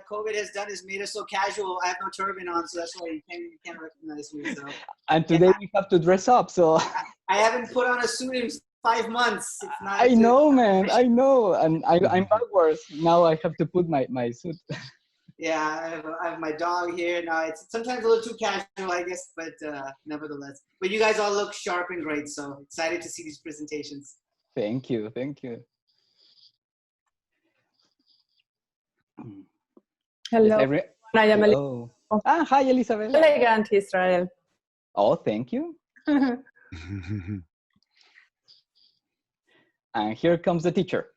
COVID has done is made us so casual. I have no turban on, so that's why you can't recognize me. So. And today we have to dress up, so. I haven't put on a suit in 5 months. It's not. I know, man. I know, and I'm backwards now. I have to put my suit. Yeah, I have my dog here. Now it's sometimes a little too casual, I guess, but nevertheless. But you guys all look sharp and great, so excited to see these presentations. Thank you. Hello. I am Hello. Hi, Elizabeth. Elegant Israel. Oh, thank you. And here comes the teacher.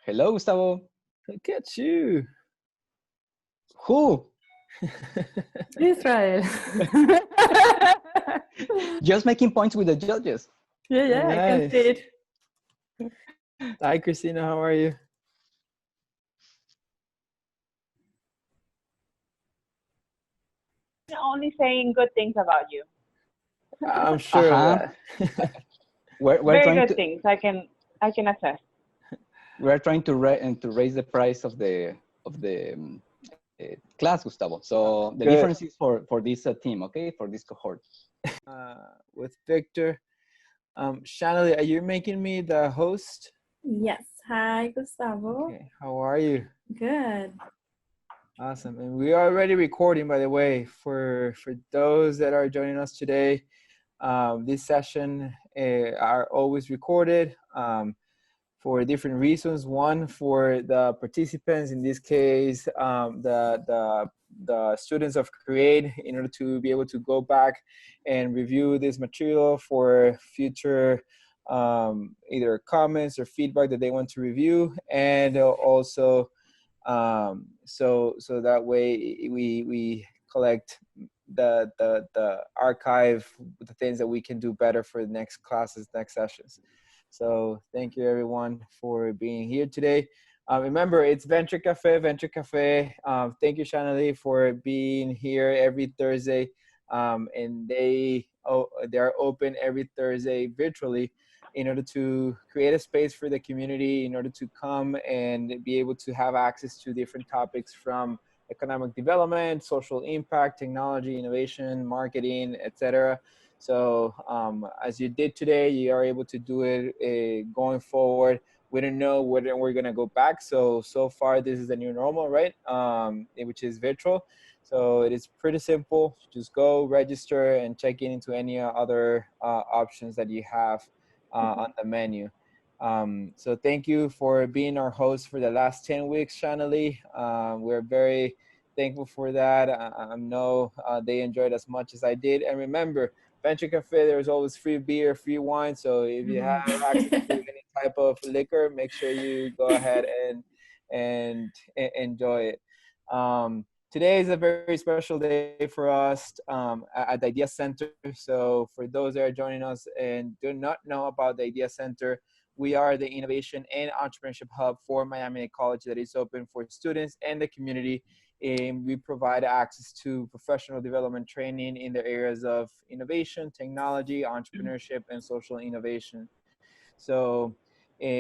Hello, Gustavo. Look at you. Who? Israel. Just making points with the judges. Yeah, nice. I can see it. Hi, Christina. How are you? Only saying good things about you. I'm sure. We're very good things. I can attest. We're trying to raise the price of the class, Gustavo. So the difference is for this team, okay, for this cohort. With Victor, Shanley, are you making me the host? Yes. Hi, Gustavo. Okay. How are you? Good. Awesome. And we are already recording, by the way, for those that are joining us today. This session are always recorded for different reasons. One, for the participants, in this case, the students of Create, in order to be able to go back and review this material for future either comments or feedback that they want to review, and also so that way we collect the archive, the things that we can do better for the next classes, next sessions. So thank you everyone for being here today. Remember, it's Venture Cafe. Thank you, Shanali, for being here every Thursday. And they're open every Thursday virtually in order to create a space for the community, in order to come and be able to have access to different topics from economic development, social impact, technology, innovation, marketing, etc. So as you did today, you are able to do it going forward. We don't know whether we're going to go back. So far, this is the new normal, right? Which is virtual. So it is pretty simple. Just go register and check into any other options that you have on the menu. So thank you for being our host for the last 10 weeks, Shanali. We're very thankful for that. I know they enjoyed as much as I did. And remember, Venture Cafe, there's always free beer, free wine. So if you have access to any type of liquor, make sure you go ahead and enjoy it. Today is a very special day for us at the Idea Center. So for those that are joining us and do not know about the Idea Center, we are the innovation and entrepreneurship hub for Miami College that is open for students and the community. And we provide access to professional development training in the areas of innovation, technology, entrepreneurship, and social innovation. So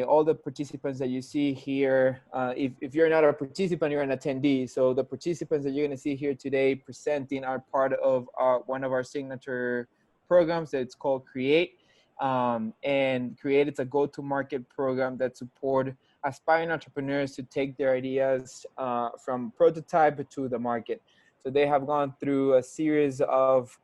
all the participants that you see here, if you're not a participant, you're an attendee. So the participants that you're going to see here today presenting are part of one of our signature programs that's called Create. And Create, it's a go-to-market program that support aspiring entrepreneurs to take their ideas from prototype to the market. So they have gone through a series of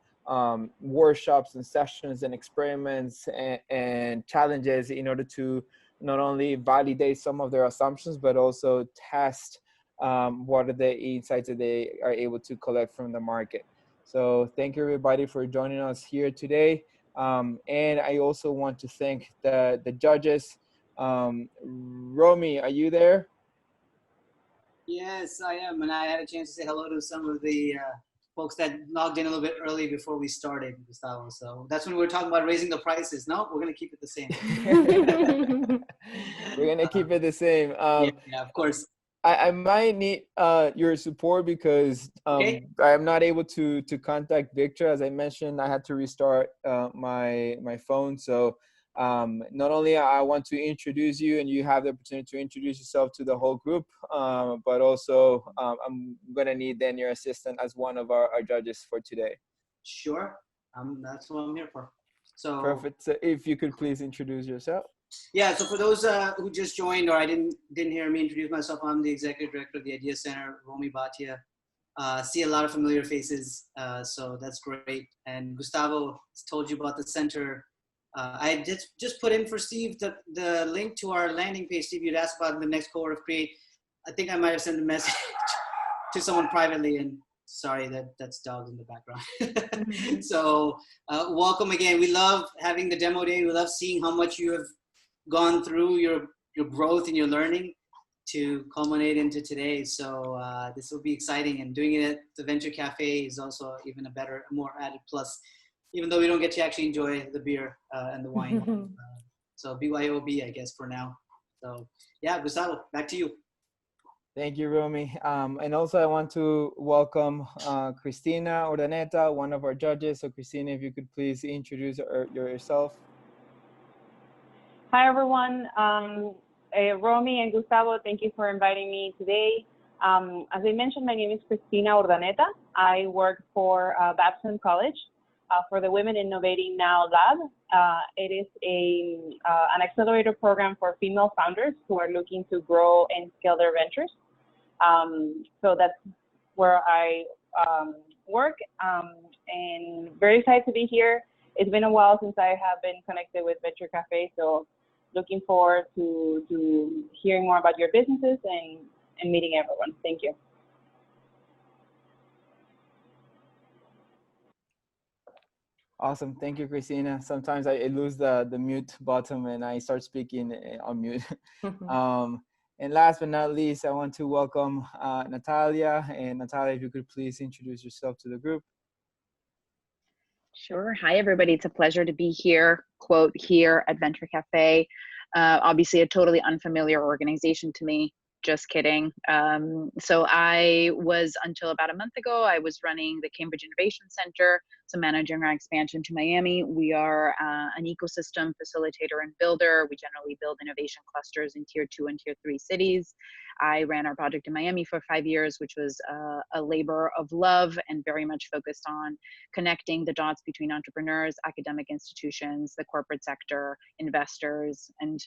workshops and sessions and experiments and challenges in order to not only validate some of their assumptions, but also test what are the insights that they are able to collect from the market. So thank you everybody for joining us here today. And I also want to thank the judges. Romy, are you there? Yes, I am. And I had a chance to say hello to some of the folks that logged in a little bit early before we started, Gustavo. So that's when we were talking about raising the prices. No, we're going to keep it the same. We're going to keep it the same. Yeah, of course. I might need your support because I am not able to contact Victor. As I mentioned, I had to restart my phone. So Not only I want to introduce you and you have the opportunity to introduce yourself to the whole group, but also I'm going to need then your assistant as one of our judges for today. Sure. That's what I'm here for. So perfect. So if you could please introduce yourself. Yeah, so for those who just joined or didn't hear me introduce myself, I'm the executive director of the Idea Center, Romy Bhatia. See a lot of familiar faces, so that's great. And Gustavo told you about the center. I just put in for Steve the link to our landing page. Steve, you'd asked about the next cohort of Create. I think I might have sent a message to someone privately, and sorry, that's dogs in the background. So welcome again. We love having the demo day. We love seeing how much you have gone through your growth and your learning to culminate into today. So this will be exciting, and doing it at the Venture Cafe is also even a better, more added plus, even though we don't get to actually enjoy the beer and the wine. So BYOB, I guess, for now. So yeah, Gustavo, back to you. Thank you, Romy. And also I want to welcome Cristina Urdaneta, one of our judges. So Cristina, if you could please introduce yourself. Hi, everyone. Romy and Gustavo, thank you for inviting me today. As I mentioned, my name is Cristina Urdaneta. I work for Babson College for the Women Innovating Now Lab. It is an accelerator program for female founders who are looking to grow and scale their ventures. So that's where I work, and very excited to be here. It's been a while since I have been connected with Venture Cafe, so looking forward to hearing more about your businesses and meeting everyone. Thank you. Awesome. Thank you, Christina. Sometimes I lose the mute button and I start speaking on mute. And last but not least, I want to welcome Natalia. And Natalia, if you could please introduce yourself to the group. Sure. Hi, everybody. It's a pleasure to be here, quote, here at Venture Cafe. Obviously, a totally unfamiliar organization to me. Just kidding. So I was, until about a month ago, I was running the Cambridge Innovation Center, so managing our expansion to Miami. We are an ecosystem facilitator and builder. We generally build innovation clusters in tier 2 and tier 3 cities. I ran our project in Miami for 5 years, which was a labor of love and very much focused on connecting the dots between entrepreneurs, academic institutions, the corporate sector, investors, and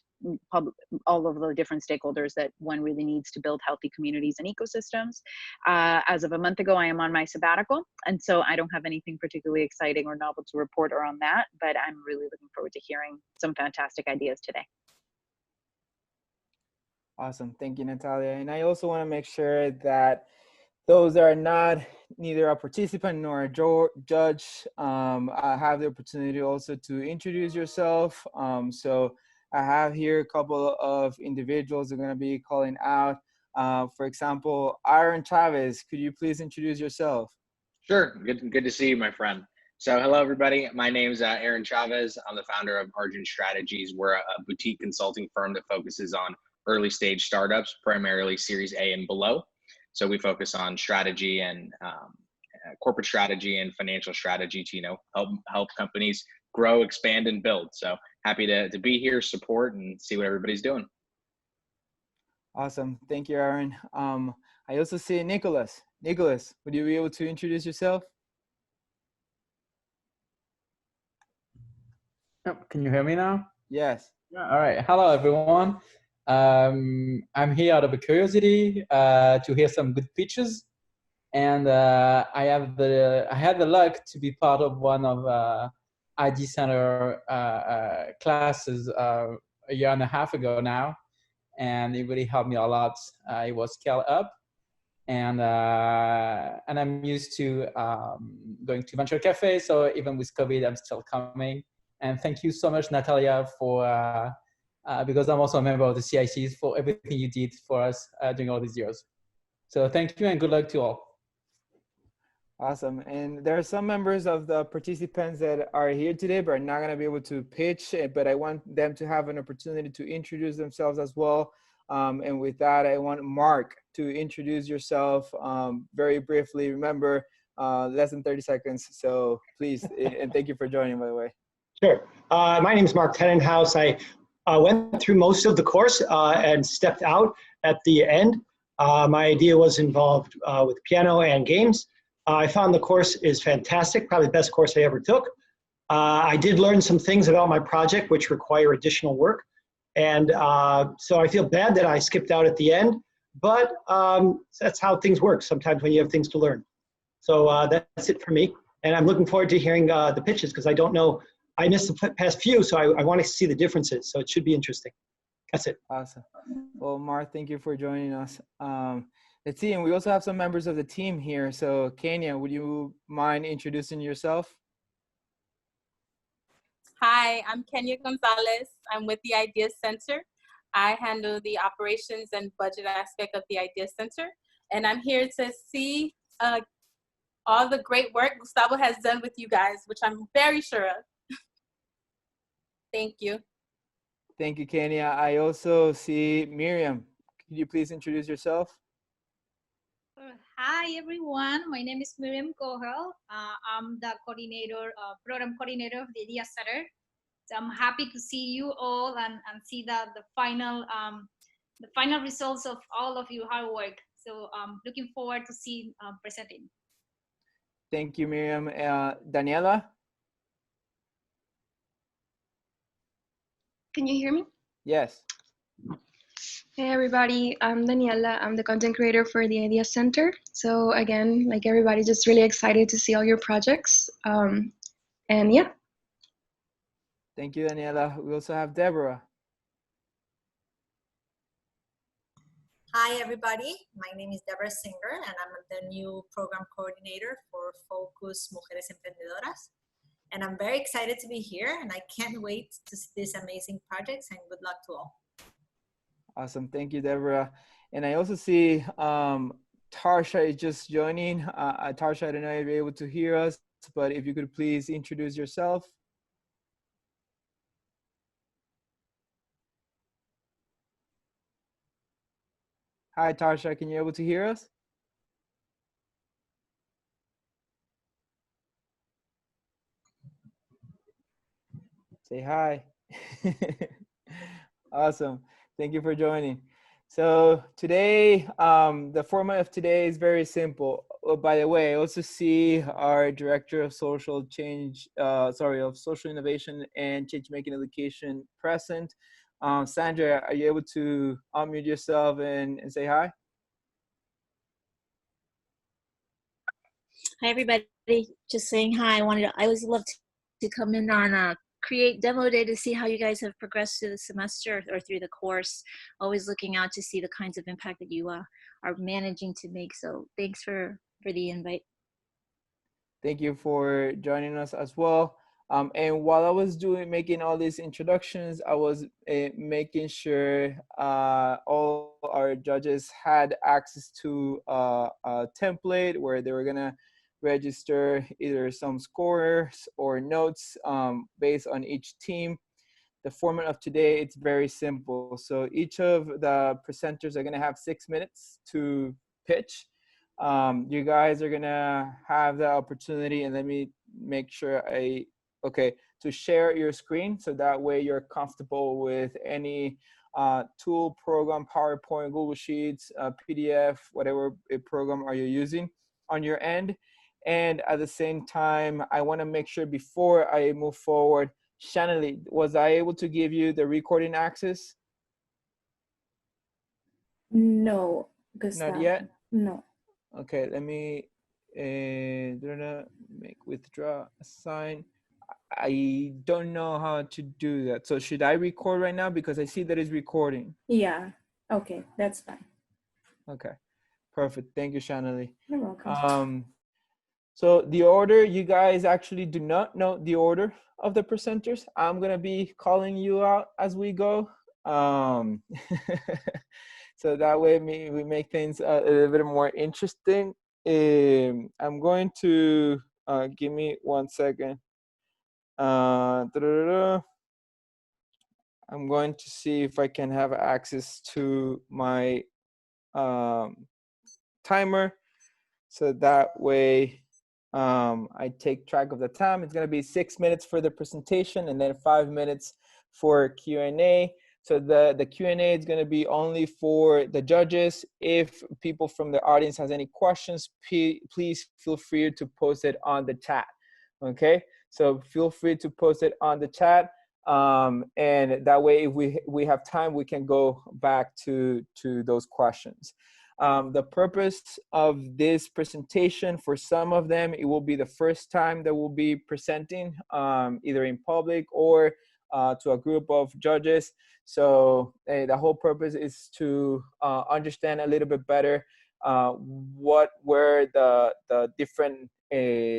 all of the different stakeholders that one really needs to build healthy communities and ecosystems. As of a month ago, I am on my sabbatical, and so I don't have anything particularly exciting or novel to report around that, but I'm really looking forward to hearing some fantastic ideas today. Awesome. Thank you, Natalia. And I also want to make sure that those that are not neither a participant nor a judge have the opportunity also to introduce yourself. So I have here a couple of individuals that are going to be calling out. For example, Aaron Chavez, could you please introduce yourself? Sure. Good to see you, my friend. So hello, everybody. My name is Aaron Chavez. I'm the founder of Argent Strategies. We're a boutique consulting firm that focuses on early stage startups, primarily Series A and below. So we focus on strategy and corporate strategy and financial strategy to, help companies grow, expand, and build. So happy to be here, support, and see what everybody's doing. Awesome. Thank you, Aaron. I also see Nicholas. Nicholas, would you be able to introduce yourself? Can you hear me now? Yes. Yeah. All right. Hello, everyone. I'm here out of a curiosity to hear some good pitches, and I had the luck to be part of one of ID Center classes a year and a half ago now, and it really helped me a lot. It was scaled up, and I'm used to going to Venture Cafe. So even with COVID, I'm still coming. And thank you so much, Natalia, for because I'm also a member of the CICs, for everything you did for us during all these years. So thank you and good luck to all. Awesome. And there are some members of the participants that are here today, but are not going to be able to pitch, but I want them to have an opportunity to introduce themselves as well. And with that, I want Mark to introduce yourself very briefly. Remember, less than 30 seconds. So please, and thank you for joining, by the way. Sure. My name is Mark Tenenhouse. I went through most of the course and stepped out at the end. My idea was involved with piano and games. I found the course is fantastic, probably the best course I ever took. I did learn some things about my project which require additional work. And so I feel bad that I skipped out at the end, but that's how things work sometimes when you have things to learn. So that's it for me. And I'm looking forward to hearing the pitches because I don't know, I missed the past few, so I want to see the differences. So it should be interesting. That's it. Awesome. Well, Mark, thank you for joining us. Let's see, and we also have some members of the team here. So Kenya, would you mind introducing yourself? Hi, I'm Kenya Gonzalez. I'm with the Idea Center. I handle the operations and budget aspect of the Idea Center. And I'm here to see all the great work Gustavo has done with you guys, which I'm very sure of. Thank you. Thank you, Kenya. I also see Miriam. Could you please introduce yourself? Hi, everyone. My name is Miriam Kohel. I'm the coordinator, program coordinator of the Idea Center. So I'm happy to see you all and see the final results of all of your hard work. So looking forward to see presenting. Thank you, Miriam. Daniela? Can you hear me? Yes. Hey everybody, I'm Daniela. I'm the content creator for the Idea Center. So again, like everybody, just really excited to see all your projects. And yeah. Thank you, Daniela. We also have Deborah. Hi everybody, my name is Deborah Singer and I'm the new program coordinator for Focus Mujeres Emprendedoras. And I'm very excited to be here and I can't wait to see these amazing projects and good luck to all. Awesome. Thank you, Deborah. And I also see Tarsha is just joining. Tarsha, I don't know if you're able to hear us, but if you could please introduce yourself. Hi, Tarsha. Can you able to hear us? Say hi. Awesome. Thank you for joining. So today, the format of today is very simple. Oh, by the way, I also see our Director of Social Change, of Social Innovation and Change Making Education present. Sandra, are you able to unmute yourself and say hi? Hi, everybody. Just saying hi. I always love to come in on Create Demo Day to see how you guys have progressed through the semester or through the course. Always looking out to see the kinds of impact that you are managing to make. So thanks for the invite. Thank you for joining us as well. And while I was making all these introductions, I was making sure all our judges had access to a template where they were gonna register either some scores or notes based on each team. The format of today, it's very simple. So each of the presenters are gonna have 6 minutes to pitch. You guys are gonna have the opportunity, and let me make sure to share your screen so that way you're comfortable with any tool, program, PowerPoint, Google Sheets, PDF, whatever program are you using on your end. And at the same time, I wanna make sure before I move forward, Shanley, was I able to give you the recording access? No, Gustavo. Not yet? No. Okay, let me make withdraw assign. I don't know how to do that. So should I record right now? Because I see that it's recording. Yeah, okay, that's fine. Okay, perfect. Thank you, Shanley. You're welcome. So the order, you guys actually do not know the order of the presenters. I'm gonna be calling you out as we go. So that way we make things a little bit more interesting. I'm going to, give me 1 second. I'm going to see if I can have access to my timer. So that way I take track of the time. It's going to be 6 minutes for the presentation and then 5 minutes for Q&A. So the Q&A is going to be only for the judges. If people from the audience has any questions, please feel free to post it on the chat. Okay, so feel free to post it on the chat. And that way, if we have time, we can go back to those questions. The purpose of this presentation, for some of them, it will be the first time that we'll be presenting either in public or to a group of judges. So the whole purpose is to understand a little bit better what were the different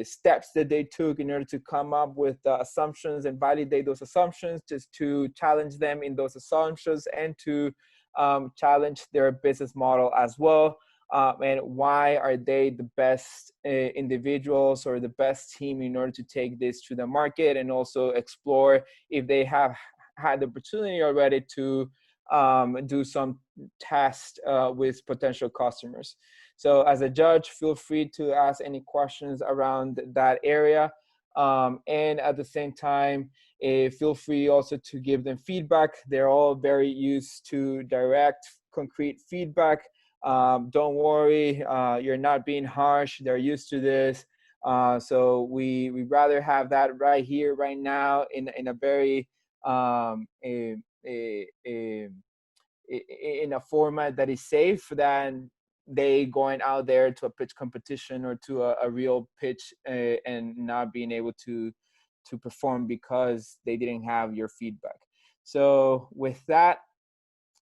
steps that they took in order to come up with the assumptions and validate those assumptions, just to challenge them in those assumptions and to challenge their business model as well. And why are they the best individuals or the best team in order to take this to the market, and also explore if they have had the opportunity already to do some tests with potential customers. So as a judge, feel free to ask any questions around that area. And at the same time, feel free also to give them feedback. They're all very used to direct, concrete feedback. Don't worry, you're not being harsh. They're used to this. So we'd rather have that right here, right now, in a very in a format that is safe, than they going out there to a pitch competition or to a real pitch and not being able to perform because they didn't have your feedback. So with that,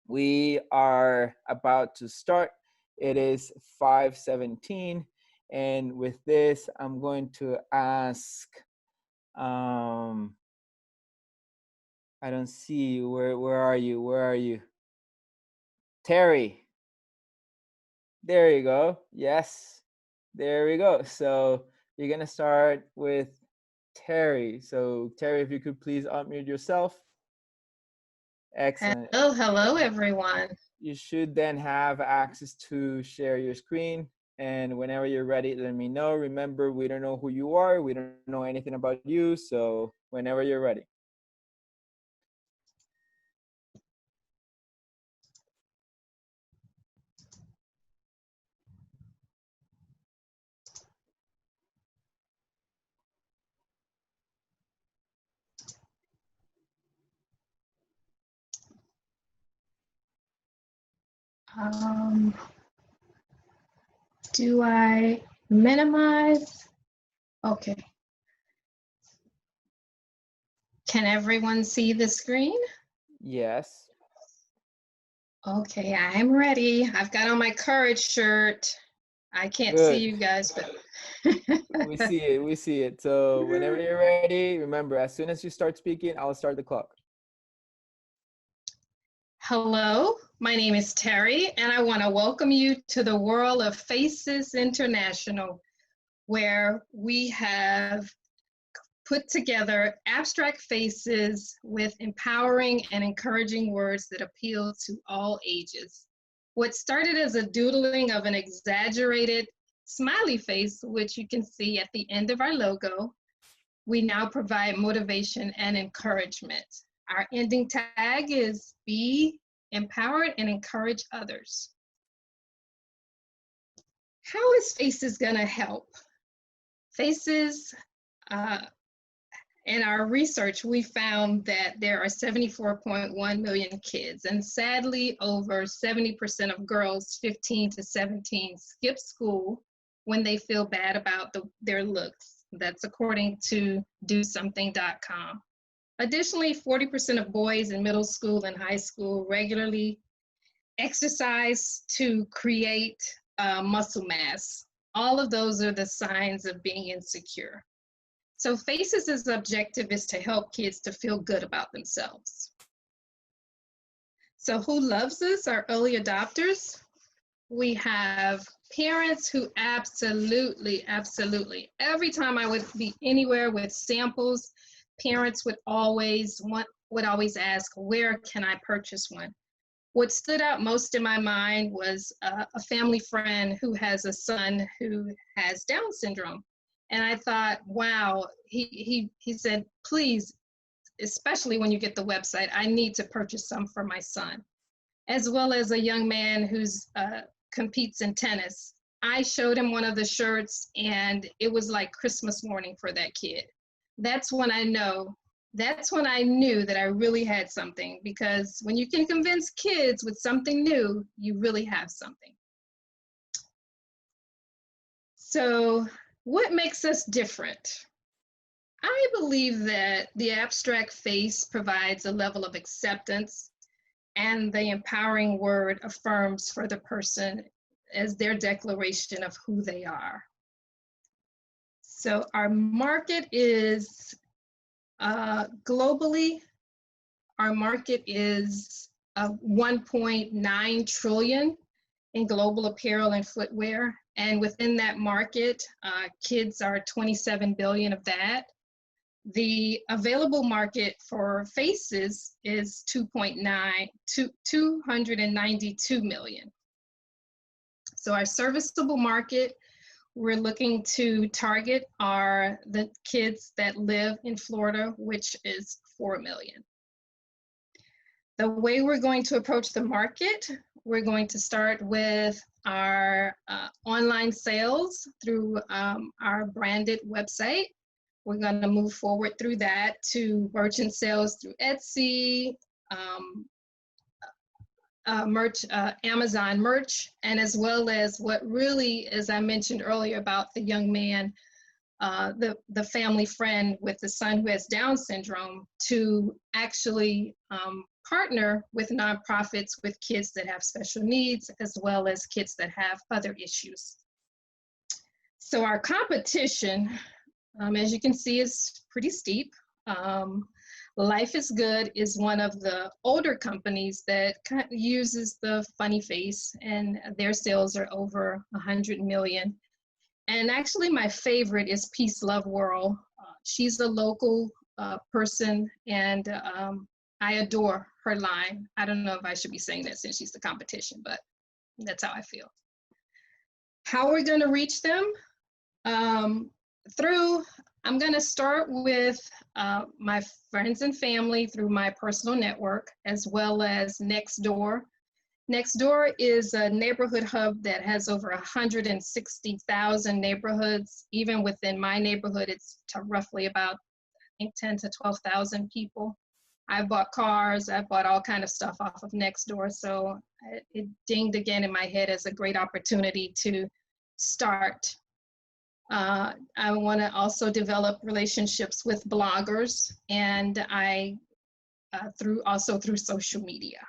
we are about to start. It is 5:17, and with this, I'm going to ask, I don't see you. Where are you? Where are you? Terry. There you go. Yes. There we go. So you're going to start with Terry. So Terry, if you could please unmute yourself. Excellent. Hello, everyone. You should then have access to share your screen. And whenever you're ready, let me know. Remember, we don't know who you are. We don't know anything about you. So whenever you're ready. Do I minimize? Okay. Can everyone see the screen? Yes. Okay, I'm ready. I've got on my courage shirt. I can't Good. see you guys, but We see it. We see it. So whenever you're ready, remember, as soon as you start speaking, I'll start the clock. Hello, my name is Terry, and I want to welcome you to the world of Faces International, where we have put together abstract faces with empowering and encouraging words that appeal to all ages. What started as a doodling of an exaggerated smiley face, which you can see at the end of our logo, we now provide motivation and encouragement. Our ending tag is be empowered and encourage others. How is Faces gonna help? Faces, in our research, we found that there are 74.1 million kids, and sadly, over 70% of girls 15 to 17 skip school when they feel bad about their looks. That's according to DoSomething.com. Additionally, 40% of boys in middle school and high school regularly exercise to create muscle mass. All of those are the signs of being insecure. So Faces' objective is to help kids to feel good about themselves. So who loves us? Our early adopters. We have parents who absolutely, every time I would be anywhere with samples, parents would always ask, where can I purchase one? What stood out most in my mind was a family friend who has a son who has Down syndrome. And I thought, wow, he said, please, especially when you get the website, I need to purchase some for my son, as well as a young man who's competes in tennis. I showed him one of the shirts and it was like Christmas morning for that kid. That's when I knew that I really had something, because when you can convince kids with something new, you really have something. So what makes us different? I believe that the abstract face provides a level of acceptance, and the empowering word affirms for the person as their declaration of who they are. So our market is globally, our market is 1.9 trillion in global apparel and footwear. And within that market, kids are 27 billion of that. The available market for faces is 292 million. So our serviceable market, we're looking to target are the kids that live in Florida, which is 4 million. The way we're going to approach the market, we're going to start with our online sales through our branded website. We're going to move forward through that to merchant sales through Etsy, Amazon merch, and as well as what really, as I mentioned earlier about the young man, the family friend with the son who has Down syndrome, to actually partner with nonprofits with kids that have special needs, as well as kids that have other issues. So our competition, as you can see, is pretty steep. Life is Good is one of the older companies that kind of uses the funny face, and their sales are over 100 million. And actually my favorite is Peace Love World. She's a local person, and I adore her line. I don't know if I should be saying that since she's the competition, but that's how I feel. How we're gonna reach them? I'm gonna start with my friends and family through my personal network, as well as Nextdoor. Nextdoor is a neighborhood hub that has over 160,000 neighborhoods. Even within my neighborhood, it's roughly about, I think, 10 to 12,000 people. I've bought cars, I've bought all kind of stuff off of Nextdoor, so it dinged again in my head as a great opportunity to start. I want to also develop relationships with bloggers, and also through social media.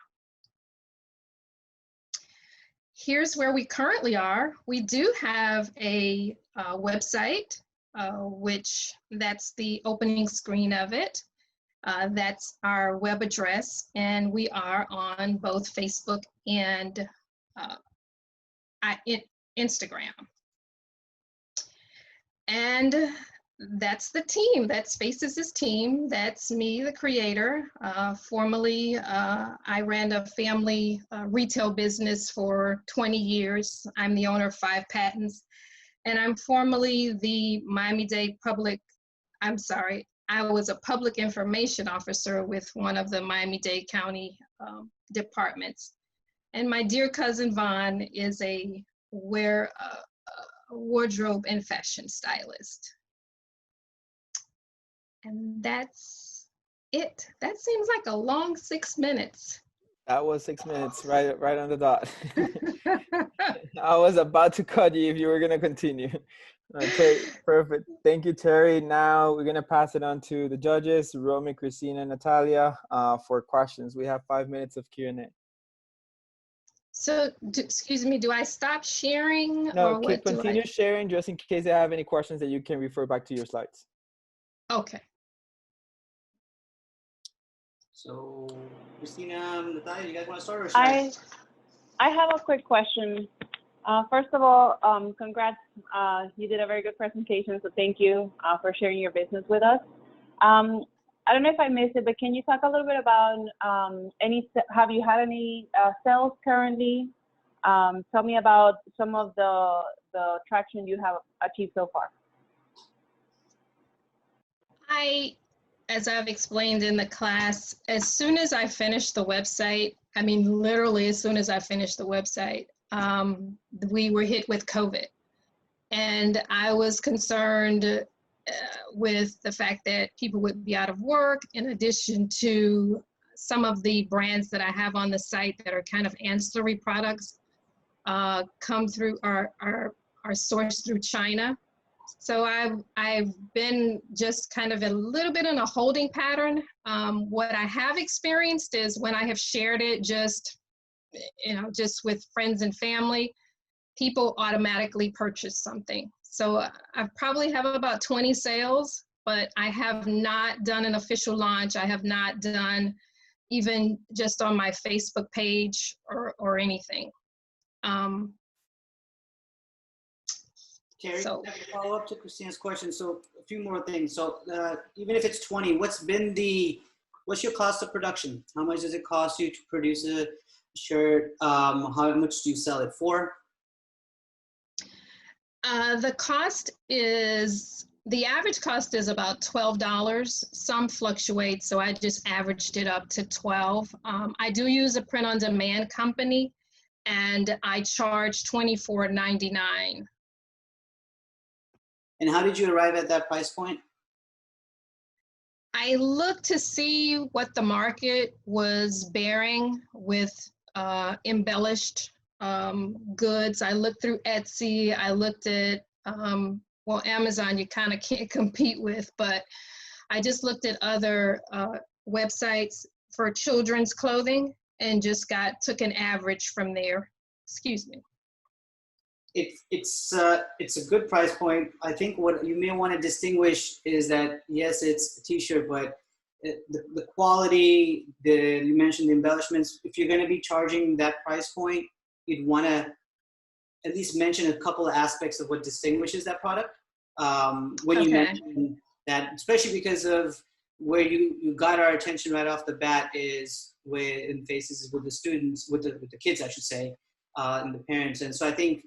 Here's where we currently are. We do have a website, which that's the opening screen of it. That's our web address, and we are on both Facebook and Instagram. And that's the team. That's Faces' team. That's me, the creator. Formerly, I ran a family retail business for 20 years. I'm the owner of 5 patents. And I'm formerly the Miami-Dade I was a public information officer with one of the Miami-Dade County departments. And my dear cousin Vaughn is a wardrobe and fashion stylist. And that's it. That seems like a long 6 minutes. That was 6 minutes, right on the dot. I was about to cut you if you were gonna continue. Okay, perfect. Thank you, Terry. Now we're gonna pass it on to the judges, Romy, Christina, and Natalia, for questions. We have 5 minutes of Q&A. So, excuse me, do I stop sharing? No, continue sharing just in case they have any questions that you can refer back to your slides. Okay. So, Christina, Natalia, you guys want to start? Or I have a quick question. First of all, congrats. You did a very good presentation, so thank you for sharing your business with us. I don't know if I missed it, but can you talk a little bit about have you had any sales currently? Tell me about some of the traction you have achieved so far. As I've explained in the class, as soon as I finished the website, I mean, literally as soon as I finished the website, we were hit with COVID. And I was concerned with the fact that people would be out of work, in addition to some of the brands that I have on the site that are kind of ancillary products come through, are sourced through China. So I've been just kind of a little bit in a holding pattern. What I have experienced is when I have shared it just with friends and family, people automatically purchase something. So I probably have about 20 sales, but I have not done an official launch. I have not done even just on my Facebook page or anything. Terry, follow up to Christina's question. So a few more things. So even if it's 20, what's your cost of production? How much does it cost you to produce a shirt? How much do you sell it for? The average cost is about $12. Some fluctuate, so I just averaged it up to $12. I do use a print-on-demand company, and I charge $24.99. And how did you arrive at that price point? I looked to see what the market was bearing with embellished goods. I looked through Etsy. I looked at, Amazon you kind of can't compete with, but I just looked at other websites for children's clothing and just took an average from there. Excuse me. It's a good price point. I think what you may want to distinguish is that, yes, it's a t-shirt, but the quality, you mentioned the embellishments. If you're going to be charging that price point, you'd want to at least mention a couple of aspects of what distinguishes that product. When you mention that, especially because of where you got our attention right off the bat is with the students, with the kids, I should say, and the parents. And so I think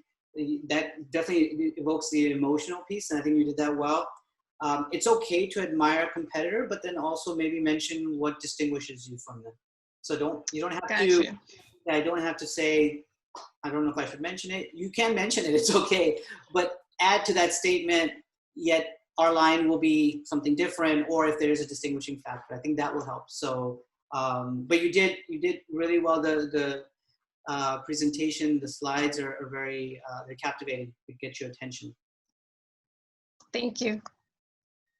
that definitely evokes the emotional piece, and I think you did that well. It's okay to admire a competitor, but then also maybe mention what distinguishes you from them. So you don't have to. I don't have to say, I don't know if I should mention it. You can mention it, it's okay. But add to that statement, yet our line will be something different, or if there's a distinguishing factor, I think that will help. So, but you did really well. The presentation, the slides are very, they're captivating to get your attention. Thank you.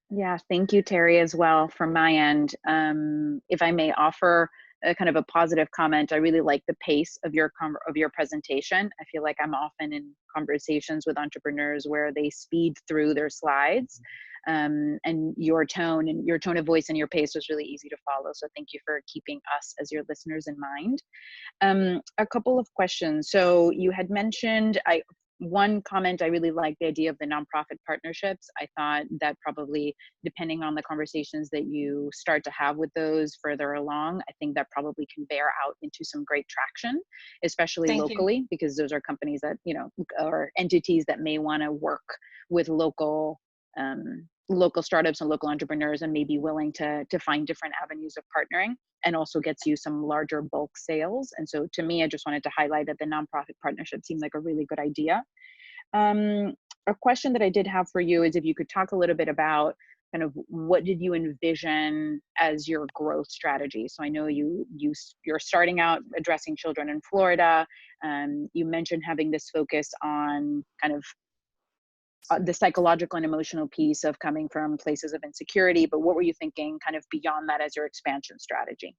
Yeah, thank you, Terry, as well from my end. If I may offer a kind of a positive comment, I really like the pace of your presentation. I feel like I'm often in conversations with entrepreneurs where they speed through their slides, and your tone of voice and your pace was really easy to follow. So thank you for keeping us as your listeners in mind. A couple of questions. So you had mentioned, one comment, I really like the idea of the nonprofit partnerships. I thought that probably, depending on the conversations that you start to have with those further along, I think that probably can bear out into some great traction, especially locally, because those are companies that, or entities that may want to work with local startups and local entrepreneurs and may be willing to find different avenues of partnering, and also gets you some larger bulk sales. And so to me, I just wanted to highlight that the nonprofit partnership seemed like a really good idea. A question that I did have for you is if you could talk a little bit about kind of what did you envision as your growth strategy? So I know you're starting out addressing children in Florida. You mentioned having this focus on kind of the psychological and emotional piece of coming from places of insecurity, but what were you thinking kind of beyond that as your expansion strategy?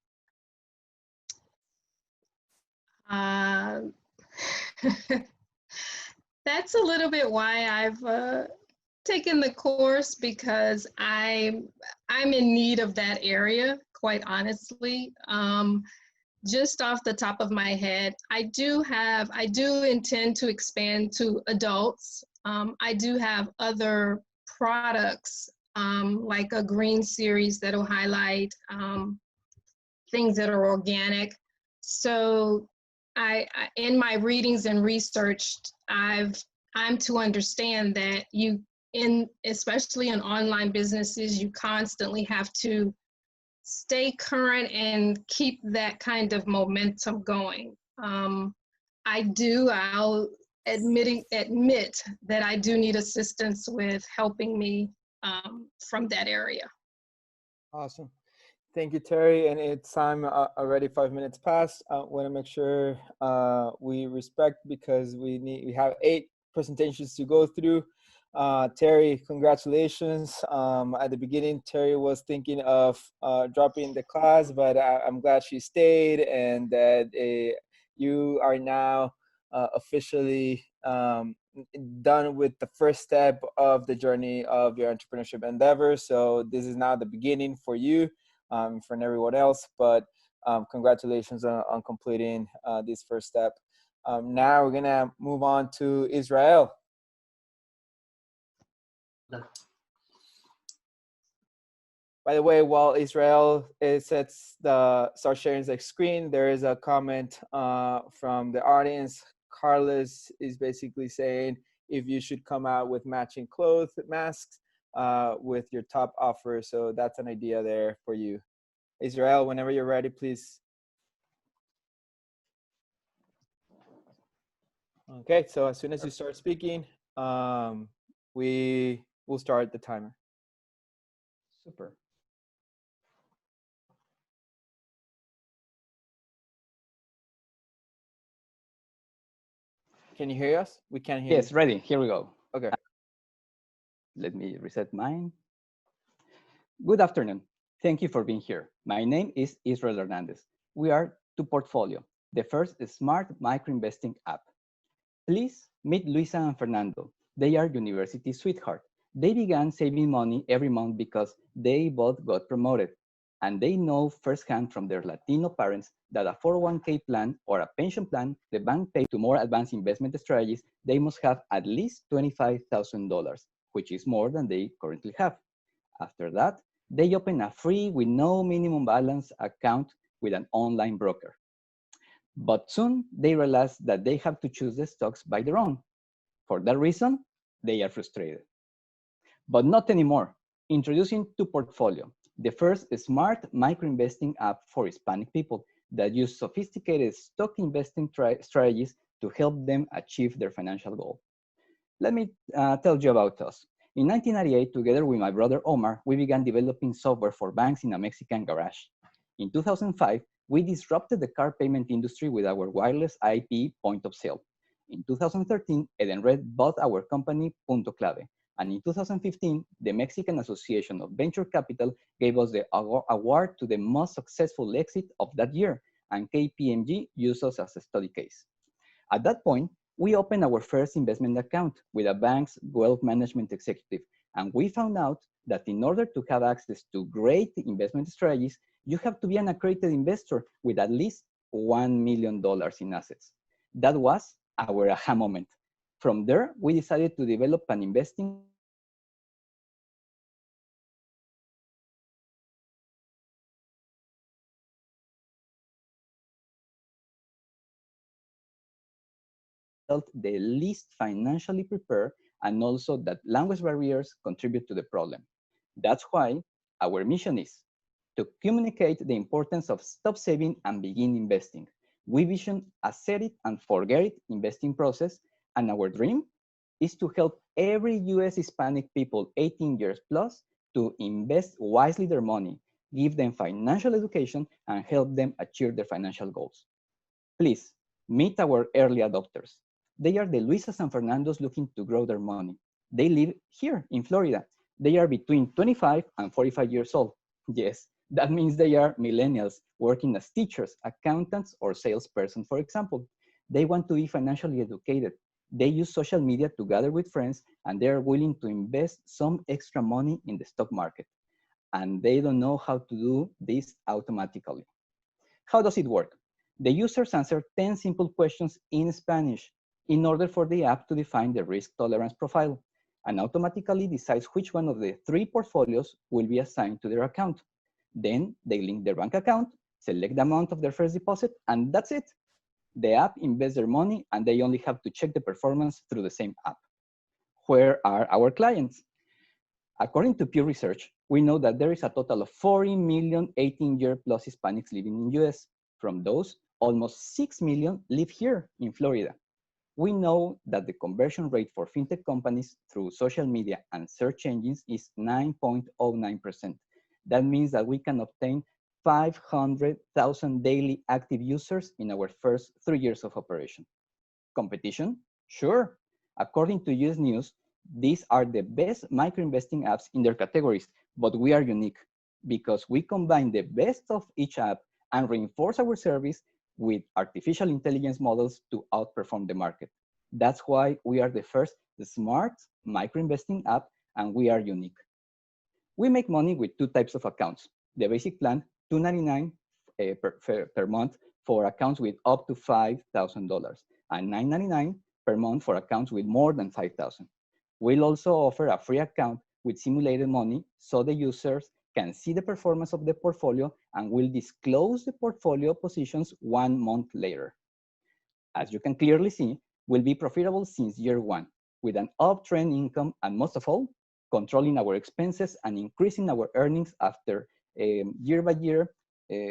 That's a little bit why I've taken the course, because I'm in need of that area, quite honestly. Just off the top of my head, I do intend to expand to adults. I do have other products, like a green series that'll highlight things that are organic. So I in my readings and research, I'm to understand that you especially in online businesses, you constantly have to stay current and keep that kind of momentum going. I'll admit that I do need assistance with helping me from that area. Awesome. Thank you, Terry. And it's time already 5 minutes past. I want to make sure we respect because we have 8 presentations to go through. Terry, congratulations. At the beginning, Terry was thinking of dropping the class, but I'm glad she stayed and that you are now officially done with the first step of the journey of your entrepreneurship endeavor. So this is now the beginning for you, for everyone else, but congratulations on completing this first step. Now we're gonna move on to Israel. By the way, while Israel starts sharing the screen, there is a comment from the audience. Carlos is basically saying if you should come out with matching masks with your top offer. So that's an idea there for you. Israel, whenever you're ready, please. Okay, so as soon as you start speaking, we will start the timer. Super. Can you hear us? We can't hear you. Yes, ready. Here we go. Okay. Let me reset mine. Good afternoon. Thank you for being here. My name is Israel Hernandez. We are Portfolio, the first smart micro-investing app. Please meet Luisa and Fernando. They are university sweethearts. They began saving money every month because they both got promoted. And they know firsthand from their Latino parents that a 401k plan or a pension plan, the bank pays to more advanced investment strategies, they must have at least $25,000, which is more than they currently have. After that, they open a free with no minimum balance account with an online broker. But soon they realize that they have to choose the stocks by their own. For that reason, they are frustrated. But not anymore. Introducing Portfolio, the first smart micro-investing app for Hispanic people that use sophisticated stock investing strategies to help them achieve their financial goal. Let me tell you about us. In 1998, together with my brother Omar, we began developing software for banks in a Mexican garage. In 2005, we disrupted the car payment industry with our wireless IP point of sale. In 2013, Edenred bought our company Punto Clave. And in 2015, the Mexican Association of Venture Capital gave us the award to the most successful exit of that year, and KPMG used us as a study case. At that point, we opened our first investment account with a bank's wealth management executive, and we found out that in order to have access to great investment strategies, you have to be an accredited investor with at least $1 million in assets. That was our aha moment. From there, we decided to develop an investing the least financially prepared, and also that language barriers contribute to the problem. That's why our mission is to communicate the importance of stop saving and begin investing. We vision a set it and forget it investing process, and our dream is to help every US Hispanic people 18 years plus to invest wisely their money, give them financial education, and help them achieve their financial goals. Please meet our early adopters. They are the Luisas and Fernandos looking to grow their money. They live here in Florida. They are between 25 and 45 years old. Yes, that means they are millennials working as teachers, accountants, or salesperson, for example. They want to be financially educated. They use social media to gather with friends, and they are willing to invest some extra money in the stock market. And they don't know how to do this automatically. How does it work? The users answer 10 simple questions in Spanish in order for the app to define the risk tolerance profile and automatically decides which one of the 3 portfolios will be assigned to their account. Then they link their bank account, select the amount of their first deposit, and that's it. The app invests their money and they only have to check the performance through the same app. Where are our clients? According to Pew Research, we know that there is a total of 40 million 18-year-plus Hispanics living in the US. From those, almost 6 million live here in Florida. We know that the conversion rate for fintech companies through social media and search engines is 9.09%. That means that we can obtain 500,000 daily active users in our first 3 years of operation. Competition? Sure. According to US News, these are the best micro-investing apps in their categories, but we are unique because we combine the best of each app and reinforce our service with artificial intelligence models to outperform the market. That's why we are the first smart micro-investing app, and we are unique. We make money with 2 types of accounts. The basic plan, $2.99 per month for accounts with up to $5,000, and $9.99 per month for accounts with more than $5,000. We'll also offer a free account with simulated money so the users can see the performance of the portfolio and will disclose the portfolio positions 1 month later. As you can clearly see, we'll be profitable since year 1 with an uptrend income and most of all, controlling our expenses and increasing our earnings after year by year,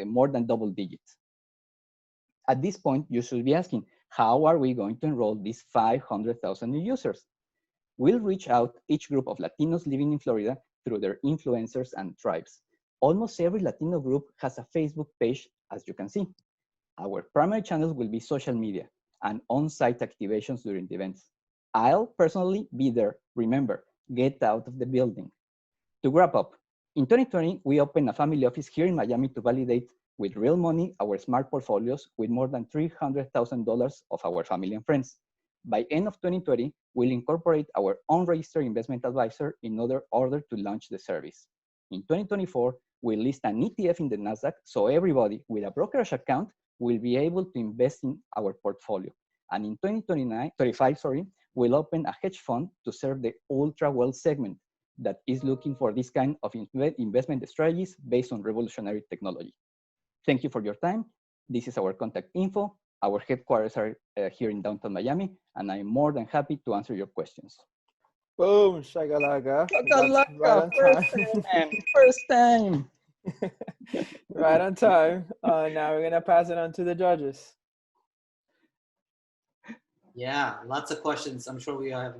more than double digits. At this point, you should be asking, how are we going to enroll these 500,000 new users? We'll reach out each group of Latinos living in Florida through their influencers and tribes. Almost every Latino group has a Facebook page, as you can see. Our primary channels will be social media and on-site activations during the events. I'll personally be there. Remember, get out of the building. To wrap up, in 2020, we opened a family office here in Miami to validate with real money our smart portfolios with more than $300,000 of our family and friends. By end of 2020, we'll incorporate our own registered investment advisor in order to launch the service. In 2024, we'll list an ETF in the NASDAQ so everybody with a brokerage account will be able to invest in our portfolio. And in 2025, we'll open a hedge fund to serve the ultra wealth segment that is looking for this kind of investment strategies based on revolutionary technology. Thank you for your time. This is our contact info. Our headquarters are here in downtown Miami, and I'm more than happy to answer your questions. Boom, shakalaka. Shakalaka, first time. Right on time. Now we're gonna pass it on to the judges. Yeah, lots of questions. I'm sure we have.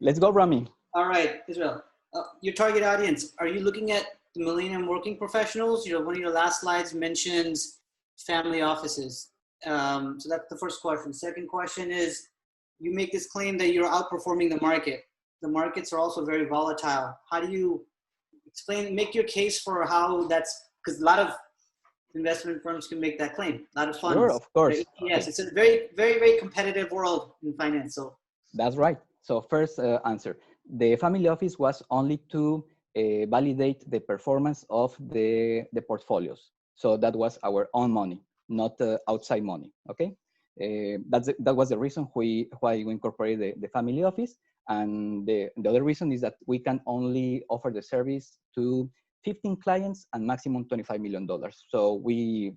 Let's go, Rami. All right, Israel. Your target audience, are you looking at the millennium working professionals? One of your last slides mentions family offices. So that's the first question. Second question is, you make this claim that you're outperforming the market. The markets are also very volatile. How do you make your case for how that's, because a lot of investment firms can make that claim, a lot of funds. Sure, of course. Yes, it's a very, very, very competitive world in finance. So that's right. So first answer, the family office was only to validate the performance of the portfolios. So that was our own money, not outside money, okay? That was the reason why we incorporated the family office. And the other reason is that we can only offer the service to 15 clients and maximum $25 million. So we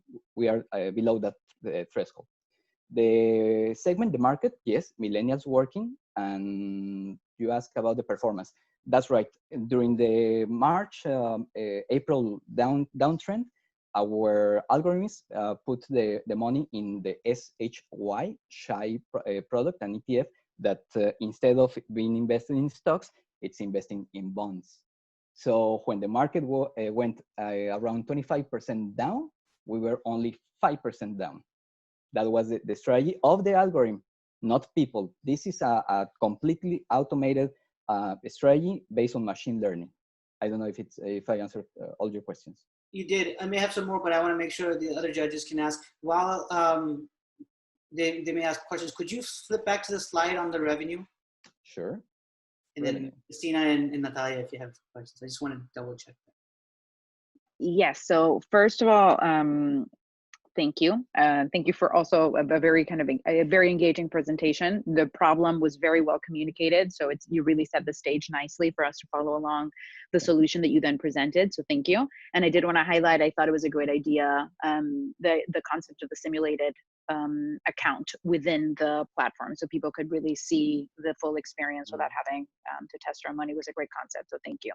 are below that threshold. The segment, the market, yes, millennials working, and you ask about the performance. That's right. During the March, April downtrend, our algorithms put the money in the SHY product, an ETF that instead of being invested in stocks, it's investing in bonds. So when the market went around 25% down, we were only 5% down. That was the strategy of the algorithm, not people. This is a completely automated strategy based on machine learning. I don't know if I answered all your questions. You did. I may have some more, but I want to make sure the other judges can ask. While they may ask questions, could you flip back to the slide on the revenue? Sure. And then Christina and Natalia, if you have questions. I just want to double check that. Yes. So first of all, thank you. Thank you for also a very very engaging presentation. The problem was very well communicated. So you really set the stage nicely for us to follow along the solution that you then presented. So thank you. And I did want to highlight, I thought it was a great idea, the concept of the simulated account within the platform, so people could really see the full experience without having to test our money. Was a great concept, so thank you.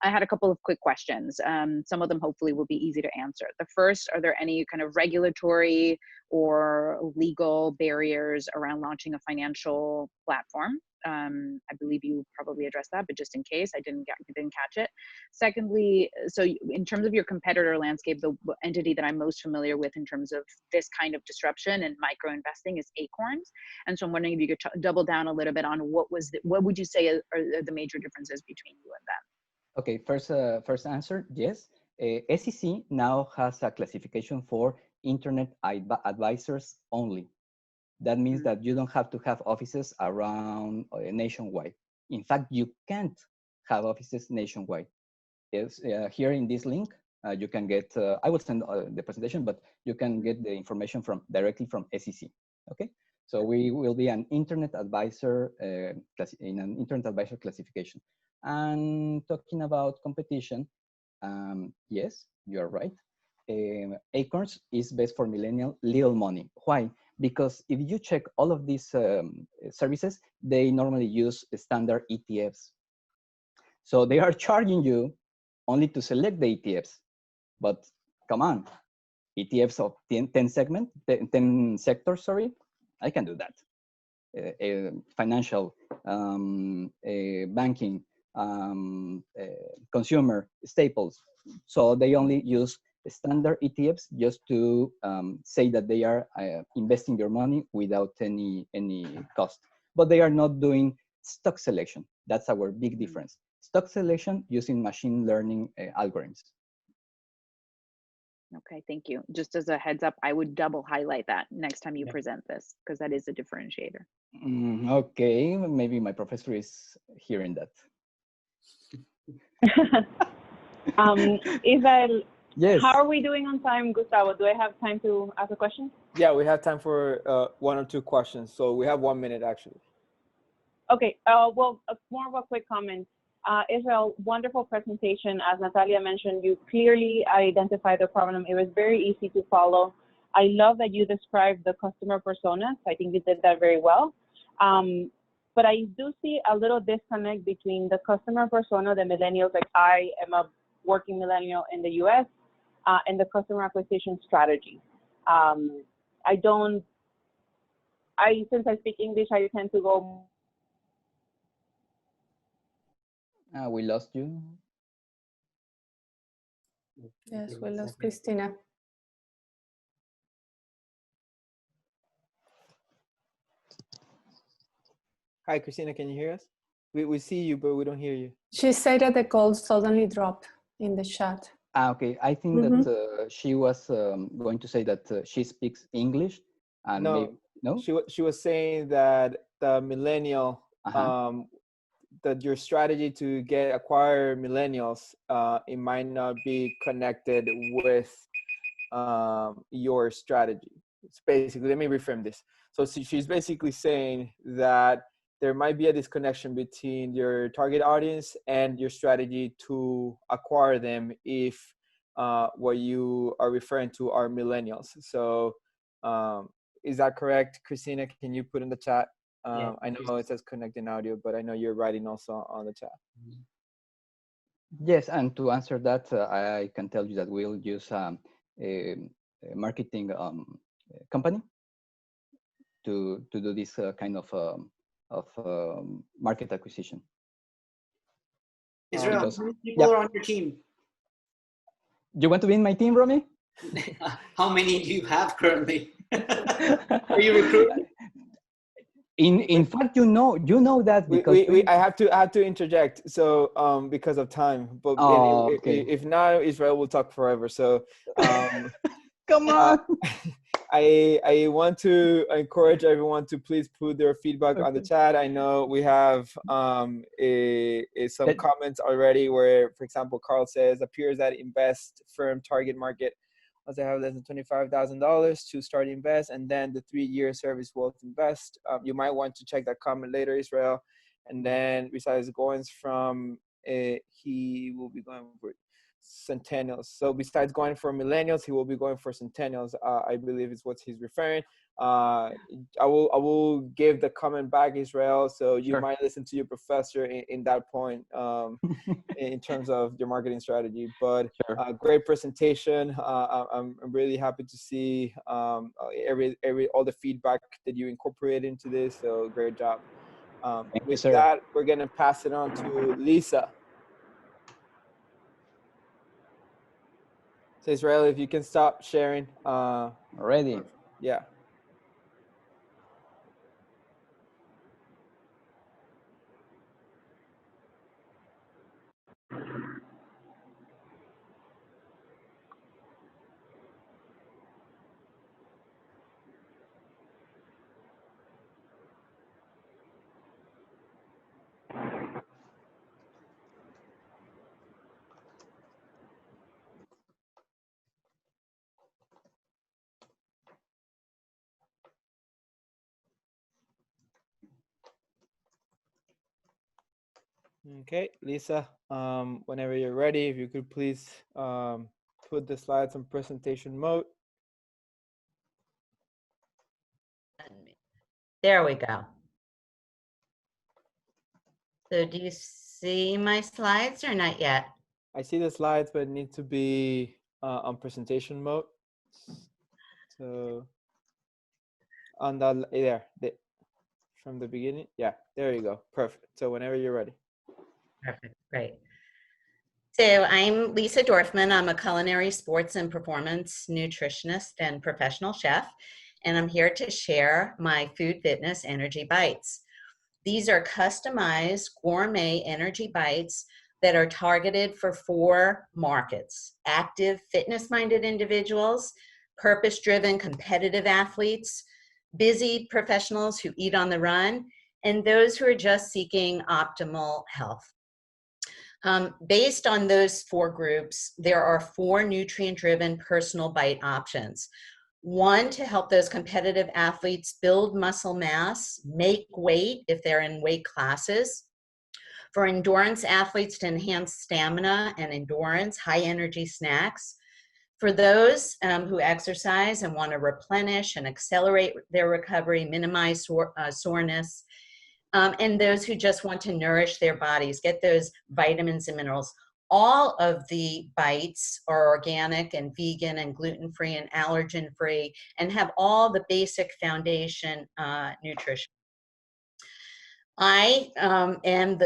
I had a couple of quick questions. Some of them hopefully will be easy to answer. The first, are there any kind of regulatory or legal barriers around launching a financial platform? I believe you probably addressed that, but just in case I didn't catch it. Secondly, so in terms of your competitor landscape, the entity that I'm most familiar with in terms of this kind of disruption and micro investing is Acorns. And so I'm wondering if you could double down a little bit on what would you say are the major differences between you and them? Okay, first answer, yes. SEC now has a classification for internet advisors only. That means that you don't have to have offices around nationwide. In fact, you can't have offices nationwide. Yes, here in this link, you can get, I will send the presentation, but you can get the information directly from SEC, okay? So we will be an internet advisor in an internet advisor classification. And talking about competition, yes, you are right. Acorns is best for millennial little money. Why? Because if you check all of these services, they normally use standard ETFs. So they are charging you only to select the ETFs. But come on, ETFs of 10 sectors, sorry, I can do that. Financial, banking, consumer, staples. So they only use standard ETFs just to say that they are investing your money without any cost. But they are not doing stock selection. That's our big difference. Stock selection using machine learning algorithms. Okay, thank you. Just as a heads up, I would double highlight that next time you present this, because that is a differentiator. Okay, maybe my professor is hearing that. Israel, yes. How are we doing on time, Gustavo? Do I have time to ask a question? Yeah, we have time for 1 or 2 questions. So we have 1 minute actually. Okay, well, more of a quick comment. Israel, wonderful presentation. As Natalia mentioned, you clearly identified the problem. It was very easy to follow. I love that you described the customer personas. I think you did that very well. But I do see a little disconnect between the customer persona, the millennials, like I am a working millennial in the US, and the customer acquisition strategy. Since I speak English, I tend to go. We lost you. Yes, we lost Christina. Hi, Christina, can you hear us? We see you, but we don't hear you. She said that the call suddenly dropped in the chat. Okay, I think that she was going to say that she speaks English. And no, maybe, no? She was saying that the millennial, that your strategy to acquire millennials, it might not be connected with your strategy. It's basically, let me reframe this. So she's basically saying that there might be a disconnection between your target audience and your strategy to acquire them if what you are referring to are millennials. So is that correct, Christina? Can you put in the chat? Yeah, I know it says connecting audio, but I know you're writing also on the chat. Yes, and to answer that, I can tell you that we'll use a marketing company to do this kind of market acquisition. Israel, how many people are on your team? You want to be in my team, Romy? How many do you have currently? Are you recruiting? In fact, you know that because I have to interject. So because of time, but if not, Israel will talk forever. So come on. I want to encourage everyone to please put their feedback on the chat. I know we have some comments already where, for example, Carl says, appears that invest firm target market once they have less than $25,000 to start invest, and then the 3-year service will invest. You might want to check that comment later, Israel. And then besides Goins from, he will be going for centennials. So besides going for millennials, he will be going for centennials, I believe is what he's referring. I will give the comment back, Israel, so you Sure. might listen to your professor in that point, in terms of your marketing strategy. But Sure. great presentation. I'm really happy to see all the feedback that you incorporate into this. So great job. With that, we're gonna pass it on to Lisa. So Israel, if you can stop sharing. Ready? Yeah. Okay, Lisa, whenever you're ready, if you could please put the slides on presentation mode. There we go. So do you see my slides or not yet? I see the slides, but it needs to be on presentation mode. So on the from the beginning. Yeah, there you go. Perfect. So whenever you're ready. Perfect, great. So I'm Lisa Dorfman. I'm a culinary sports and performance nutritionist and professional chef, and I'm here to share my food fitness energy bites. These are customized gourmet energy bites that are targeted for 4 markets: active, fitness-minded individuals, purpose-driven, competitive athletes, busy professionals who eat on the run, and those who are just seeking optimal health. Based on those 4 groups, there are 4 nutrient-driven personal bite options. 1, to help those competitive athletes build muscle mass, make weight if they're in weight classes. For endurance athletes, to enhance stamina and endurance, high energy snacks. For those who exercise and want to replenish and accelerate their recovery, minimize soreness, and those who just want to nourish their bodies, get those vitamins and minerals. All of the bites are organic and vegan and gluten-free and allergen-free and have all the basic foundation nutrition. I am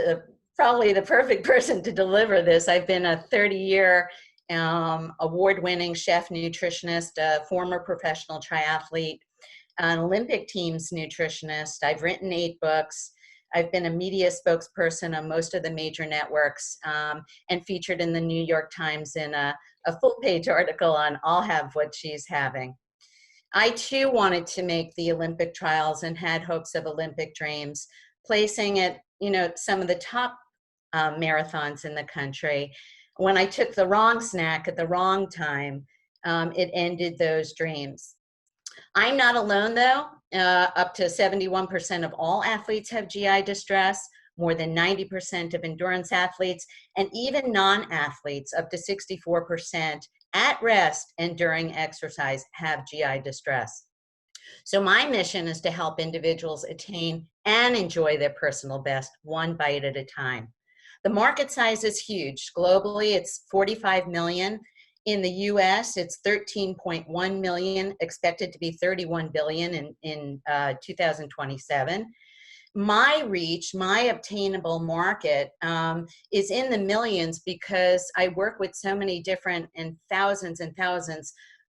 probably the perfect person to deliver this. I've been a 30-year award-winning chef nutritionist, a former professional triathlete, an Olympic teams nutritionist. I've written 8 books. I've been a media spokesperson on most of the major networks and featured in the New York Times in a full-page article on I'll Have What She's Having. I too wanted to make the Olympic trials and had hopes of Olympic dreams, placing at some of the top marathons in the country. When I took the wrong snack at the wrong time, it ended those dreams. I'm not alone though. Up to 71% of all athletes have GI distress, more than 90% of endurance athletes, and even non-athletes, up to 64% at rest and during exercise have GI distress. So my mission is to help individuals attain and enjoy their personal best, 1 bite at a time. The market size is huge. Globally, it's 45 million. In the US, it's 13.1 million, expected to be 31 billion in 2027. My reach, my obtainable market is in the millions because I work with so many different and thousands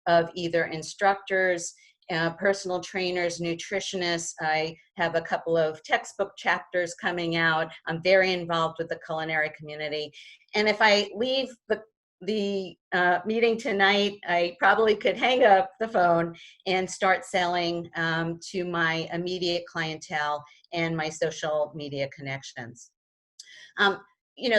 of either instructors, personal trainers, nutritionists. I have a couple of textbook chapters coming out. I'm very involved with the culinary community. And if I leave the meeting tonight, I probably could hang up the phone and start selling to my immediate clientele and my social media connections. The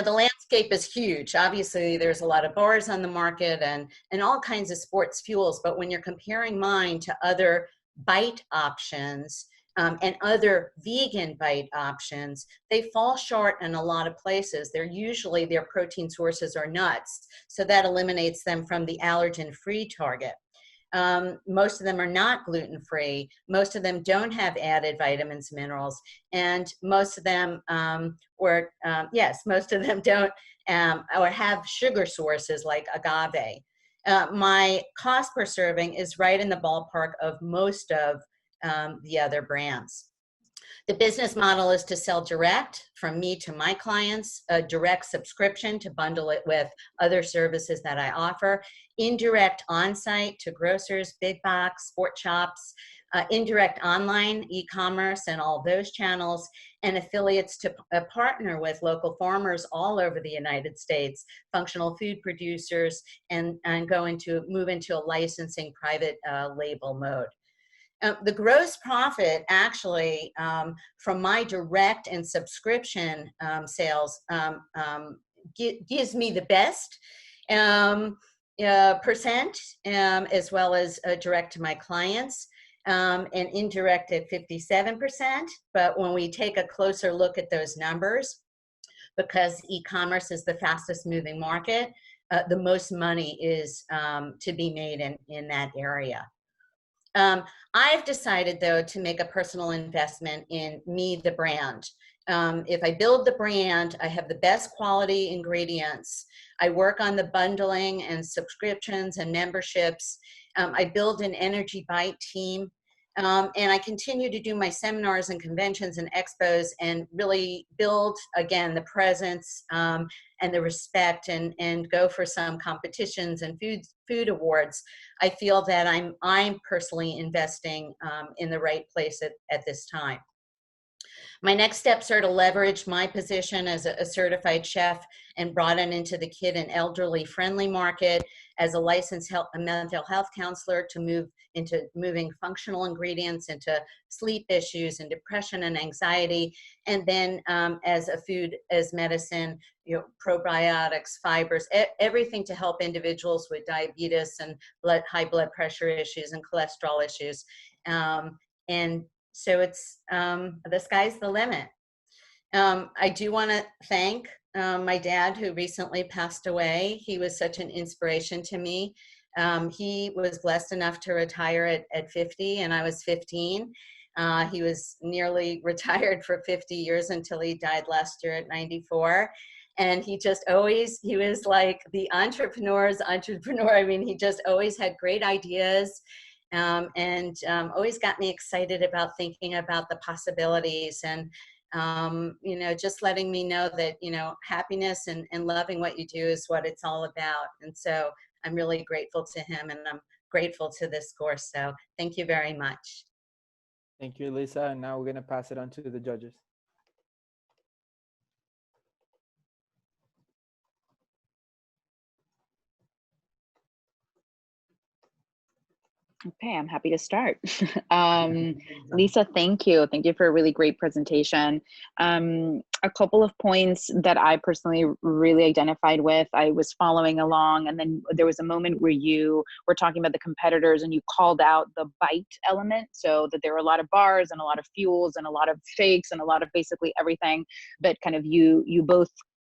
landscape is huge. Obviously, there's a lot of bars on the market and all kinds of sports fuels, but when you're comparing mine to other bite options, and other vegan bite options, they fall short in a lot of places. They're usually, their protein sources are nuts, so that eliminates them from the allergen-free target. Most of them are not gluten-free. Most of them don't have added vitamins, minerals, and most of them, most of them don't or have sugar sources like agave. My cost per serving is right in the ballpark of most of the other brands. The business model is to sell direct from me to my clients, a direct subscription to bundle it with other services that I offer, indirect on-site to grocers, big box, sport shops, indirect online, e-commerce and all those channels, and affiliates to partner with local farmers all over the United States, functional food producers, and move into a licensing private label mode. The gross profit actually from my direct and subscription sales gives me the best percent, as well as direct to my clients, and indirect at 57%. But when we take a closer look at those numbers, because e-commerce is the fastest moving market, the most money is to be made in that area. I've decided, though, to make a personal investment in me, the brand. If I build the brand, I have the best quality ingredients. I work on the bundling and subscriptions and memberships. I build an Energy Bite team. And I continue to do my seminars and conventions and expos and really build, again, the presence and the respect, and go for some competitions and food awards. I feel that I'm personally investing in the right place at this time. My next steps are to leverage my position as a certified chef and broaden into the kid and elderly friendly market, as a licensed mental health counselor, to moving functional ingredients into sleep issues and depression and anxiety, and then as a food as medicine, probiotics, fibers, everything to help individuals with diabetes and high blood pressure issues and cholesterol issues. And so it's, the sky's the limit. I do want to thank my dad, who recently passed away. He was such an inspiration to me. He was blessed enough to retire at 50, and I was 15. He was nearly retired for 50 years until he died last year at 94. And he was like the entrepreneur's entrepreneur. I mean, he just always had great ideas. And always got me excited about thinking about the possibilities, and just letting me know that happiness and loving what you do is what it's all about. And so I'm really grateful to him, and I'm grateful to this course. So thank you very much. Thank you, Lisa. And now we're going to pass it on to the judges. Okay, I'm happy to start. Lisa, thank you. Thank you for a really great presentation. A couple of points that I personally really identified with. I was following along, and then there was a moment where you were talking about the competitors and you called out the bite element, so that there were a lot of bars and a lot of fuels and a lot of shakes and a lot of basically everything, but kind of you both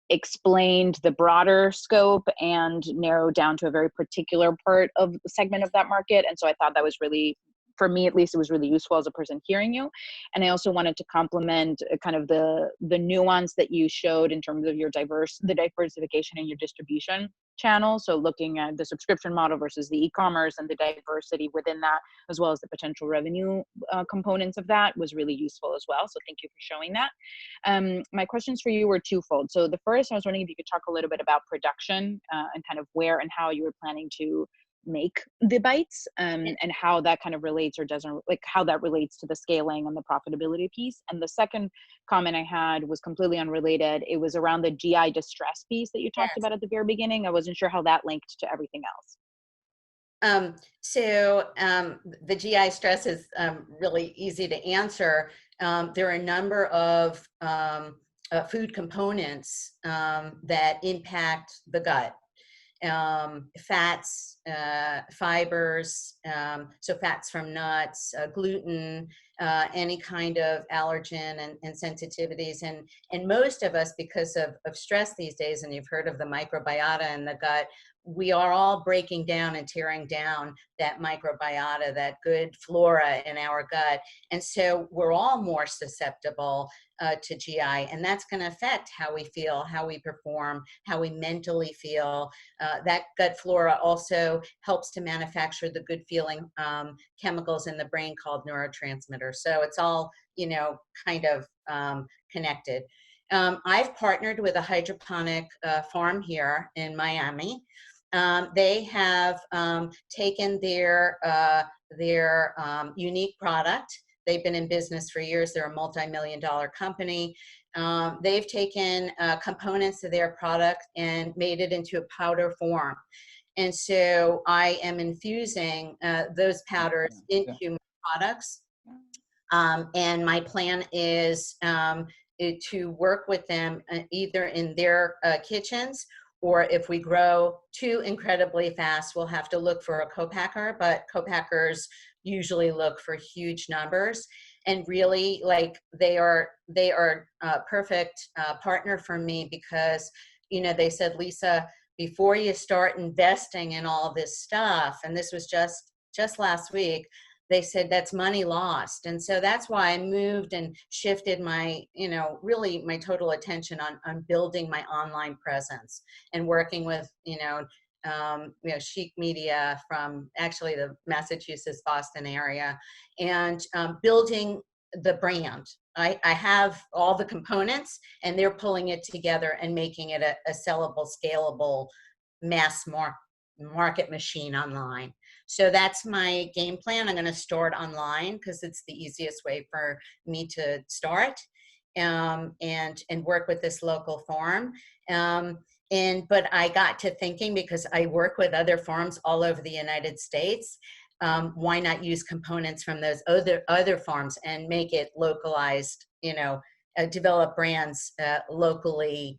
explained the broader scope and narrowed down to a very particular part of the segment of that market. And so I thought that was really, for me at least, it was really useful as a person hearing you. And I also wanted to compliment kind of the nuance that you showed in terms of the diversification in your distribution channel. So looking at the subscription model versus the e-commerce and the diversity within that, as well as the potential revenue components of that, was really useful as well. So thank you for showing that. My questions for you were twofold. So the first, I was wondering if you could talk a little bit about production and kind of where and how you were planning to make the bites, and how that kind of relates or doesn't, like how that relates to the scaling and the profitability piece. And the second comment I had was completely unrelated. It was around the GI distress piece that you talked about at the very beginning. I wasn't sure how that linked to everything else. The GI stress is really easy to answer. There are a number of food components that impact the gut. fats, fibers, so fats from nuts, gluten, any kind of allergen and sensitivities. And most of us, because of stress these days, and you've heard of the microbiota in the gut, we are all breaking down and tearing down that microbiota, that good flora in our gut. And so we're all more susceptible to GI, and that's going to affect how we feel, how we perform, how we mentally feel. That gut flora also helps to manufacture the good feeling chemicals in the brain called neurotransmitters. So it's all, you know, kind of connected. I've partnered with a hydroponic farm here in Miami. They have taken their unique product. They've been in business for years. They're a multi-million-dollar company. They've taken components of their product and made it into a powder form. And so I am infusing those powders into my products. And my plan is to work with them either in their kitchens, or if we grow too incredibly fast, we'll have to look for a co-packer, but co-packers usually look for huge numbers. And really, like, they are a perfect partner for me, because, you know, they said, Lisa, before you start investing in all this stuff, and this was just last week, they said that's money lost. And so that's why I moved and shifted my, you know, really my total attention on building my online presence and working with, you know, chic media from actually the Massachusetts, Boston area, and building the brand. I have all the components, and they're pulling it together and making it a sellable, scalable, mass market machine online. So that's my game plan. I'm going to start online because it's the easiest way for me to start, and work with this local farm. But I got to thinking, because I work with other farms all over the United States, why not use components from those other farms and make it localized, you know, develop brands locally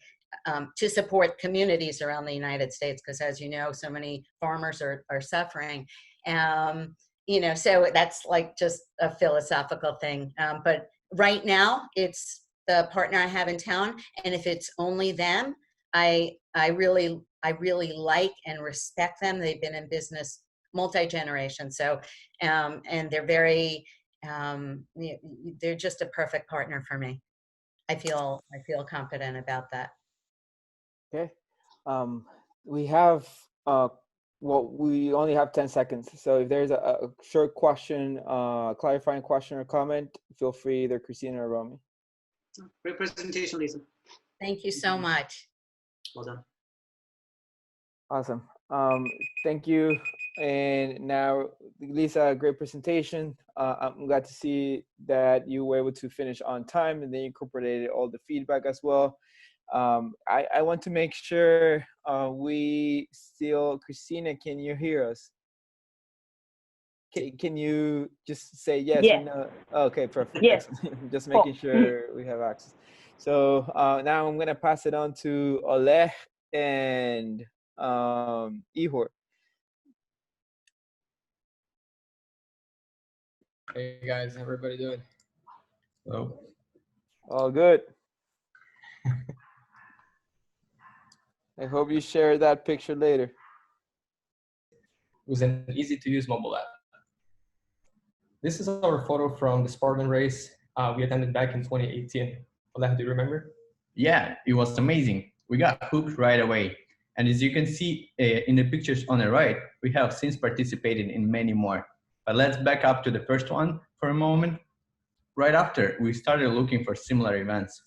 to support communities around the United States, because as you know, so many farmers are suffering. You know, so that's like just a philosophical thing. But right now, it's the partner I have in town, and if it's only them, I really like and respect them. They've been in business multi-generation. So, and they're very, they're just a perfect partner for me. I feel confident about that. Okay. We have, we only have 10 seconds. So if there's a short question, clarifying question or comment, feel free, either Christina or Romy. Great presentation, Lisa. Thank you so much. Well done. Awesome. Thank you. And now, Lisa, great presentation. I'm glad to see that you were able to finish on time, and then you incorporated all the feedback as well. I want to make sure we still, Christina, can you hear us? Can you just say yes or no? Okay, perfect. Yes. Just making sure we have access. So now I'm going to pass it on to Oleg and Ihor. Hey guys, how everybody doing? Hello. All good. I hope you share that picture later. It was an easy to use mobile app. This is our photo from the Spartan race we attended back in 2018. Oleg, do you remember? Yeah, it was amazing. We got hooked right away. And as you can see in the pictures on the right, we have since participated in many more. But let's back up to the first one for a moment. Right after, we started looking for similar events.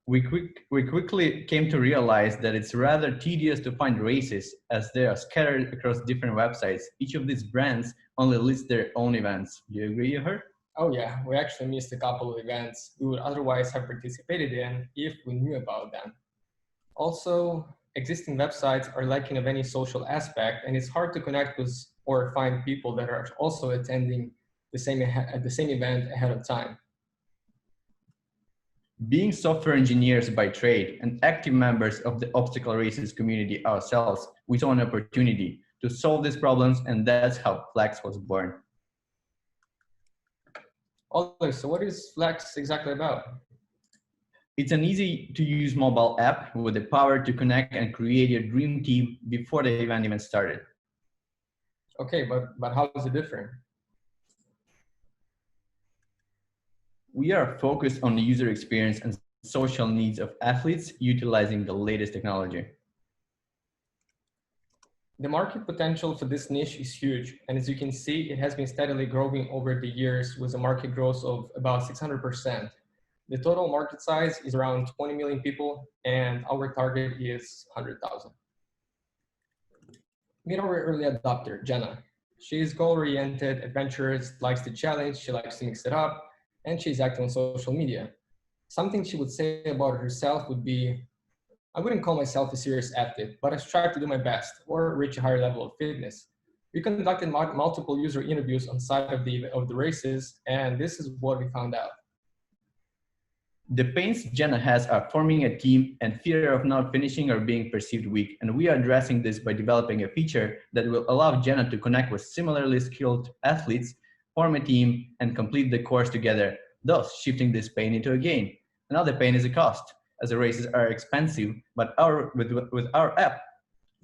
We quickly came to realize that it's rather tedious to find races, as they are scattered across different websites. Each of these brands only lists their own events. Do you agree, Ihor? Oh yeah, we actually missed a couple of events we would otherwise have participated in if we knew about them. Also, existing websites are lacking of any social aspect, and it's hard to connect with or find people that are also attending the same event ahead of time. Being software engineers by trade and active members of the obstacle races community ourselves, we saw an opportunity to solve these problems, and that's how Flex was born. Oleg, so what is Flex exactly about? It's an easy-to-use mobile app with the power to connect and create your dream team before the event even started. Okay, but how is it different? We are focused on the user experience and social needs of athletes utilizing the latest technology. The market potential for this niche is huge, and as you can see, it has been steadily growing over the years with a market growth of about 600%. The total market size is around 20 million people, and our target is 100,000. Meet our early adopter, Jenna. She is goal-oriented, adventurous, likes to challenge, she likes to mix it up, and she's active on social media. Something she would say about herself would be, I wouldn't call myself a serious athlete, but I strive to do my best or reach a higher level of fitness. We conducted multiple user interviews on site of the races, and this is what we found out. The pains Jenna has are forming a team and fear of not finishing or being perceived weak, and we are addressing this by developing a feature that will allow Jenna to connect with similarly skilled athletes, form a team, and complete the course together, thus shifting this pain into a gain. Another pain is a cost, as the races are expensive, but with our app,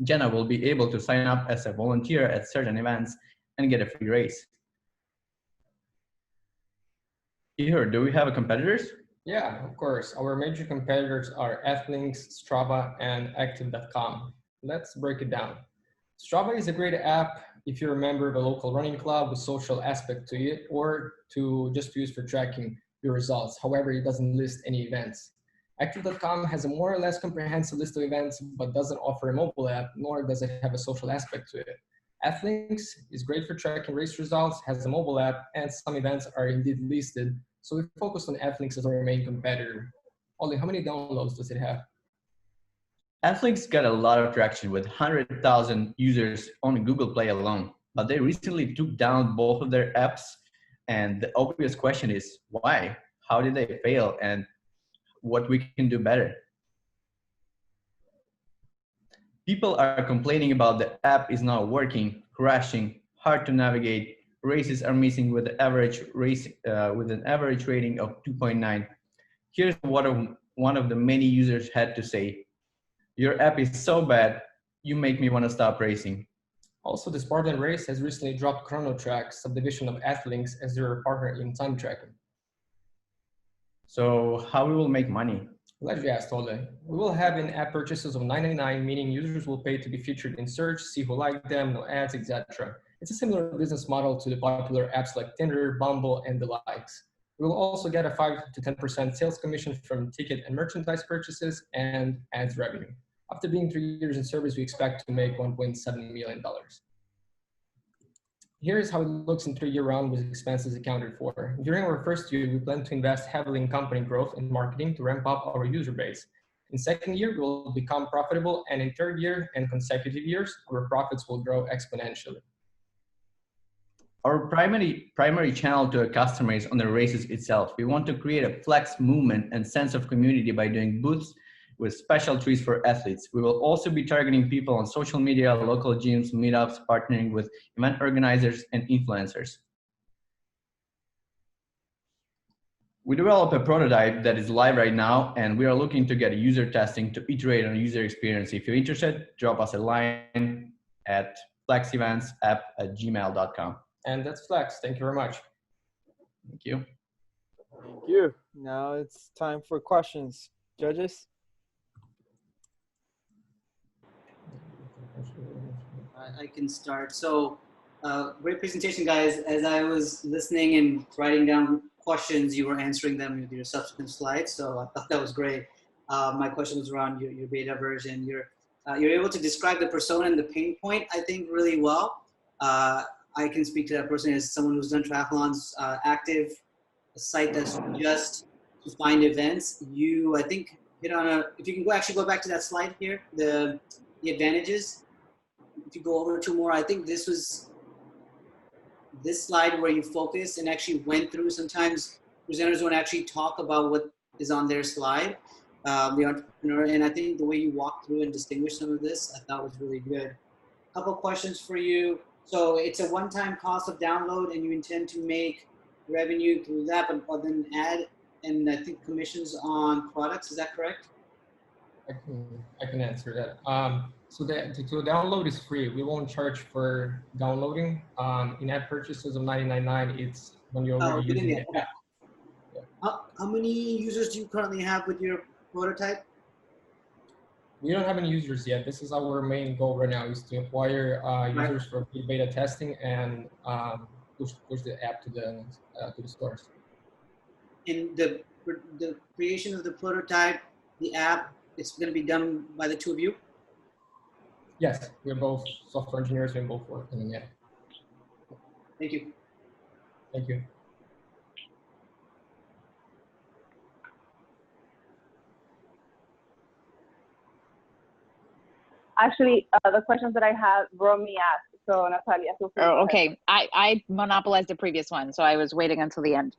Jenna will be able to sign up as a volunteer at certain events and get a free race. Ihor, do we have competitors? Yeah, of course. Our major competitors are Athlinks, Strava, and Active.com. Let's break it down. Strava is a great app if you're a member of a local running club with social aspect to it, or to just use for tracking your results. However, it doesn't list any events. Active.com has a more or less comprehensive list of events, but doesn't offer a mobile app, nor does it have a social aspect to it. Athlinks is great for tracking race results, has a mobile app, and some events are indeed listed. So we focused on Athlinks as our main competitor. Ollie, how many downloads does it have? Athlinks got a lot of traction with 100,000 users on Google Play alone, but they recently took down both of their apps. And the obvious question is, why? How did they fail? And what we can do better? People are complaining about the app is not working, crashing, hard to navigate. Races are missing with the average race with an average rating of 2.9. Here's what one of the many users had to say: "Your app is so bad, you make me want to stop racing." Also, the Spartan Race has recently dropped ChronoTrack, subdivision of Athlinks, as their partner in time tracking. So how we will make money? Glad you asked, Ole. We will have in-app purchases of $9.99, meaning users will pay to be featured in search, see who liked them, no ads, etc. It's a similar business model to the popular apps like Tinder, Bumble, and the likes. We will also get a 5 to 10% sales commission from ticket and merchandise purchases and ads revenue. After being 3 years in service, we expect to make $1.7 million. Here's how it looks in 3-year round with expenses accounted for. During our first year, we plan to invest heavily in company growth and marketing to ramp up our user base. In second year, we will become profitable, and in third year and consecutive years, our profits will grow exponentially. Our primary channel to a customer is on the races itself. We want to create a flex movement and sense of community by doing booths with special treats for athletes. We will also be targeting people on social media, local gyms, meetups, partnering with event organizers and influencers. We developed a prototype that is live right now, and we are looking to get user testing to iterate on user experience. If you're interested, drop us a line at flexeventsapp@gmail.com. And that's Flex. Thank you very much. Thank you. Thank you. Now it's time for questions. Judges? I can start. So great presentation, guys. As I was listening and writing down questions, you were answering them with your subsequent slides. So I thought that was great. My question was around your beta version. You're able to describe the persona and the pain point, I think, really well. I can speak to that person as someone who's done triathlons, active, a site that's just to find events. You, I think, hit on if you can actually go back to that slide here, the advantages. If you go over 2 more, I think this was this slide where you focus and actually went through. Sometimes presenters won't actually talk about what is on their slide. the entrepreneur. And I think the way you walked through and distinguished some of this, I thought was really good. A couple questions for you. So it's a one-time cost of download, and you intend to make revenue through that, but then add, and I think commissions on products. Is that correct? I can answer that. So the download is free. We won't charge for downloading. In-app purchases of $99.99, it's when you're already using the app. How many users do you currently have with your prototype? We don't have any users yet. This is our main goal right now, is to acquire users for beta testing and push the app to the stores. In the creation of the prototype, the app, it's going to be done by the two of you? Yes, we're both software engineers. We're both working on it. Thank you. Thank you. Actually, the questions that I had, Romy asked. So Natalia, feel free. Oh, okay. I monopolized the previous one, so I was waiting until the end.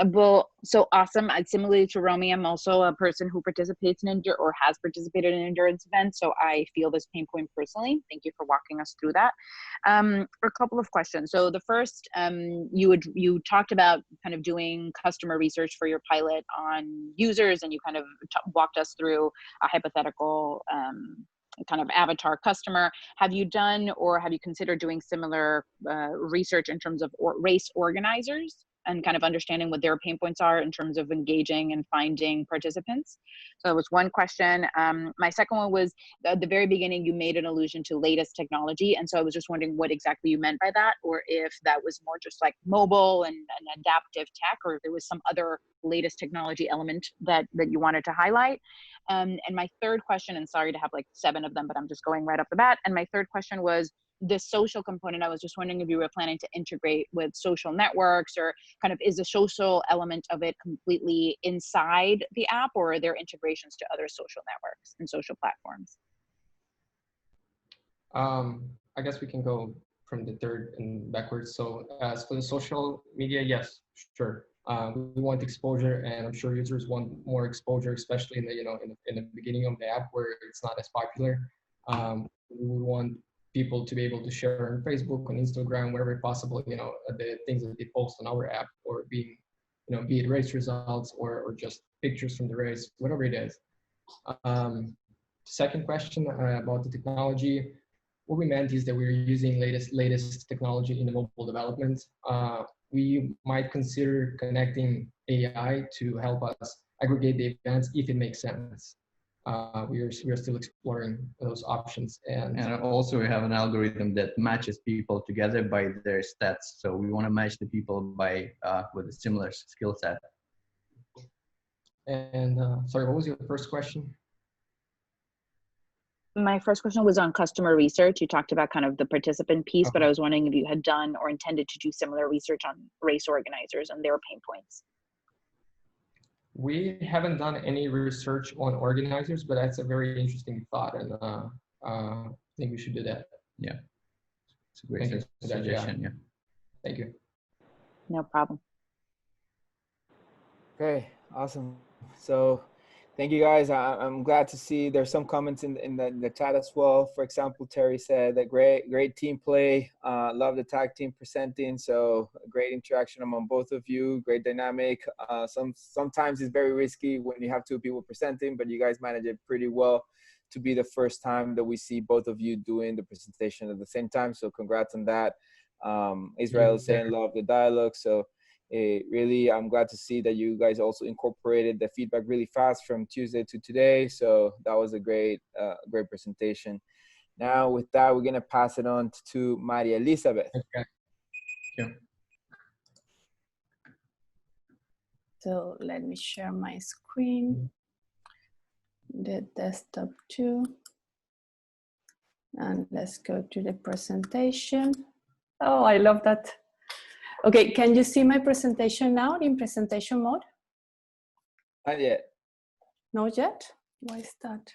Well, so awesome. Similarly to Romy, I'm also a person who participates in or has participated in endurance events, so I feel this pain point personally. Thank you for walking us through that. A couple of questions. So the first, you talked about kind of doing customer research for your pilot on users, and you kind of walked us through a hypothetical kind of avatar customer. Have you done or have you considered doing similar research in terms of race organizers and kind of understanding what their pain points are in terms of engaging and finding participants? So that was one question. My second one was, at the very beginning, you made an allusion to latest technology. And so I was just wondering what exactly you meant by that, or if that was more just like mobile and adaptive tech, or if there was some other latest technology element that you wanted to highlight. And my third question, and sorry to have like 7 of them, but I'm just going right off the bat. And my third question was the social component. I was just wondering if you were planning to integrate with social networks, or kind of is the social element of it completely inside the app, or are there integrations to other social networks and social platforms? I guess we can go from the third and backwards. So as for the social media, yes, sure. We want exposure, and I'm sure users want more exposure, especially in the in the beginning of the app where it's not as popular. We want people to be able to share on Facebook, on Instagram, wherever possible, the things that they post on our app, or being, be it race results or just pictures from the race, whatever it is. Second question about the technology. What we meant is that we're using latest technology in the mobile development. We might consider connecting AI to help us aggregate the events if it makes sense. We are still exploring those options, and also we have an algorithm that matches people together by their stats. So we want to match the people by with a similar skill set. And sorry, what was your first question? My first question was on customer research. You talked about kind of the participant piece, but I was wondering if you had done or intended to do similar research on race organizers and their pain points. We haven't done any research on organizers, but that's a very interesting thought, and I think we should do that. Yeah, it's a great suggestion. Yeah, thank you. No problem. Okay, awesome. So thank you guys. I'm glad to see there's some comments in the chat as well. For example, Terry said that great team play. Love the tag team presenting. So great interaction among both of you. Great dynamic. Sometimes it's very risky when you have 2 people presenting, but you guys manage it pretty well to be the first time that we see both of you doing the presentation at the same time. So congrats on that. Israel is saying love the dialogue. So really, I'm glad to see that you guys also incorporated the feedback really fast from Tuesday to today. So that was a great presentation. Now with that, we're gonna pass it on to Maria Elizabeth. Okay. Yeah. So let me share my screen, the desktop too. And let's go to the presentation. Oh, I love that. Okay, can you see my presentation now in presentation mode? Not yet. Not yet? Why is that?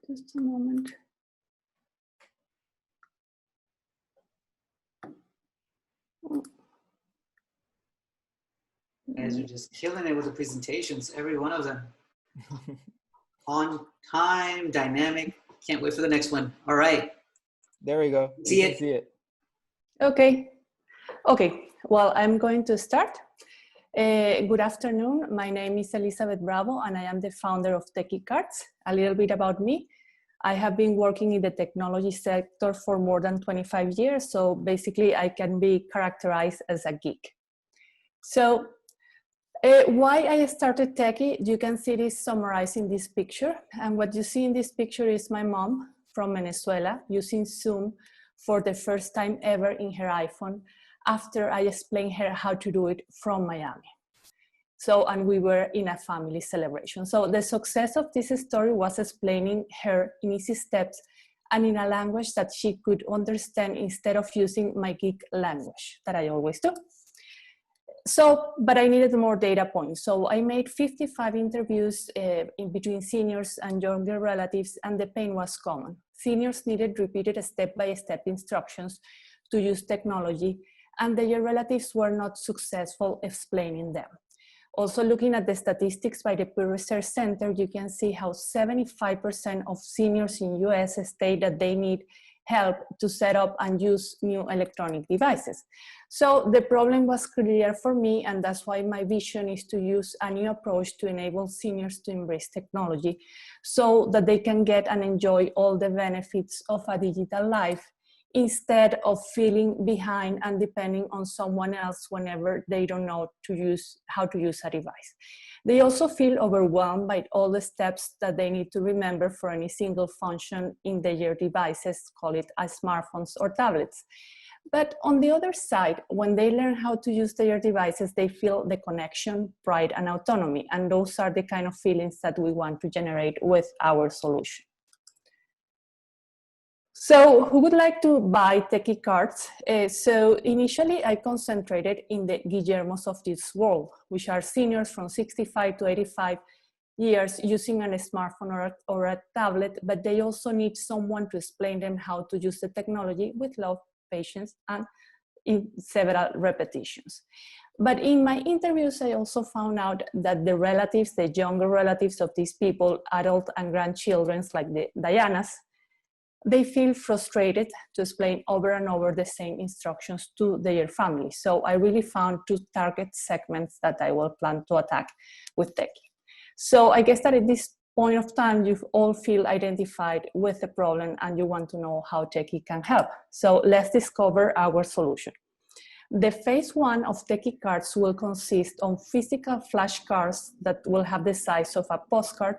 Just a moment. guys are just killing it with the presentations, every one of them. On time, dynamic. Can't wait for the next one. All right. There we go. See it. See it. Okay. Okay. Well, I'm going to start. Good afternoon. My name is Elizabeth Bravo, and I am the founder of Techie Cards. A little bit about me. I have been working in the technology sector for more than 25 years, so basically I can be characterized as a geek. So why I started Techie, you can see this summarized in this picture. And what you see in this picture is my mom from Venezuela using Zoom for the first time ever in her iPhone after I explained her how to do it from Miami. So, and we were in a family celebration. So the success of this story was explaining her in easy steps and in a language that she could understand instead of using my geek language that I always do. So, but I needed more data points. So I made 55 interviews in between seniors and younger relatives, and the pain was common. Seniors needed repeated step-by-step instructions to use technology, and their relatives were not successful explaining them. Also, looking at the statistics by the Pew Research Center, you can see how 75% of seniors in US state that they need help to set up and use new electronic devices. So the problem was clear for me, and that's why my vision is to use a new approach to enable seniors to embrace technology so that they can get and enjoy all the benefits of a digital life instead of feeling behind and depending on someone else whenever they don't know how to use a device. They also feel overwhelmed by all the steps that they need to remember for any single function in their devices, call it smartphones or tablets. But on the other side, when they learn how to use their devices, they feel the connection, pride, and autonomy. And those are the kind of feelings that we want to generate with our solution. So who would like to buy Techie Cards? So initially I concentrated in the Guillermos of this world, which are seniors from 65 to 85 years using a smartphone or a tablet, but they also need someone to explain them how to use the technology with love, patience, and in several repetitions. But in my interviews, I also found out that the relatives, the younger relatives of these people, adult and grandchildren like the Dianas, they feel frustrated to explain over and over the same instructions to their family. So I really found two target segments that I will plan to attack with Techie. So I guess that at this point of time, you all feel identified with the problem and you want to know how Techie can help. So let's discover our solution. The phase one of Techie Cards will consist on physical flashcards that will have the size of a postcard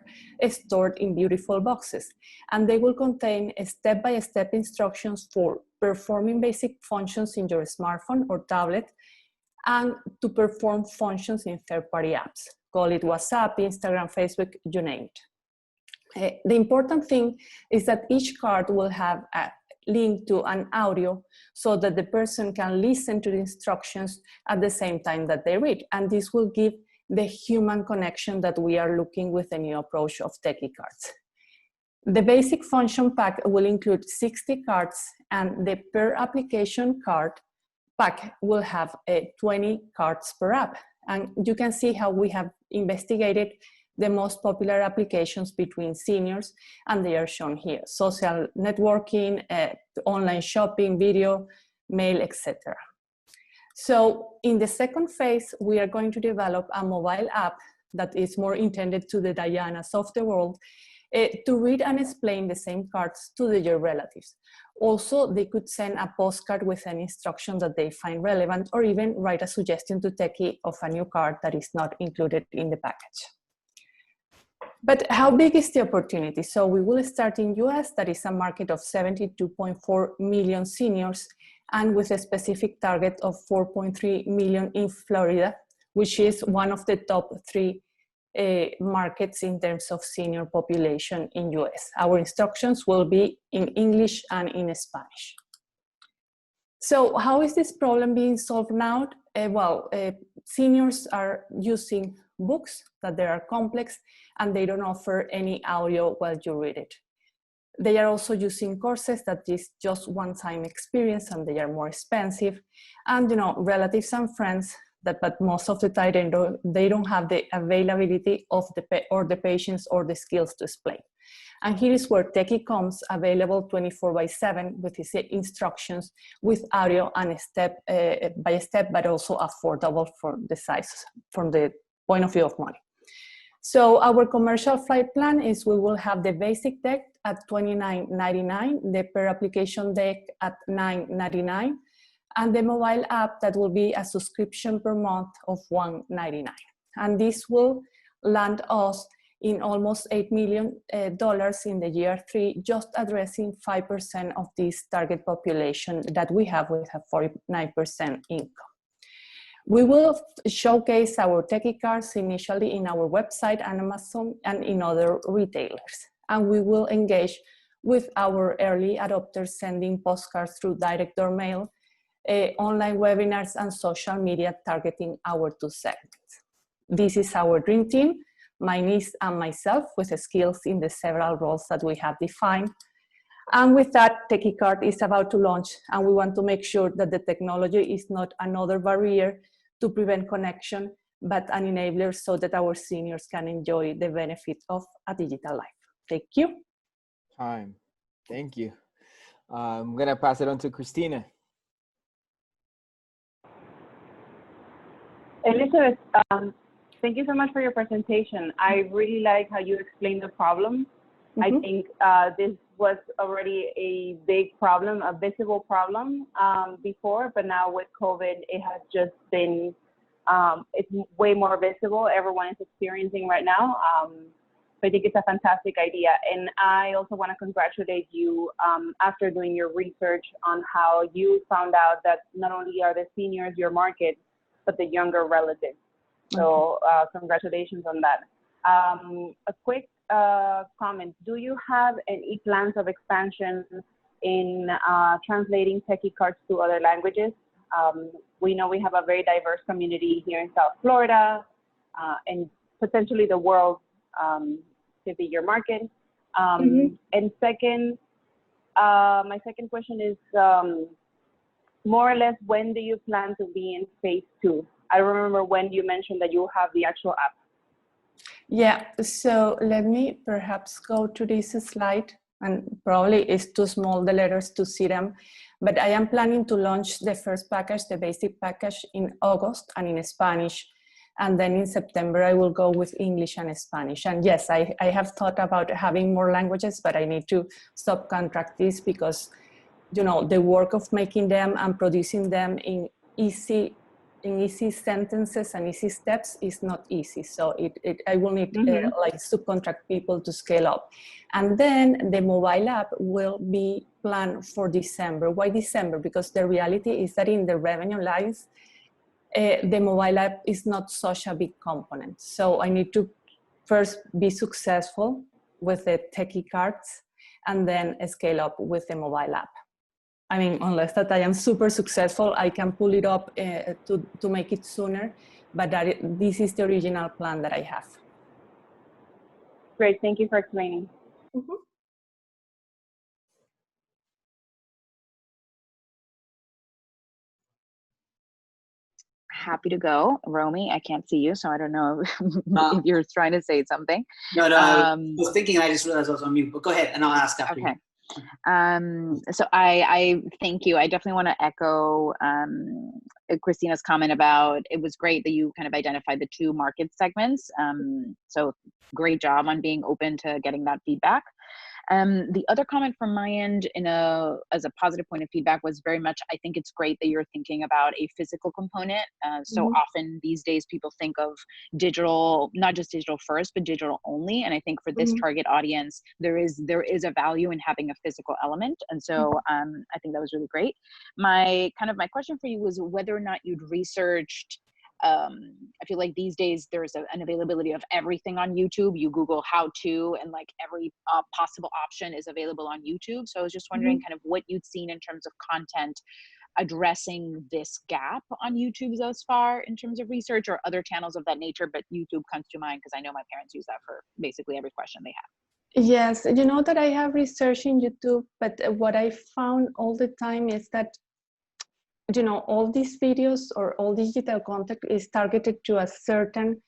stored in beautiful boxes. And they will contain step-by-step instructions for performing basic functions in your smartphone or tablet and to perform functions in third-party apps. Call it WhatsApp, Instagram, Facebook, you name it. The important thing is that each card will have a link to an audio so that the person can listen to the instructions at the same time that they read. And this will give the human connection that we are looking with the new approach of Techie Cards. The basic function pack will include 60 cards, and the per application card pack will have 20 cards per app. And you can see how we have investigated the most popular applications between seniors, and they are shown here: social networking, online shopping, video, mail, etc. So in the second phase, we are going to develop a mobile app that is more intended to the Dianas of the world to read and explain the same cards to their relatives. Also, they could send a postcard with an instruction that they find relevant, or even write a suggestion to Techie of a new card that is not included in the package. But how big is the opportunity? So we will start in US, that is a market of 72.4 million seniors, and with a specific target of 4.3 million in Florida, which is one of the top 3 markets in terms of senior population in US. Our instructions will be in English and in Spanish. So how is this problem being solved now? Seniors are using books that they are complex and they don't offer any audio while you read it. They are also using courses that is just one-time experience and they are more expensive. And relatives and friends, but most of the time they don't have the availability of the patients or the skills to explain. And here is where Techie comes, available 24/7 with his instructions, with audio and step by step, but also affordable for the size, from the point of view of money. So our commercial flight plan is we will have the basic deck at $29.99, the per application deck at $9.99, and the mobile app that will be a subscription per month of $1.99. And this will land us in almost $8 million in the year 3, just addressing 5% of this target population that we have with a 49% income. We will showcase our Techie cards initially in our website and Amazon and in other retailers. And we will engage with our early adopters, sending postcards through direct or mail, online webinars, and social media targeting our 2 segments. This is our dream team, my niece and myself, with skills in the several roles that we have defined. And with that, Techie Card is about to launch, and we want to make sure that the technology is not another barrier to prevent connection, but an enabler so that our seniors can enjoy the benefit of a digital life. Thank you. Time. Thank you. I'm going to pass it on to Christina. Elizabeth, thank you so much for your presentation. I really like how you explained the problem. I think this was already a big problem, a visible problem before, but now with COVID, it has just been, it's way more visible. Everyone is experiencing right now. So I think it's a fantastic idea. And I also want to congratulate you after doing your research on how you found out that not only are the seniors your market, but the younger relatives. So congratulations on that. A quick comment. Do you have any plans of expansion in translating Techie cards to other languages? We know we have a very diverse community here in South Florida, and potentially the world could be your market. And second, my second question is more or less, when do you plan to be in phase 2? I remember when you mentioned that you have the actual app. Yeah, so let me perhaps go to this slide, and probably it's too small, the letters, to see them, but I am planning to launch the first package, the basic package, in August and in Spanish, and then in September I will go with English and Spanish. And yes, I have thought about having more languages, but I need to subcontract this because, you know, the work of making them and producing them in easy sentences and easy steps is not easy. So I will need like subcontract people to scale up. And then the mobile app will be planned for December. Why December? Because the reality is that in the revenue lines, the mobile app is not such a big component. So I need to first be successful with the Techie cards and then scale up with the mobile app. I mean, unless that I am super successful, I can pull it up to make it sooner, but this is the original plan that I have. Great, thank you for explaining. Happy to go. Romy, I can't see you, so I don't know if you're trying to say something. No, I was thinking, I just realized I was on mute, but go ahead and I'll ask after you. So I thank you. I definitely want to echo Christina's comment about, it was great that you kind of identified the 2 market segments. So great job on being open to getting that feedback. The other comment from my end as a positive point of feedback was very much, I think it's great that you're thinking about a physical component. So often these days people think of digital, not just digital first, but digital only. And I think for this target audience, there is a value in having a physical element. And so I think that was really great. My question for you was whether or not you'd researched, I feel like these days there's an availability of everything on YouTube. You Google how to, and like every possible option is available on YouTube. So I was just wondering kind of what you'd seen in terms of content addressing this gap on YouTube thus far in terms of research, or other channels of that nature, but YouTube comes to mind because I know my parents use that for basically every question they have. Yes, you know that I have researched in YouTube, but what I found all the time is that you know, all these videos or all digital content is targeted to a certain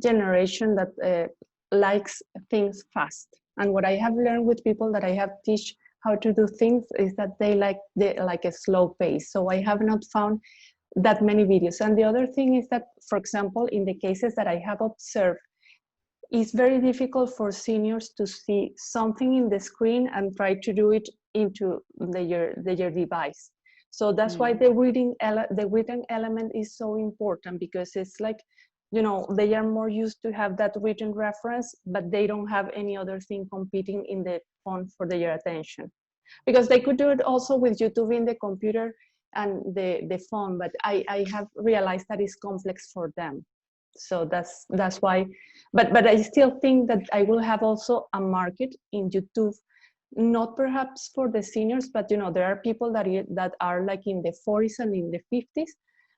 generation that likes things fast. And what I have learned with people that I have teach how to do things is that they like a slow pace. So I have not found that many videos. And the other thing is that, for example, in the cases that I have observed, it's very difficult for seniors to see something in the screen and try to do it into their device. So that's why the reading element is so important, because it's like, you know, they are more used to have that written reference, but they don't have any other thing competing in the phone for their attention. Because they could do it also with YouTube in the computer and the phone, but I have realized that it's complex for them. So that's why, but I still think that I will have also a market in YouTube, not perhaps for the seniors, but you know, there are people that are like in the 40s and in the 50s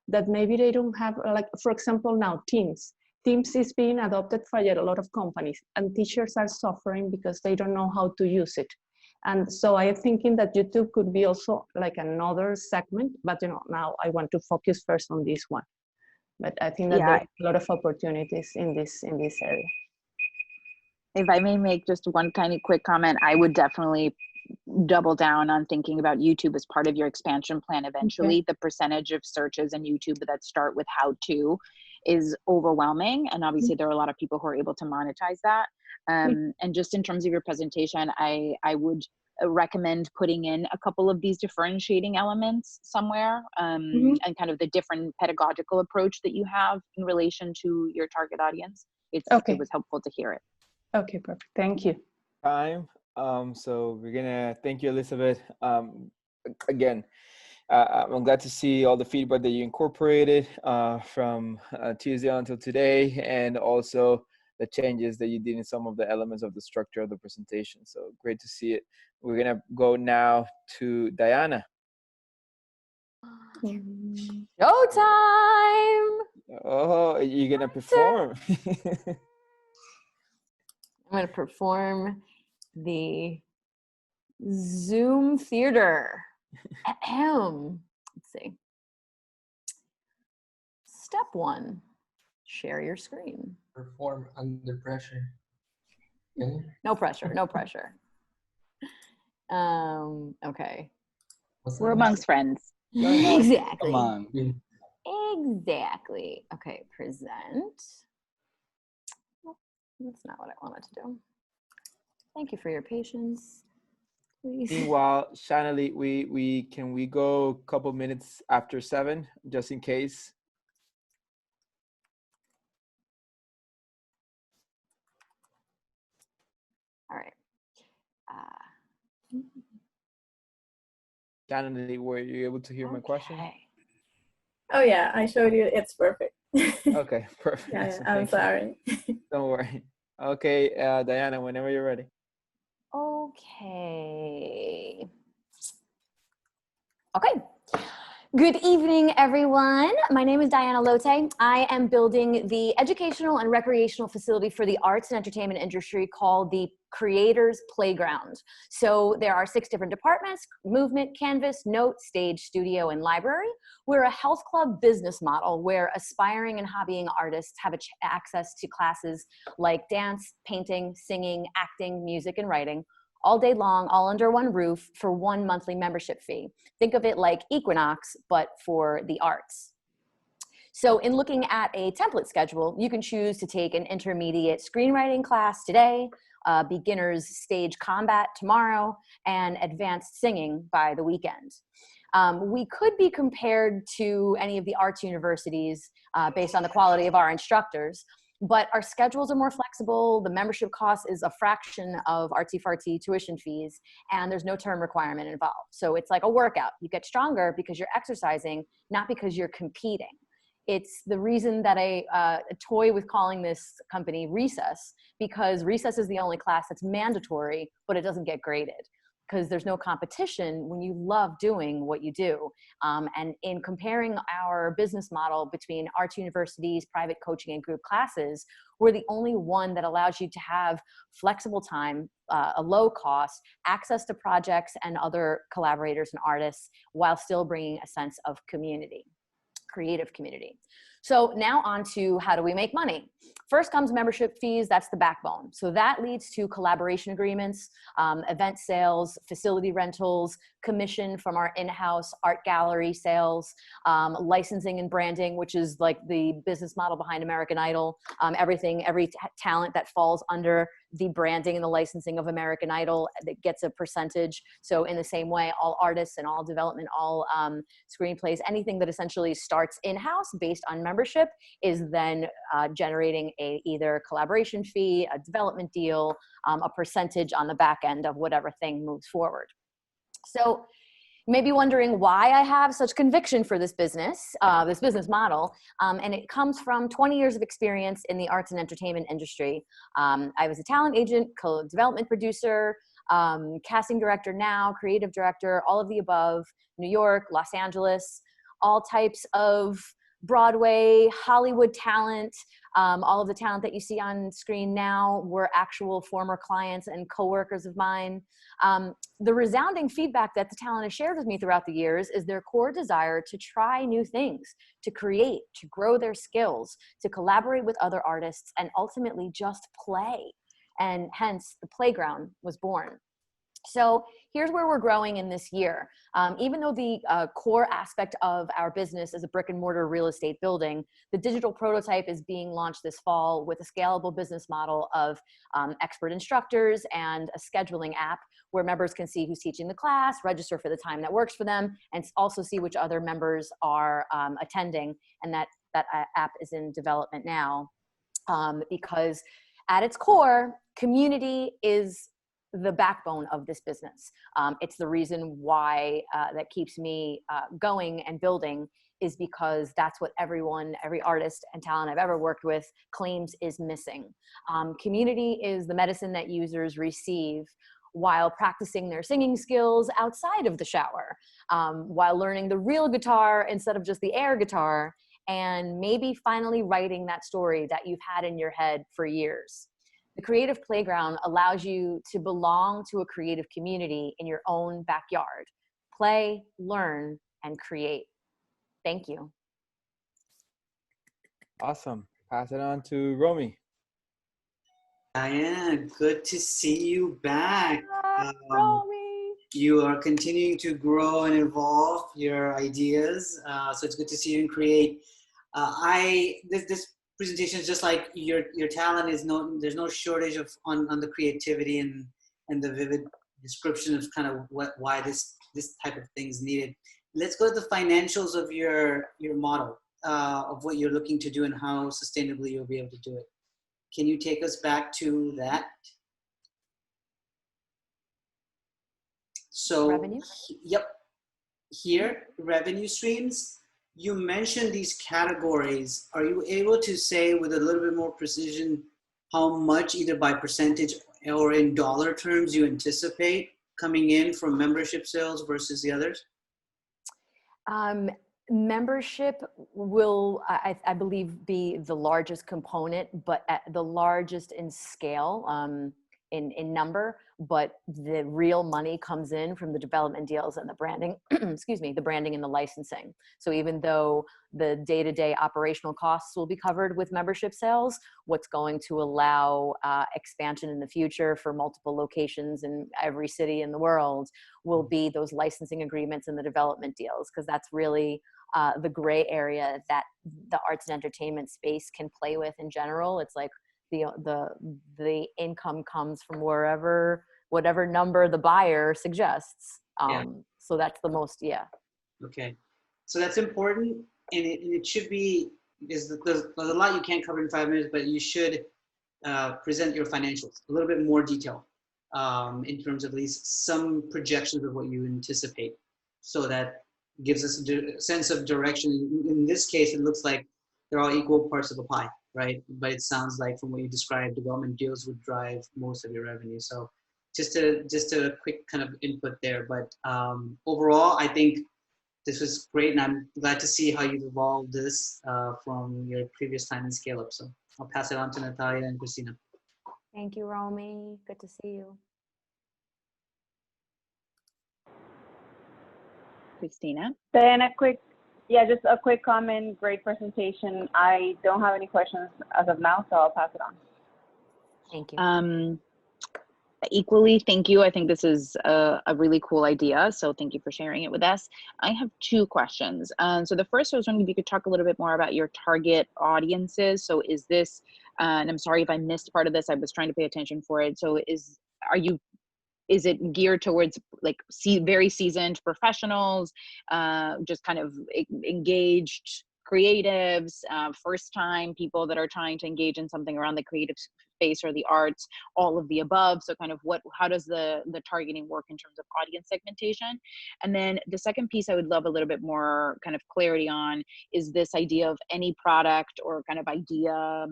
that maybe they don't have, like, for example, now Teams is being adopted by a lot of companies, and teachers are suffering because they don't know how to use it. And so I'm thinking that YouTube could be also like another segment, but you know, now I want to focus first on this one. But I think that there's a lot of opportunities in this area. If I may make just one tiny quick comment, I would definitely double down on thinking about YouTube as part of your expansion plan eventually. Okay. The percentage of searches in YouTube that start with how to is overwhelming. And obviously there are a lot of people who are able to monetize that. And just in terms of your presentation, I would recommend putting in a couple of these differentiating elements somewhere, and kind of the different pedagogical approach that you have in relation to your target audience. It was helpful to hear it. Okay, perfect. Thank you. Time. So we're gonna thank you, Elizabeth. Again, I'm glad to see all the feedback that you incorporated from Tuesday until today, and also the changes that you did in some of the elements of the structure of the presentation. So great to see it. We're gonna go now to Diana. Showtime! Oh, you're gonna perform. I'm going to perform the Zoom Theater. Ahem. Let's see. Step 1, share your screen. Perform under pressure. No pressure, no pressure. Okay. We're amongst friends. Exactly. Come on. Exactly. Okay, present. That's not what I wanted to do. Thank you for your patience. Please. Meanwhile, Shanali, can we go a couple minutes after 7, just in case? All right. Shanali, were you able to hear my question? Oh yeah, I showed you. It's perfect. Okay, perfect. Yeah, So I'm thank you. sorry. Don't worry. Okay, Diana, whenever you're ready. Okay. Okay. Good evening, everyone. My name is Diana Lote. I am building the educational and recreational facility for the arts and entertainment industry called the Creators Playground. So there are 6 different departments: movement, canvas, note, stage, studio, and library. We're a health club business model where aspiring and hobbying artists have access to classes like dance, painting, singing, acting, music, and writing, all day long, all under one roof for one monthly membership fee. Think of it like Equinox, but for the arts. So in looking at a template schedule, you can choose to take an intermediate screenwriting class today, beginner's stage combat tomorrow, and advanced singing by the weekend. We could be compared to any of the arts universities based on the quality of our instructors, but our schedules are more flexible. The membership cost is a fraction of artsy-fartsy tuition fees, and there's no term requirement involved. So it's like a workout. You get stronger because you're exercising, not because you're competing. It's the reason that I toy with calling this company Recess, because Recess is the only class that's mandatory, but it doesn't get graded. because there's no competition when you love doing what you do. And in comparing our business model between arts universities, private coaching, and group classes, we're the only one that allows you to have flexible time, a low cost, access to projects and other collaborators and artists, while still bringing a sense of community, creative community. So now on to how do we make money? First comes membership fees. That's the backbone. So that leads to collaboration agreements, event sales, facility rentals, commission from our in-house art gallery sales, licensing and branding, which is like the business model behind American Idol. Every talent that falls under the branding and the licensing of American Idol that gets a percentage. So in the same way, all artists and all development, all screenplays, anything that essentially starts in-house based on membership is then generating a either collaboration fee, a development deal, a percentage on the back end of whatever thing moves forward. So you may be wondering why I have such conviction for this business model, and it comes from 20 years of experience in the arts and entertainment industry. I was a talent agent, development producer, casting director now, creative director, all of the above, New York, Los Angeles, all types of Broadway, Hollywood talent. All of the talent that you see on screen now were actual former clients and coworkers of mine. The resounding feedback that the talent has shared with me throughout the years is their core desire to try new things, to create, to grow their skills, to collaborate with other artists, and ultimately just play. And hence, the playground was born. So here's where we're growing in this year. Even though the core aspect of our business is a brick and mortar real estate building, the digital prototype is being launched this fall with a scalable business model of expert instructors and a scheduling app where members can see who's teaching the class, register for the time that works for them, and also see which other members are attending. And that app is in development now because at its core, community is the backbone of this business. It's the reason why that keeps me going and building, is because that's what every artist and talent I've ever worked with claims is missing. Community is the medicine that users receive while practicing their singing skills outside of the shower, while learning the real guitar instead of just the air guitar, and maybe finally writing that story that you've had in your head for years. The Creative Playground allows you to belong to a creative community in your own backyard. Play, learn, and create. Thank you. Awesome. Pass it on to Romy. Diana, good to see you back. You are continuing to grow and evolve your ideas. So it's good to see you and create. This presentation is just like your talent is there's no shortage of on the creativity and the vivid description of kind of why this type of thing is needed. Let's go to the financials of your model, of what you're looking to do and how sustainably you'll be able to do it. Can you take us back to that? So, revenue? Yep. Here, revenue streams. You mentioned these categories. Are you able to say with a little bit more precision how much, either by percentage or in dollar terms, you anticipate coming in from membership sales versus the others? Membership will, I believe, be the largest component, but at the largest in scale, in number, but the real money comes in from the development deals and the branding, excuse me, the branding and the licensing. So even though the day-to-day operational costs will be covered with membership sales, what's going to allow expansion in the future for multiple locations in every city in the world will be those licensing agreements and the development deals, because that's really the gray area that the arts and entertainment space can play with in general. It's like the income comes from whatever number the buyer suggests. So that's the most, Okay, so that's important, and it should be, there's a lot you can't cover in 5 minutes, but you should present your financials a little bit more detail in terms of at least some projections of what you anticipate, so that gives us a sense of direction. In this case, it looks like they're all equal parts of a pie, right? But it sounds like from what you described, development deals would drive most of your revenue. So just a quick kind of input there. But overall, I think this was great, and I'm glad to see how you've evolved this from your previous time in Scale Up. So I'll pass it on to Natalia and Christina. Thank you, Romy. Good to see you. Christina? Then just a quick comment, great presentation. I don't have any questions as of now, so I'll pass it on. Thank you. Equally, thank you. I think this is a really cool idea, so thank you for sharing it with us. I have two questions. So the first, I was wondering if you could talk a little bit more about your target audiences. So is this, and I'm sorry if I missed part of this, I was trying to pay attention for it. So is it geared towards like very seasoned professionals, just kind of engaged creatives, first time people that are trying to engage in something around the creative space or the arts, all of the above? So kind of how does the targeting work in terms of audience segmentation? And then the second piece I would love a little bit more kind of clarity on is this idea of any product or kind of idea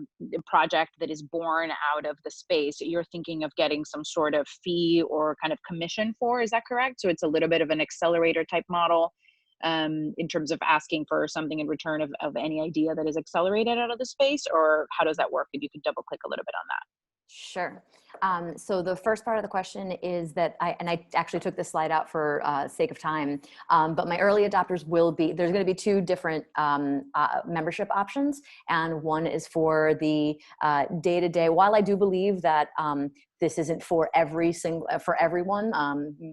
project that is born out of the space you're thinking of getting some sort of fee or kind of commission for, is that correct? So it's a little bit of an accelerator type model in terms of asking for something in return of any idea that is accelerated out of the space, or how does that work? If you could double click a little bit on that. Sure. So the first part of the question is that I actually took this slide out for sake of time, but my early adopters will be, there's going to be two different membership options, and one is for the day-to-day. While I do believe that this isn't for everyone,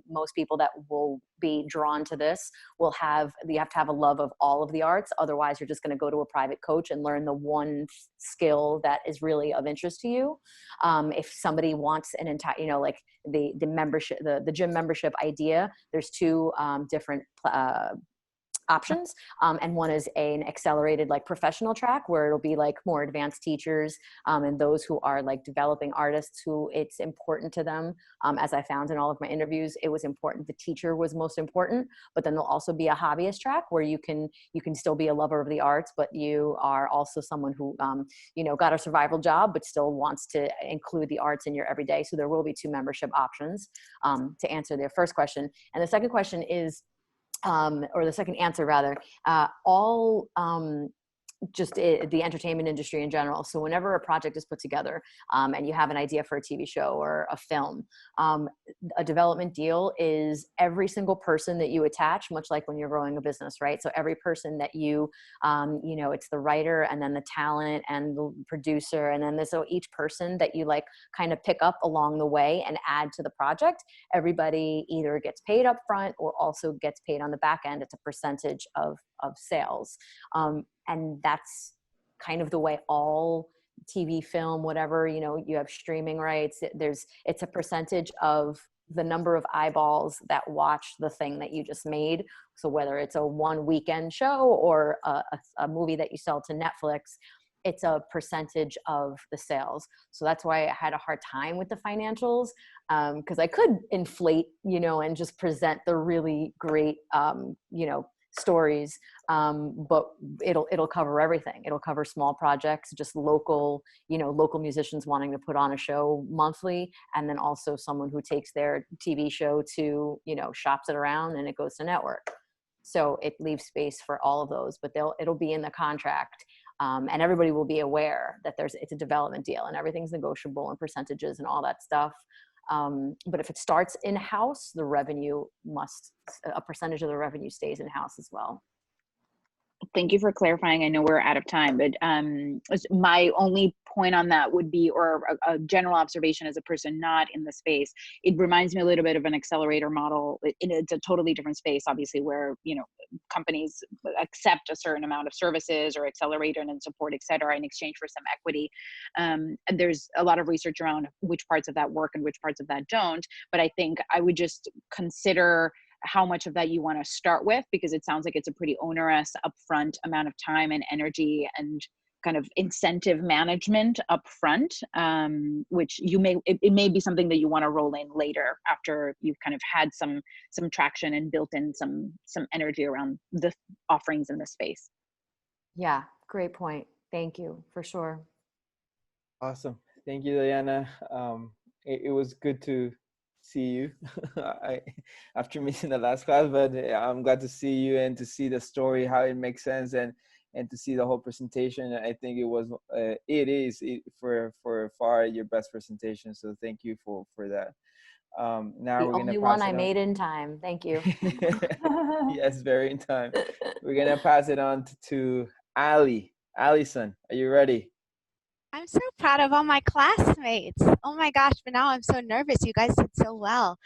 most people that will be drawn to this you have to have a love of all of the arts. Otherwise, you're just going to go to a private coach and learn the one skill that is really of interest to you. If somebody wants an entire, like the membership, the gym membership idea, there's two different options, and one is an accelerated like professional track where it'll be like more advanced teachers and those who are like developing artists who it's important to them. As I found in all of my interviews, it was important, the teacher was most important, but then there'll also be a hobbyist track where you can still be a lover of the arts, but you are also someone who got a survival job but still wants to include the arts in your everyday. So there will be two membership options to answer their first question. And the second question is, or the second answer rather, just the entertainment industry in general. So whenever a project is put together and you have an idea for a TV show or a film, a development deal is every single person that you attach, much like when you're growing a business, right? So every person that you, it's the writer and then the talent and the producer. And then so each person that you like kind of pick up along the way and add to the project, everybody either gets paid up front or also gets paid on the back end. It's a percentage of sales. And that's kind of the way all TV, film, whatever, you have streaming rights. It's a percentage of the number of eyeballs that watch the thing that you just made. So whether it's a one weekend show or a movie that you sell to Netflix, it's a percentage of the sales. So that's why I had a hard time with the financials, because I could inflate, and just present the really great, stories, but it'll cover everything. It'll cover small projects, just local musicians wanting to put on a show monthly, and then also someone who takes their TV show to, shops it around and it goes to network. So it leaves space for all of those, but it'll be in the contract. And everybody will be aware that it's a development deal and everything's negotiable and percentages and all that stuff. But if it starts in-house, a percentage of the revenue stays in-house as well. Thank you for clarifying. I know we're out of time, but my only point on that would be, or a general observation as a person not in the space, it reminds me a little bit of an accelerator model. It's a totally different space, obviously, where companies accept a certain amount of services or accelerate and support, et cetera, in exchange for some equity. And there's a lot of research around which parts of that work and which parts of that don't. But I think I would just consider how much of that you want to start with, because it sounds like it's a pretty onerous upfront amount of time and energy and kind of incentive management upfront, which it may be something that you want to roll in later after you've kind of had some traction and built in some energy around the offerings in the space. Yeah, great point. Thank you, for sure. Awesome. Thank you, Diana. It was good to see you after missing the last class, but I'm glad to see you and to see the story, how it makes sense, and to see the whole presentation. I think it is for far your best presentation. So thank you for that. Now The we're gonna only pass one I it on. made in time. Thank you. Yes, very in time. We're gonna pass it on to Ali. Allison, are you ready? I'm so proud of all my classmates. Oh my gosh, but now I'm so nervous. You guys did so well.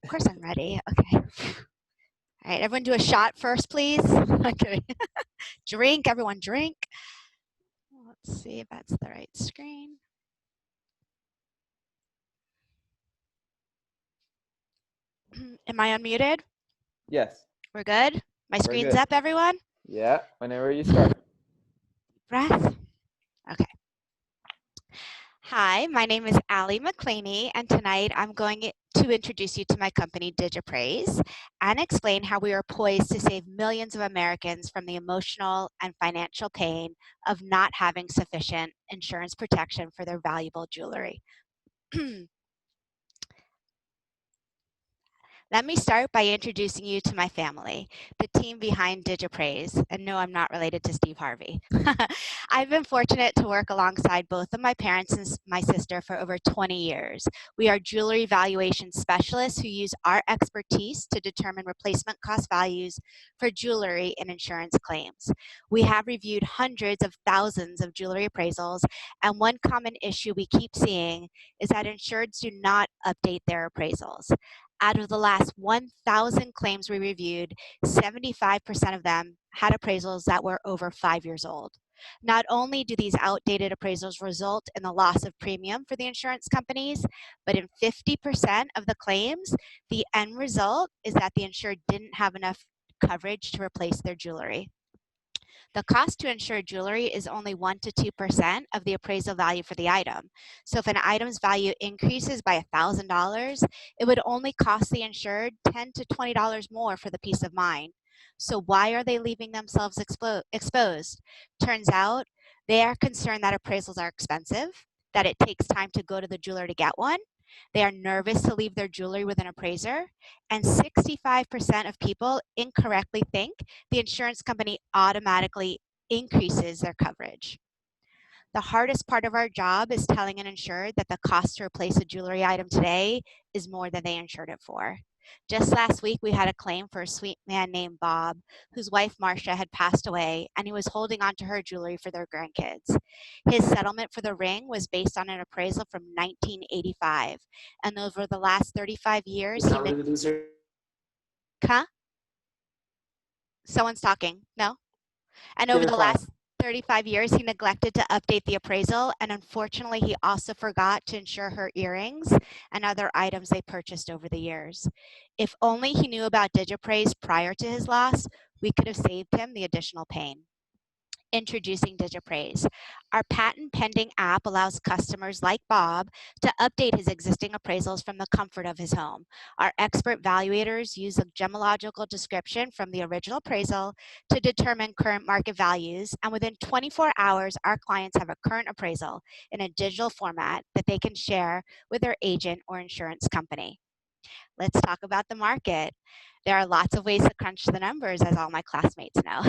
Of course I'm ready. Okay. All right, everyone do a shot first, please. Okay. Drink, everyone drink. Let's see if that's the right screen. Am I unmuted? Yes. We're good? My screen's up, everyone? Yeah, whenever you start. Breath. Okay. Hi, my name is Allie McClaney, and tonight I'm going to introduce you to my company, DigiPraise, and explain how we are poised to save millions of Americans from the emotional and financial pain of not having sufficient insurance protection for their valuable jewelry. Let me start by introducing you to my family, the team behind DigiPraise. And no, I'm not related to Steve Harvey. I've been fortunate to work alongside both of my parents and my sister for over 20 years. We are jewelry valuation specialists who use our expertise to determine replacement cost values for jewelry and insurance claims. We have reviewed hundreds of thousands of jewelry appraisals, and one common issue we keep seeing is that insureds do not update their appraisals. Out of the last 1,000 claims we reviewed, 75% of them had appraisals that were over 5 years old. Not only do these outdated appraisals result in the loss of premium for the insurance companies, but in 50% of the claims, the end result is that the insured didn't have enough coverage to replace their jewelry. The cost to insure jewelry is only 1 to 2% of the appraisal value for the item. So if an item's value increases by $1,000, it would only cost the insured $10 to $20 more for the peace of mind. So why are they leaving themselves exposed? Turns out they are concerned that appraisals are expensive, that it takes time to go to the jeweler to get one. They are nervous to leave their jewelry with an appraiser, and 65% of people incorrectly think the insurance company automatically increases their coverage. The hardest part of our job is telling an insured that the cost to replace a jewelry item today is more than they insured it for. Just last week, we had a claim for a sweet man named Bob, whose wife Marcia had passed away, and he was holding on to her jewelry for their grandkids. His settlement for the ring was based on an appraisal from 1985, and over the last 35 years, Huh? Someone's talking. No? And over the last 35 years, he neglected to update the appraisal, and unfortunately, he also forgot to insure her earrings and other items they purchased over the years. If only he knew about DigiPraise prior to his loss, we could have saved him the additional pain. Introducing DigiPraise. Our patent-pending app allows customers like Bob to update his existing appraisals from the comfort of his home. Our expert valuators use a gemological description from the original appraisal to determine current market values, and within 24 hours, our clients have a current appraisal in a digital format that they can share with their agent or insurance company. Let's talk about the market. There are lots of ways to crunch the numbers, as all my classmates know.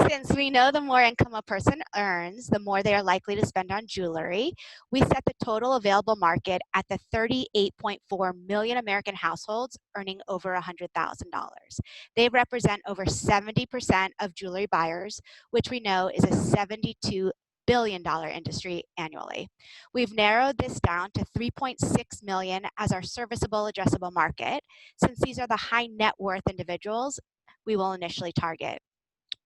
Since we know the more income a person earns, the more they are likely to spend on jewelry, we set the total available market at the 38.4 million American households earning over $100,000. They represent over 70% of jewelry buyers, which we know is a $72 billion industry annually. We've narrowed this down to 3.6 million as our serviceable addressable market, since these are the high net worth individuals we will initially target.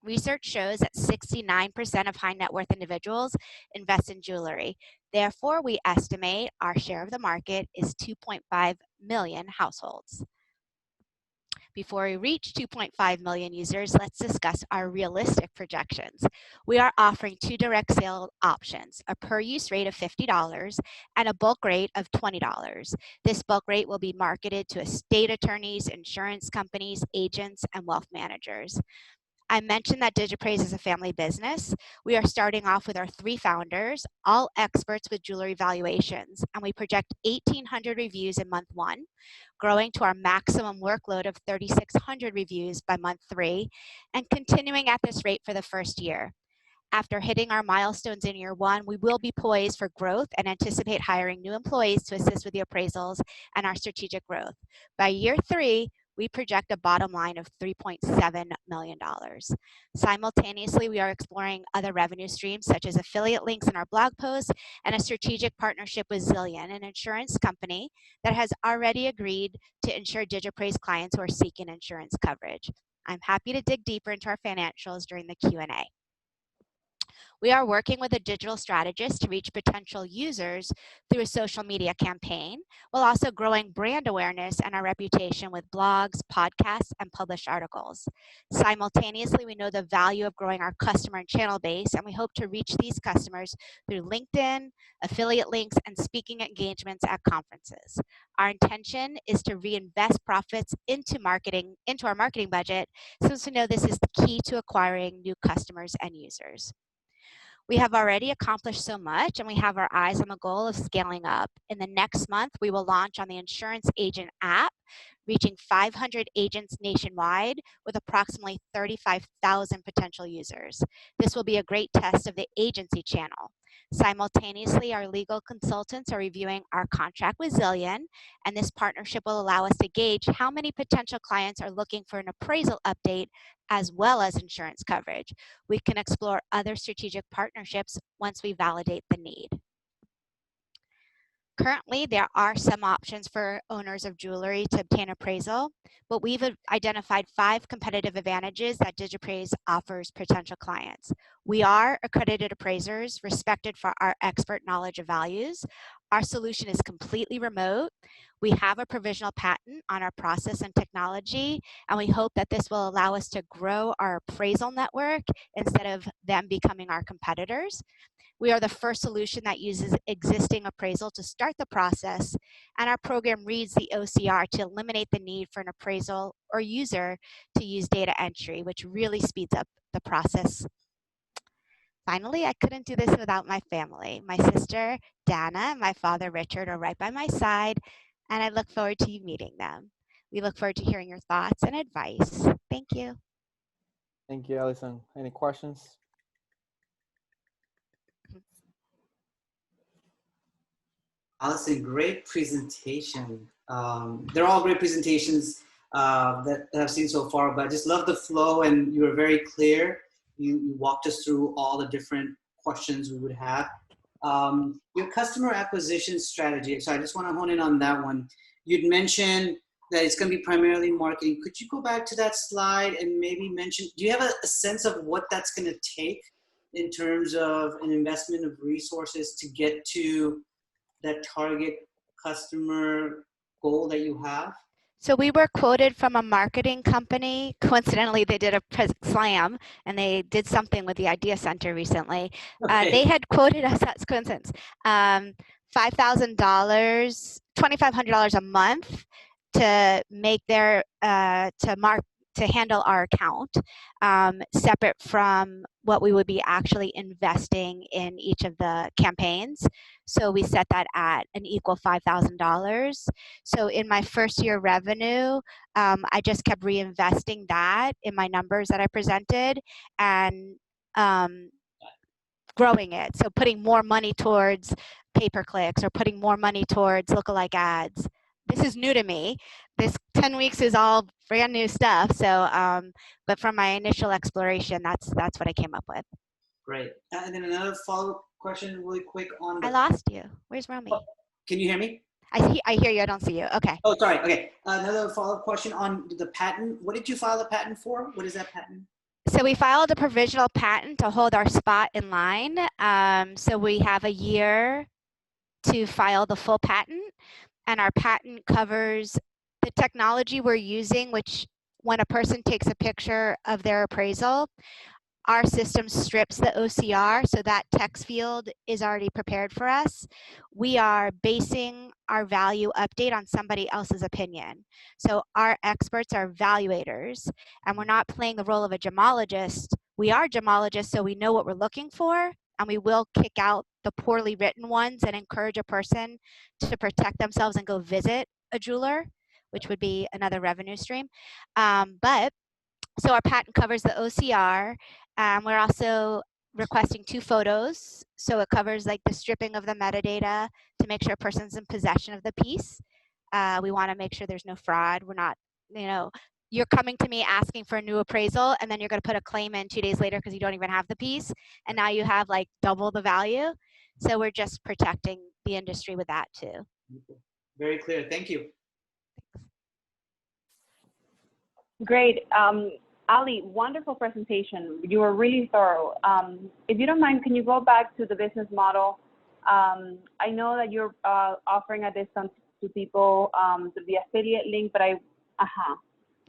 Research shows that 69% of high net worth individuals invest in jewelry. Therefore, we estimate our share of the market is 2.5 million households. Before we reach 2.5 million users, let's discuss our realistic projections. We are offering 2 direct sale options, a per-use rate of $50 and a bulk rate of $20. This bulk rate will be marketed to estate attorneys, insurance companies, agents, and wealth managers. I mentioned that DigiPraise is a family business. We are starting off with our 3 founders, all experts with jewelry valuations, and we project 1,800 reviews in month 1, growing to our maximum workload of 3,600 reviews by month 3, and continuing at this rate for the first year. After hitting our milestones in year 1, we will be poised for growth and anticipate hiring new employees to assist with the appraisals and our strategic growth. By year 3, we project a bottom line of $3.7 million. Simultaneously, we are exploring other revenue streams such as affiliate links in our blog posts and a strategic partnership with Zillion, an insurance company that has already agreed to insure DigiPraise clients who are seeking insurance coverage. I'm happy to dig deeper into our financials during the Q&A. We are working with a digital strategist to reach potential users through a social media campaign, while also growing brand awareness and our reputation with blogs, podcasts, and published articles. Simultaneously, we know the value of growing our customer and channel base, and we hope to reach these customers through LinkedIn, affiliate links, and speaking engagements at conferences. Our intention is to reinvest profits into our marketing budget, since we know this is the key to acquiring new customers and users. We have already accomplished so much, and we have our eyes on the goal of scaling up. In the next month, we will launch on the Insurance Agent app, reaching 500 agents nationwide with approximately 35,000 potential users. This will be a great test of the agency channel. Simultaneously, our legal consultants are reviewing our contract with Zillion, and this partnership will allow us to gauge how many potential clients are looking for an appraisal update as well as insurance coverage. We can explore other strategic partnerships once we validate the need. Currently, there are some options for owners of jewelry to obtain appraisal, but we've identified 5 competitive advantages that DigiPraise offers potential clients. We are accredited appraisers, respected for our expert knowledge of values. Our solution is completely remote. We have a provisional patent on our process and technology, and we hope that this will allow us to grow our appraisal network instead of them becoming our competitors. We are the first solution that uses existing appraisal to start the process, and our program reads the OCR to eliminate the need for an appraisal or user to use data entry, which really speeds up the process. Finally, I couldn't do this without my family. My sister, Dana, and my father, Richard, are right by my side, and I look forward to you meeting them. We look forward to hearing your thoughts and advice. Thank you. Thank you, Allison. Any questions? Allison, great presentation. They're all great presentations that I've seen so far, but I just love the flow, and you were very clear. You walked us through all the different questions we would have. Your customer acquisition strategy, so I just want to hone in on that one. You'd mentioned that it's going to be primarily marketing. Could you go back to that slide and maybe mention, do you have a sense of what that's going to take in terms of an investment of resources to get to that target customer goal that you have? So we were quoted from a marketing company. Coincidentally, they did a slam, and they did something with the Idea Center recently. Okay. They had quoted us, that's coincidence, $5,000, $2,500 a month to make their, to handle our account, separate from what we would be actually investing in each of the campaigns. So we set that at an equal $5,000. So in my first year revenue, I just kept reinvesting that in my numbers that I presented and growing it. So putting more money towards pay-per-clicks or putting more money towards lookalike ads. This is new to me. This 10 weeks is all brand new stuff. So, but from my initial exploration, that's what I came up with. Great. And then another follow-up question really quick on the... I lost you. Where's Romy? Oh, can you hear me? I hear you. I don't see you. Okay. Oh, sorry. Okay. Another follow-up question on the patent. What did you file a patent for? What is that patent? So we filed a provisional patent to hold our spot in line. So we have a year to file the full patent. And our patent covers the technology we're using, which when a person takes a picture of their appraisal, our system strips the OCR, so that text field is already prepared for us. We are basing our value update on somebody else's opinion. So our experts are evaluators, and we're not playing the role of a gemologist. We are gemologists, so we know what we're looking for, and we will kick out the poorly written ones and encourage a person to protect themselves and go visit a jeweler, which would be another revenue stream. So our patent covers the OCR. We're also requesting 2 photos. So it covers like the stripping of the metadata to make sure a person's in possession of the piece. We want to make sure there's no fraud. We're not, you're coming to me asking for a new appraisal, and then you're going to put a claim in 2 days later because you don't even have the piece. And now you have like double the value. So we're just protecting the industry with that too. Very clear. Thank you. Great. Ali, wonderful presentation. You were really thorough. If you don't mind, can you go back to the business model? I know that you're offering a discount to people through the affiliate link, but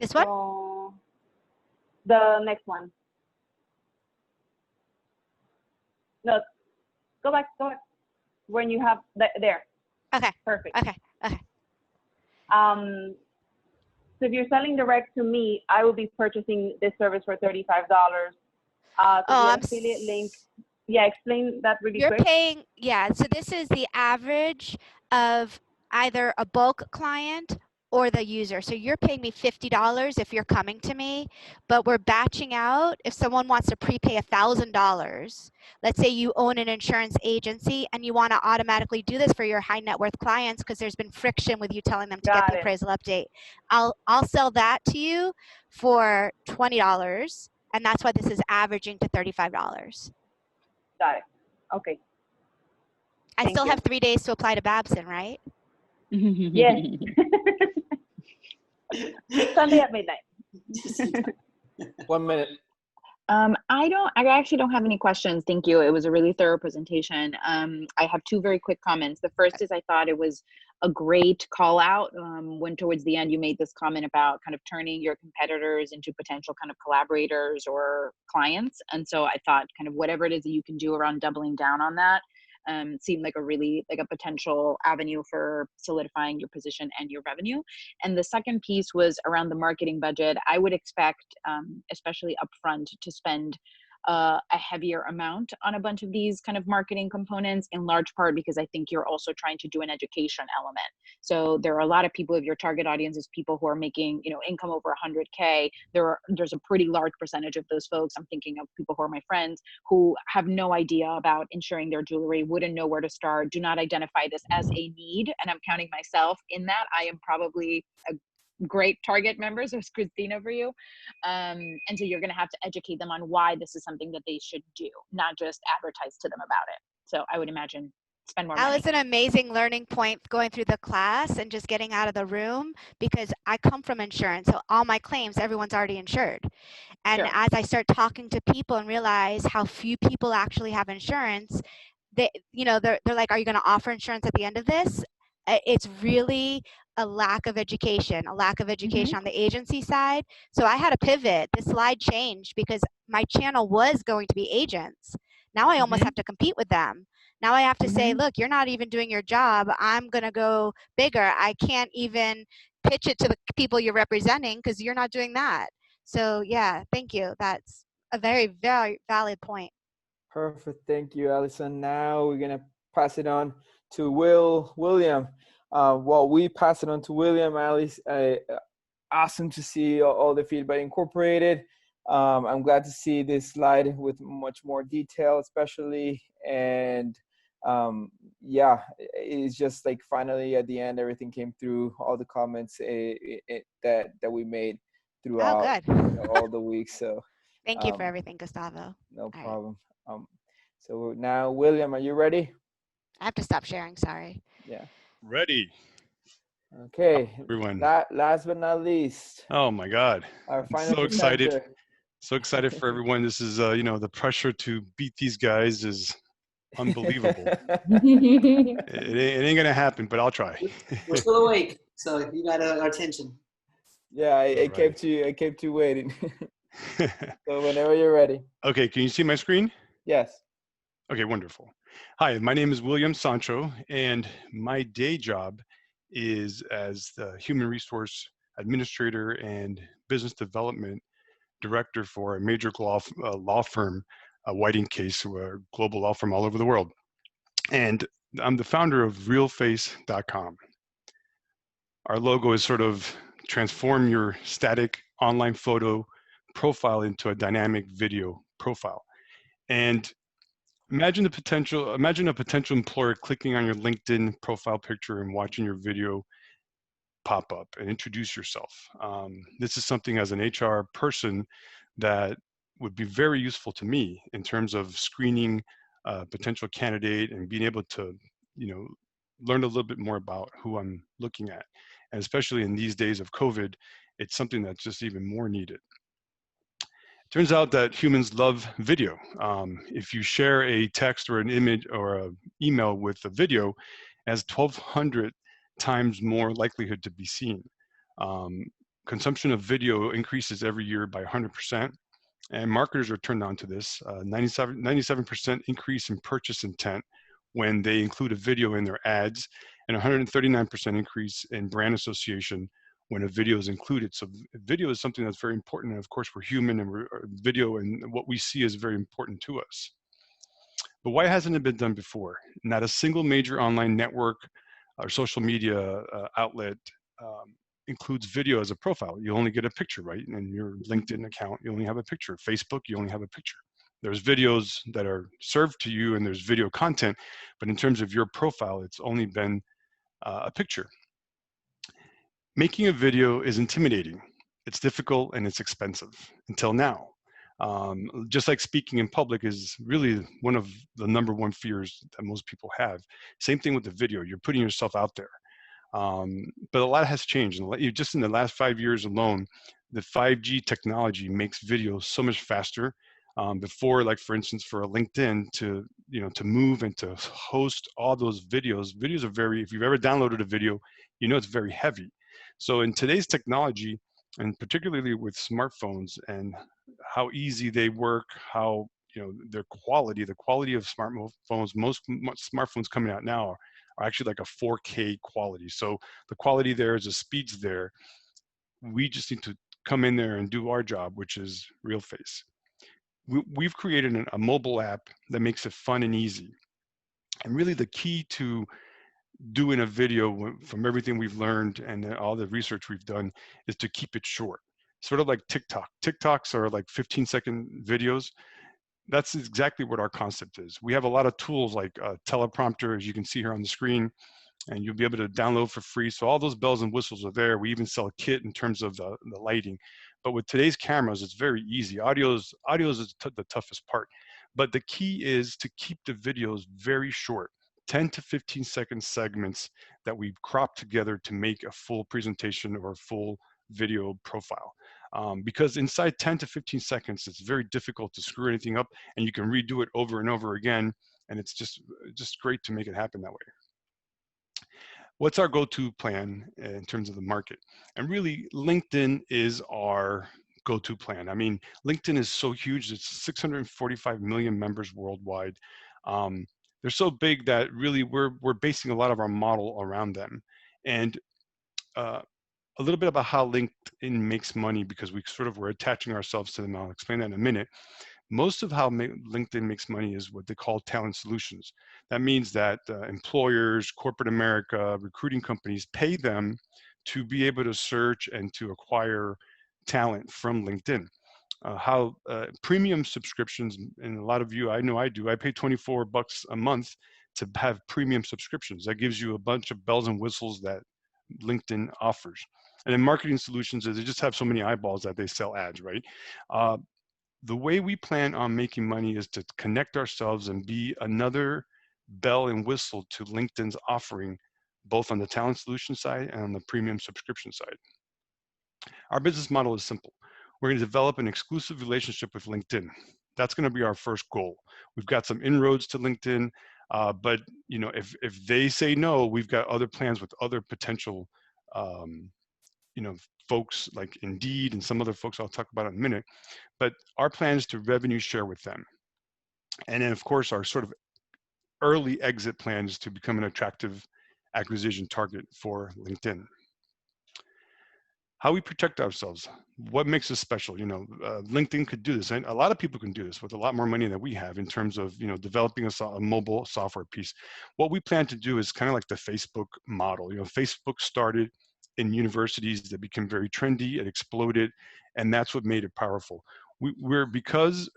This one? So, the next one. No, go back. When you have, there. Okay. Perfect. Okay. So if you're selling direct to me, I will be purchasing this service for $35. The affiliate link. Yeah, explain that really quick. You're paying, so this is the average of either a bulk client or the user. So you're paying me $50 if you're coming to me, but we're batching out if someone wants to prepay $1,000. Let's say you own an insurance agency and you want to automatically do this for your high net worth clients because there's been friction with you telling them to get the appraisal update. I'll sell that to you for $20, and that's why this is averaging to $35. Got it. Okay. I still have 3 days to apply to Babson, right? Yes. Sunday at midnight. 1 minute. I actually don't have any questions. Thank you. It was a really thorough presentation. I have 2 very quick comments. The first is I thought it was a great call out when towards the end you made this comment about kind of turning your competitors into potential kind of collaborators or clients. And so I thought kind of whatever it is that you can do around doubling down on that seemed like a potential avenue for solidifying your position and your revenue. And the second piece was around the marketing budget. I would expect, especially upfront, to spend a heavier amount on a bunch of these kind of marketing components, in large part because I think you're also trying to do an education element. So there are a lot of people, if your target audience is people who are making, income over 100K, there's a pretty large percentage of those folks, I'm thinking of people who are my friends, who have no idea about insuring their jewelry, wouldn't know where to start, do not identify this as a need. And I'm counting myself in that. I am probably a great target members. There's Christina for you. And so you're going to have to educate them on why this is something that they should do, not just advertise to them about it. So I would imagine spend more money. That was an amazing learning point going through the class and just getting out of the room, because I come from insurance. So all my claims, everyone's already insured. And as I start talking to people and realize how few people actually have insurance, they're like, are you going to offer insurance at the end of this? It's really a lack of education on the agency side. So I had to pivot. The slide changed because my channel was going to be agents. Now I almost have to compete with them. Now I have to say, look, you're not even doing your job. I'm going to go bigger. I can't even pitch it to the people you're representing because you're not doing that. So yeah, thank you. That's a very, very valid point. Perfect. Thank you, Allison. Now we're going to pass it on to William. We pass it on to William. Alice, awesome to see all the feedback incorporated. I'm glad to see this slide with much more detail, especially. And it's just like finally at the end, everything came through, all the comments that we made throughout all the weeks. So thank you for everything, Gustavo. No problem. So now, William, are you ready? I have to stop sharing, sorry. Yeah. Ready. Okay. Everyone. Last but not least. Oh my God. Our final so excited. presenter. So excited for everyone. This is, the pressure to beat these guys is unbelievable. it ain't gonna happen, but I'll try. We're still awake, so you got our attention. Yeah, I kept you waiting. So whenever you're ready. Okay, can you see my screen? Yes. Okay, wonderful. Hi, my name is William Sancho, and my day job is as the Human Resource Administrator and Business Development Director for a major law firm, Whiting Case, a global law firm all over the world. And I'm the founder of realface.com. Our logo is sort of transform your static online photo profile into a dynamic video profile. And imagine a potential employer clicking on your LinkedIn profile picture and watching your video pop up and introduce yourself. This is something as an HR person that would be very useful to me in terms of screening a potential candidate and being able to, learn a little bit more about who I'm looking at. And especially in these days of COVID, it's something that's just even more needed. Turns out that humans love video. If you share a text or an image or an email with a video, it has 1,200 times more likelihood to be seen. Consumption of video increases every year by 100%, and marketers are turned on to this. 97% increase in purchase intent when they include a video in their ads, and 139% increase in brand association when a video is included. So video is something that's very important. And of course, we're human, and video and what we see is very important to us. But why hasn't it been done before? Not a single major online network or social media outlet includes video as a profile. You only get a picture, right? And your LinkedIn account, you only have a picture. Facebook, you only have a picture. There's videos that are served to you and there's video content, but in terms of your profile, it's only been a picture. Making a video is intimidating. It's difficult and it's expensive until now. Just like speaking in public is really one of the #1 fears that most people have. Same thing with the video. You're putting yourself out there. But a lot has changed. Just in the last 5 years alone, the 5G technology makes video so much faster. Before, like for instance, for a LinkedIn to move and to host all those videos are very, if you've ever downloaded a video, it's very heavy. So in today's technology, and particularly with smartphones and how easy they work, how their quality, the quality of smartphones, most smartphones coming out now are actually like a 4K quality. So the quality there is, the speed's there. We just need to come in there and do our job, which is RealFace. We've created a mobile app that makes it fun and easy. And really the key to doing a video, from everything we've learned and all the research we've done, is to keep it short. Sort of like TikTok. TikToks are like 15-second videos. That's exactly what our concept is. We have a lot of tools like a teleprompter, as you can see here on the screen, and you'll be able to download for free. So all those bells and whistles are there. We even sell a kit in terms of the lighting. But with today's cameras, it's very easy. Audio is the toughest part. But the key is to keep the videos very short, 10 to 15-second segments that we crop together to make a full presentation or a full video profile. Because inside 10 to 15 seconds, it's very difficult to screw anything up, and you can redo it over and over again. And it's just great to make it happen that way. What's our go-to plan in terms of the market? And really, LinkedIn is our go-to plan. I mean, LinkedIn is so huge. It's 645 million members worldwide. They're so big that really we're basing a lot of our model around them. And a little bit about how LinkedIn makes money, because we're attaching ourselves to them. I'll explain that in a minute. Most of how LinkedIn makes money is what they call talent solutions. That means that employers, corporate America, recruiting companies pay them to be able to search and to acquire talent from LinkedIn. How premium subscriptions, and a lot of you, I know I do, I pay $24 a month to have premium subscriptions. That gives you a bunch of bells and whistles that LinkedIn offers. And then marketing solutions is they just have so many eyeballs that they sell ads, right? The way we plan on making money is to connect ourselves and be another bell and whistle to LinkedIn's offering, both on the talent solution side and on the premium subscription side. Our business model is simple. We're going to develop an exclusive relationship with LinkedIn. That's going to be our first goal. We've got some inroads to LinkedIn, but if they say no, we've got other plans with other potential folks like Indeed and some other folks I'll talk about in a minute. But our plan is to revenue share with them. And then of course, our sort of early exit plan is to become an attractive acquisition target for LinkedIn. How we protect ourselves, what makes us special? LinkedIn could do this, and a lot of people can do this with a lot more money than we have in terms of developing a mobile software piece. What we plan to do is kind of like the Facebook model. Facebook started in universities that became very trendy, it exploded, and that's what made it powerful. Because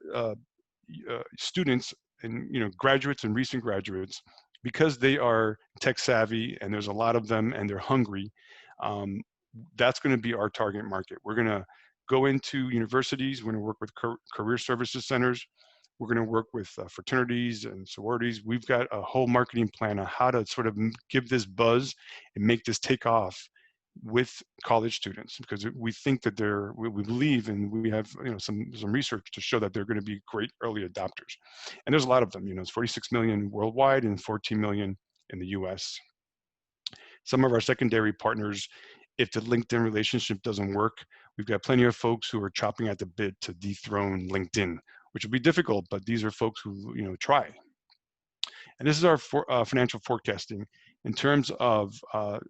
students and graduates and recent graduates, because they are tech savvy and there's a lot of them and they're hungry, that's going to be our target market. We're going to go into universities. We're going to work with career services centers. We're going to work with fraternities and sororities. We've got a whole marketing plan on how to sort of give this buzz and make this take off with college students, because we think that we believe, and we have some research to show that they're going to be great early adopters. And there's a lot of them. It's 46 million worldwide and 14 million in the US. Some of our secondary partners, if the LinkedIn relationship doesn't work, we've got plenty of folks who are chopping at the bit to dethrone LinkedIn, which will be difficult, but these are folks who try. And this is our financial forecasting. In terms of,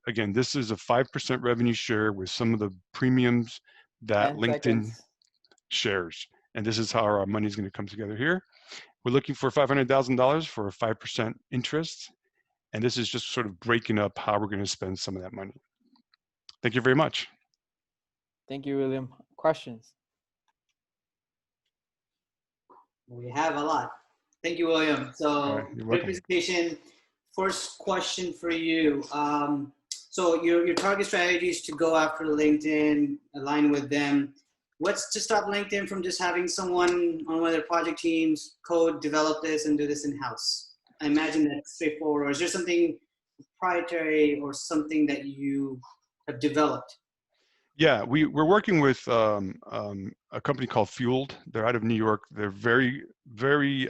again, this is a 5% revenue share with some of the premiums that LinkedIn shares. And this is how our money is going to come together here. We're looking for $500,000 for a 5% interest. And this is just sort of breaking up how we're going to spend some of that money. Thank you very much. Thank you, William. Questions? We have a lot. Thank you, William. So great welcome. presentation. First question for you. So your target strategy is to go after LinkedIn, align with them. What's to stop LinkedIn from just having someone on one of their project teams code, develop this, and do this in-house? I imagine that's straightforward. Or is there something proprietary or something that you have developed? Yeah, we're working with a company called Fueled. They're out of New York. They're very, very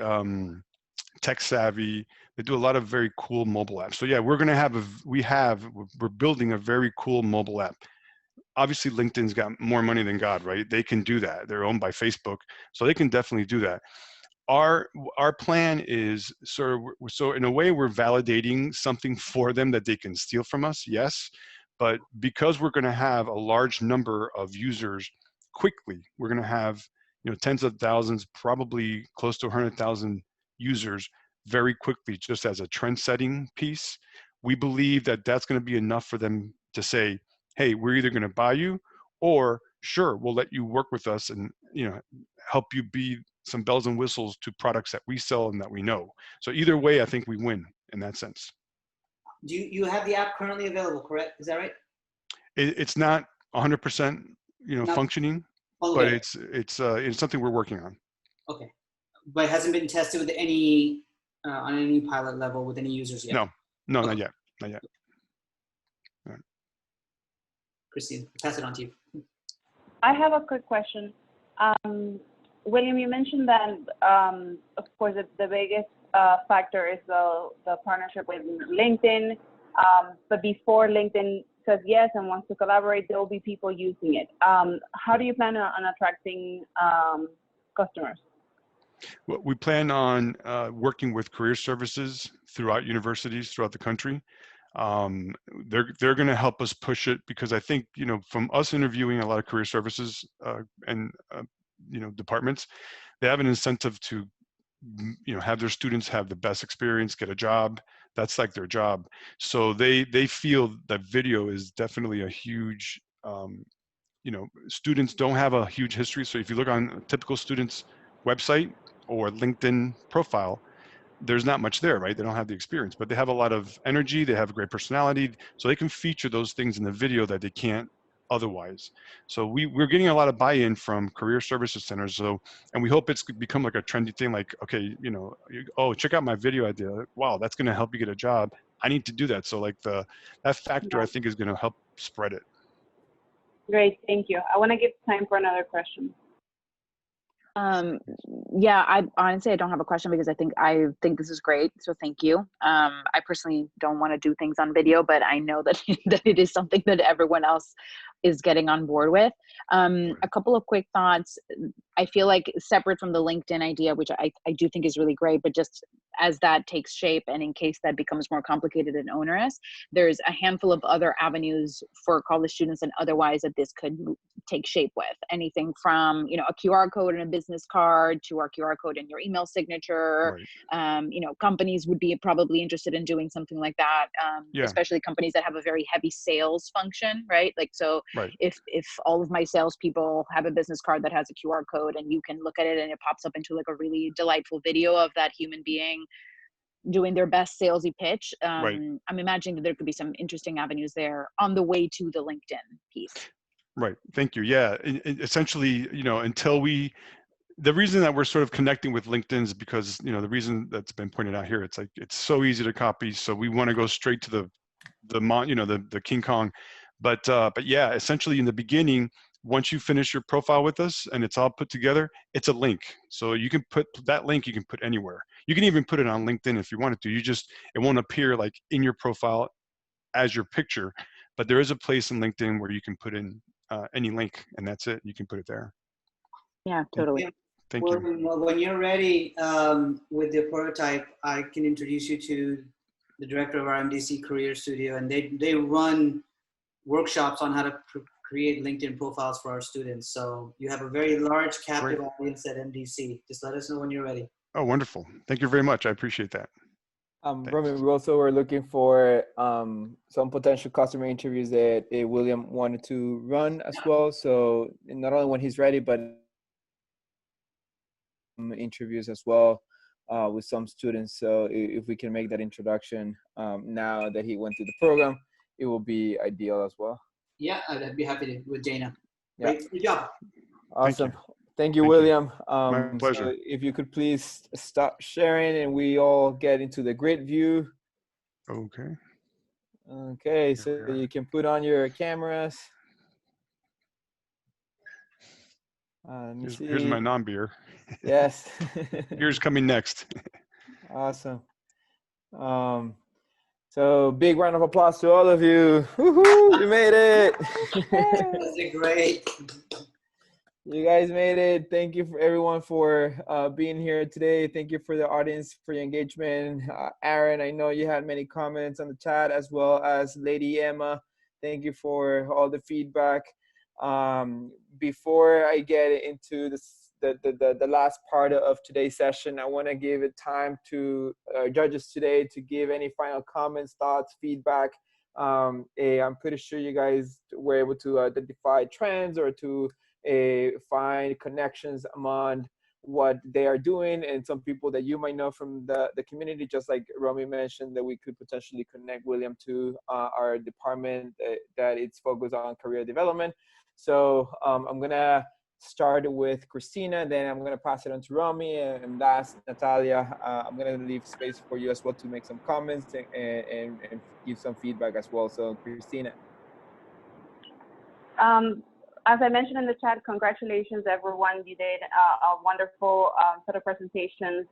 tech savvy. They do a lot of very cool mobile apps. So yeah, we're going to have we're building a very cool mobile app. Obviously, LinkedIn's got more money than God, right? They can do that. They're owned by Facebook, so they can definitely do that. Our plan is so in a way we're validating something for them that they can steal from us, yes. But because we're going to have a large number of users quickly, we're going to have tens of thousands, probably close to 100,000 users very quickly, just as a trend setting piece. We believe that that's going to be enough for them to say, hey, we're either going to buy you, or sure, we'll let you work with us and help you be some bells and whistles to products that we sell and that we know. So either way, I think we win in that sense. Do you have the app currently available, correct? Is that right? It's not 100% functioning, but it's something we're working on. Okay, but it hasn't been tested with any on any pilot level with any users yet? No, okay. Not yet. All right. Christine, pass it on to you. I have a quick question. William, you mentioned that, of course, the biggest factor is the partnership with LinkedIn, but before LinkedIn says yes and wants to collaborate, there will be people using it. How do you plan on attracting customers? Well, we plan on working with career services throughout universities throughout the country. They're going to help us push it, because I think from us interviewing a lot of career services and departments, they have an incentive to have their students have the best experience, get a job. That's like their job. So they feel that video is definitely a huge, students don't have a huge history. So if you look on a typical student's website or LinkedIn profile, there's not much there, right? They don't have the experience, but they have a lot of energy. They have a great personality. So they can feature those things in the video that they can't otherwise. So we're getting a lot of buy-in from career services centers. So, and we hope it's become like a trendy thing, like, okay, oh, check out my video idea. Wow, that's going to help you get a job. I need to do that. So like that factor, I think, is going to help spread it. Great, thank you. I want to give time for another question. Yeah, I honestly, I don't have a question, because I think this is great. So thank you. I personally don't want to do things on video, but I know that that it is something that everyone else is getting on board with. A couple of quick thoughts. I feel like separate from the LinkedIn idea, which I do think is really great, but just as that takes shape and in case that becomes more complicated and onerous, there's a handful of other avenues for college students and otherwise that this could take shape with. Anything from, you know, a QR code in a business card to our QR code in your email signature. Right. You know, companies would be probably interested in doing something like that, Yeah. especially companies that have a very heavy sales function, right? Like, so Right. if all of my salespeople have a business card that has a QR code and you can look at it and it pops up into like a really delightful video of that human being doing their best salesy pitch, Right. I'm imagining that there could be some interesting avenues there on the way to the LinkedIn piece. Right. Thank you. Yeah. Essentially, you know, the reason that we're sort of connecting with LinkedIn is because, you know, the reason that's been pointed out here, it's like, it's so easy to copy. So we want to go straight to the King Kong. But yeah, essentially in the beginning, once you finish your profile with us and it's all put together, it's a link. So you can put that link, you can put anywhere. You can even put it on LinkedIn if you wanted to. It won't appear like in your profile as your picture, but there is a place in LinkedIn where you can put in any link and that's it. You can put it there. Yeah, totally. Thank well, you. Well, when you're ready with the prototype, I can introduce you to the director of our MDC Career Studio, and they run workshops on how to create LinkedIn profiles for our students. So you have a very large captive audience at MDC. Just let us know when you're ready. Oh, wonderful. Thank you very much. I appreciate that. Roman, we also were looking for some potential customer interviews that William wanted to run as well. So not only when he's ready, but interviews as well with some students. So if we can make that introduction now that he went through the program, it will be ideal as well. Yeah, I'd be happy to with Dana. Yeah. Great, good job. Awesome. Thank you, Thank William. My pleasure. So if you could please stop sharing and we all get into the grid view. Okay. Okay, so you can put on your cameras. Here's my non-beer. Yes. Beer's coming next. Awesome. So big round of applause to all of you. Woohoo, you made it. That's great. You guys made it. Thank you for everyone for being here today. Thank you for the audience for your engagement. Aaron, I know you had many comments on the chat, as well as Lady Emma. Thank you for all the feedback. Before I get into the last part of today's session, I want to give it time to judges today to give any final comments, thoughts, feedback. I'm pretty sure you guys were able to identify trends or to find connections among what they are doing and some people that you might know from the community, just like Romy mentioned, that we could potentially connect William to our department that it's focused on career development. So I'm gonna start with Christina, then I'm gonna pass it on to Romy, and last, Natalia. I'm gonna leave space for you as well to make some comments and give some feedback as well. So Christina. As I mentioned in the chat, congratulations everyone. You did a wonderful set of presentations.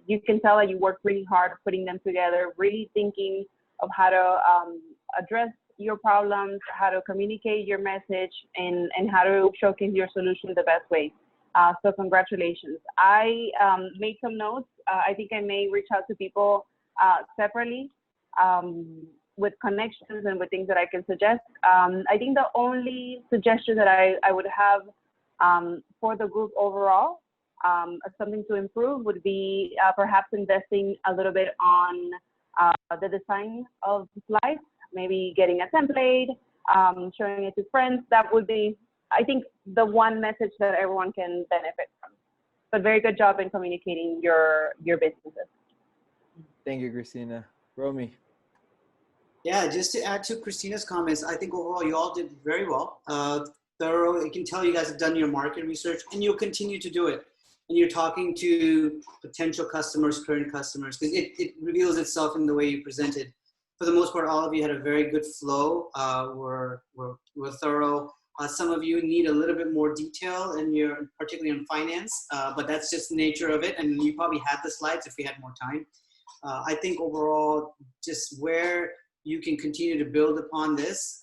You can tell that you worked really hard putting them together, really thinking of how to address your problems, how to communicate your message, and how to showcase your solution the best way. So congratulations. I made some notes. I think I may reach out to people separately with connections and with things that I can suggest. I think the only suggestion that I would have for the group overall, as something to improve, would be perhaps investing a little bit on the design of the slides, maybe getting a template, showing it to friends. That would be, I think, the one message that everyone can benefit from. But very good job in communicating your businesses. Thank you, Christina. Romy. Yeah, just to add to Christina's comments, I think overall you all did very well. Thorough. I can tell you guys have done your market research, and you'll continue to do it. And you're talking to potential customers, current customers, because it reveals itself in the way you presented. For the most part, all of you had a very good flow. We're thorough. Some of you need a little bit more detail, particularly in finance, but that's just the nature of it. And you probably had the slides if we had more time. I think overall, just where you can continue to build upon this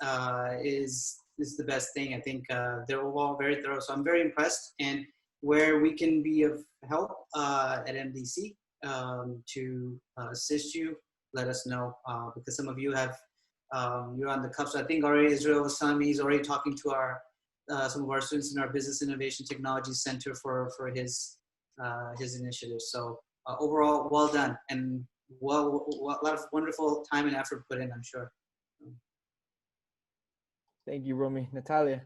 is is the best thing. I think they're all very thorough. So I'm very impressed. And where we can be of help at MDC to assist you, let us know, because some of you have, you're on the cup. So I think already Israel was telling me he's already talking to our some of our students in our Business Innovation Technology Center for his initiative. So overall, well done, and a lot of wonderful time and effort put in, I'm sure. Thank you, Romy. Natalia.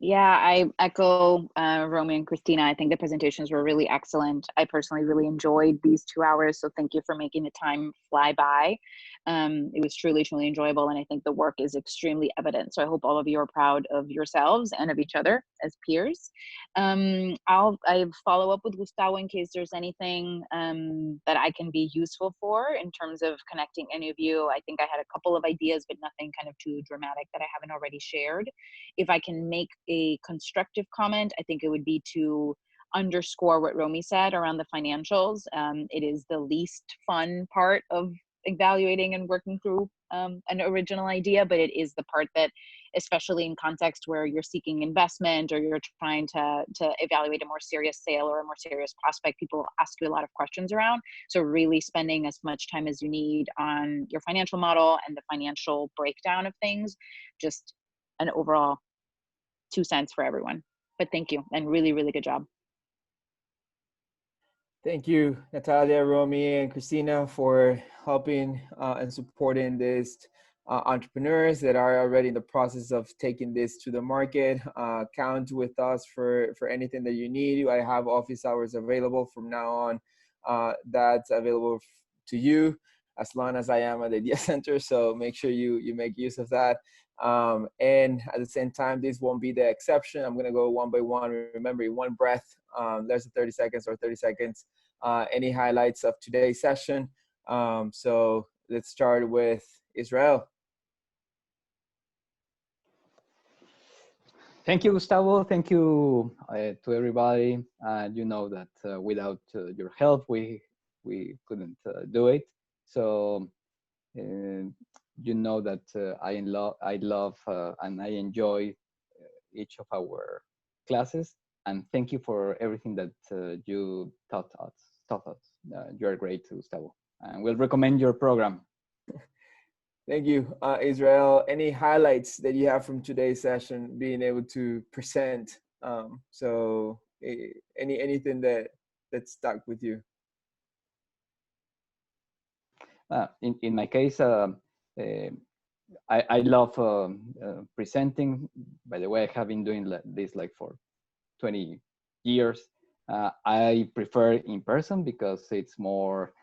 Yeah, I echo Romy and Christina. I think the presentations were really excellent. I personally really enjoyed these 2 hours, so thank you for making the time fly by. It was truly, truly enjoyable, and I think the work is extremely evident. So I hope all of you are proud of yourselves and of each other as peers. I'll follow up with Gustavo in case there's anything that I can be useful for in terms of connecting any of you. I think I had a couple of ideas, but nothing kind of too dramatic that I haven't already shared. If I can make a constructive comment, I think it would be to underscore what Romy said around the financials. It is the least fun part of evaluating and working through an original idea, but it is the part that, especially in context where you're seeking investment or you're trying to evaluate a more serious sale or a more serious prospect, people ask you a lot of questions around. So really spending as much time as you need on your financial model and the financial breakdown of things, just an overall 2 cents for everyone. But thank you, and really, really good job. Thank you, Natalia, Romy, and Christina for helping and supporting these entrepreneurs that are already in the process of taking this to the market. Count with us for anything that you need. I have office hours available from now on. That's available to you as long as I am at the Idea Center. So make sure you make use of that. And at the same time, this won't be the exception. I'm gonna go one by one. Remember, in one breath, less than 30 seconds or 30 seconds. Any highlights of today's session? So let's start with Israel. Thank you, Gustavo. Thank you to everybody. You know that without your help, we couldn't do it. So you know that I love and I enjoy each of our classes. And thank you for everything that you taught us. You are great, Gustavo. And we'll recommend your program. Thank you, Israel. Any highlights that you have from today's session being able to present? So anything that stuck with you? In my case, I love presenting. By the way, I have been doing this like for 20 years. I prefer in person because it's more,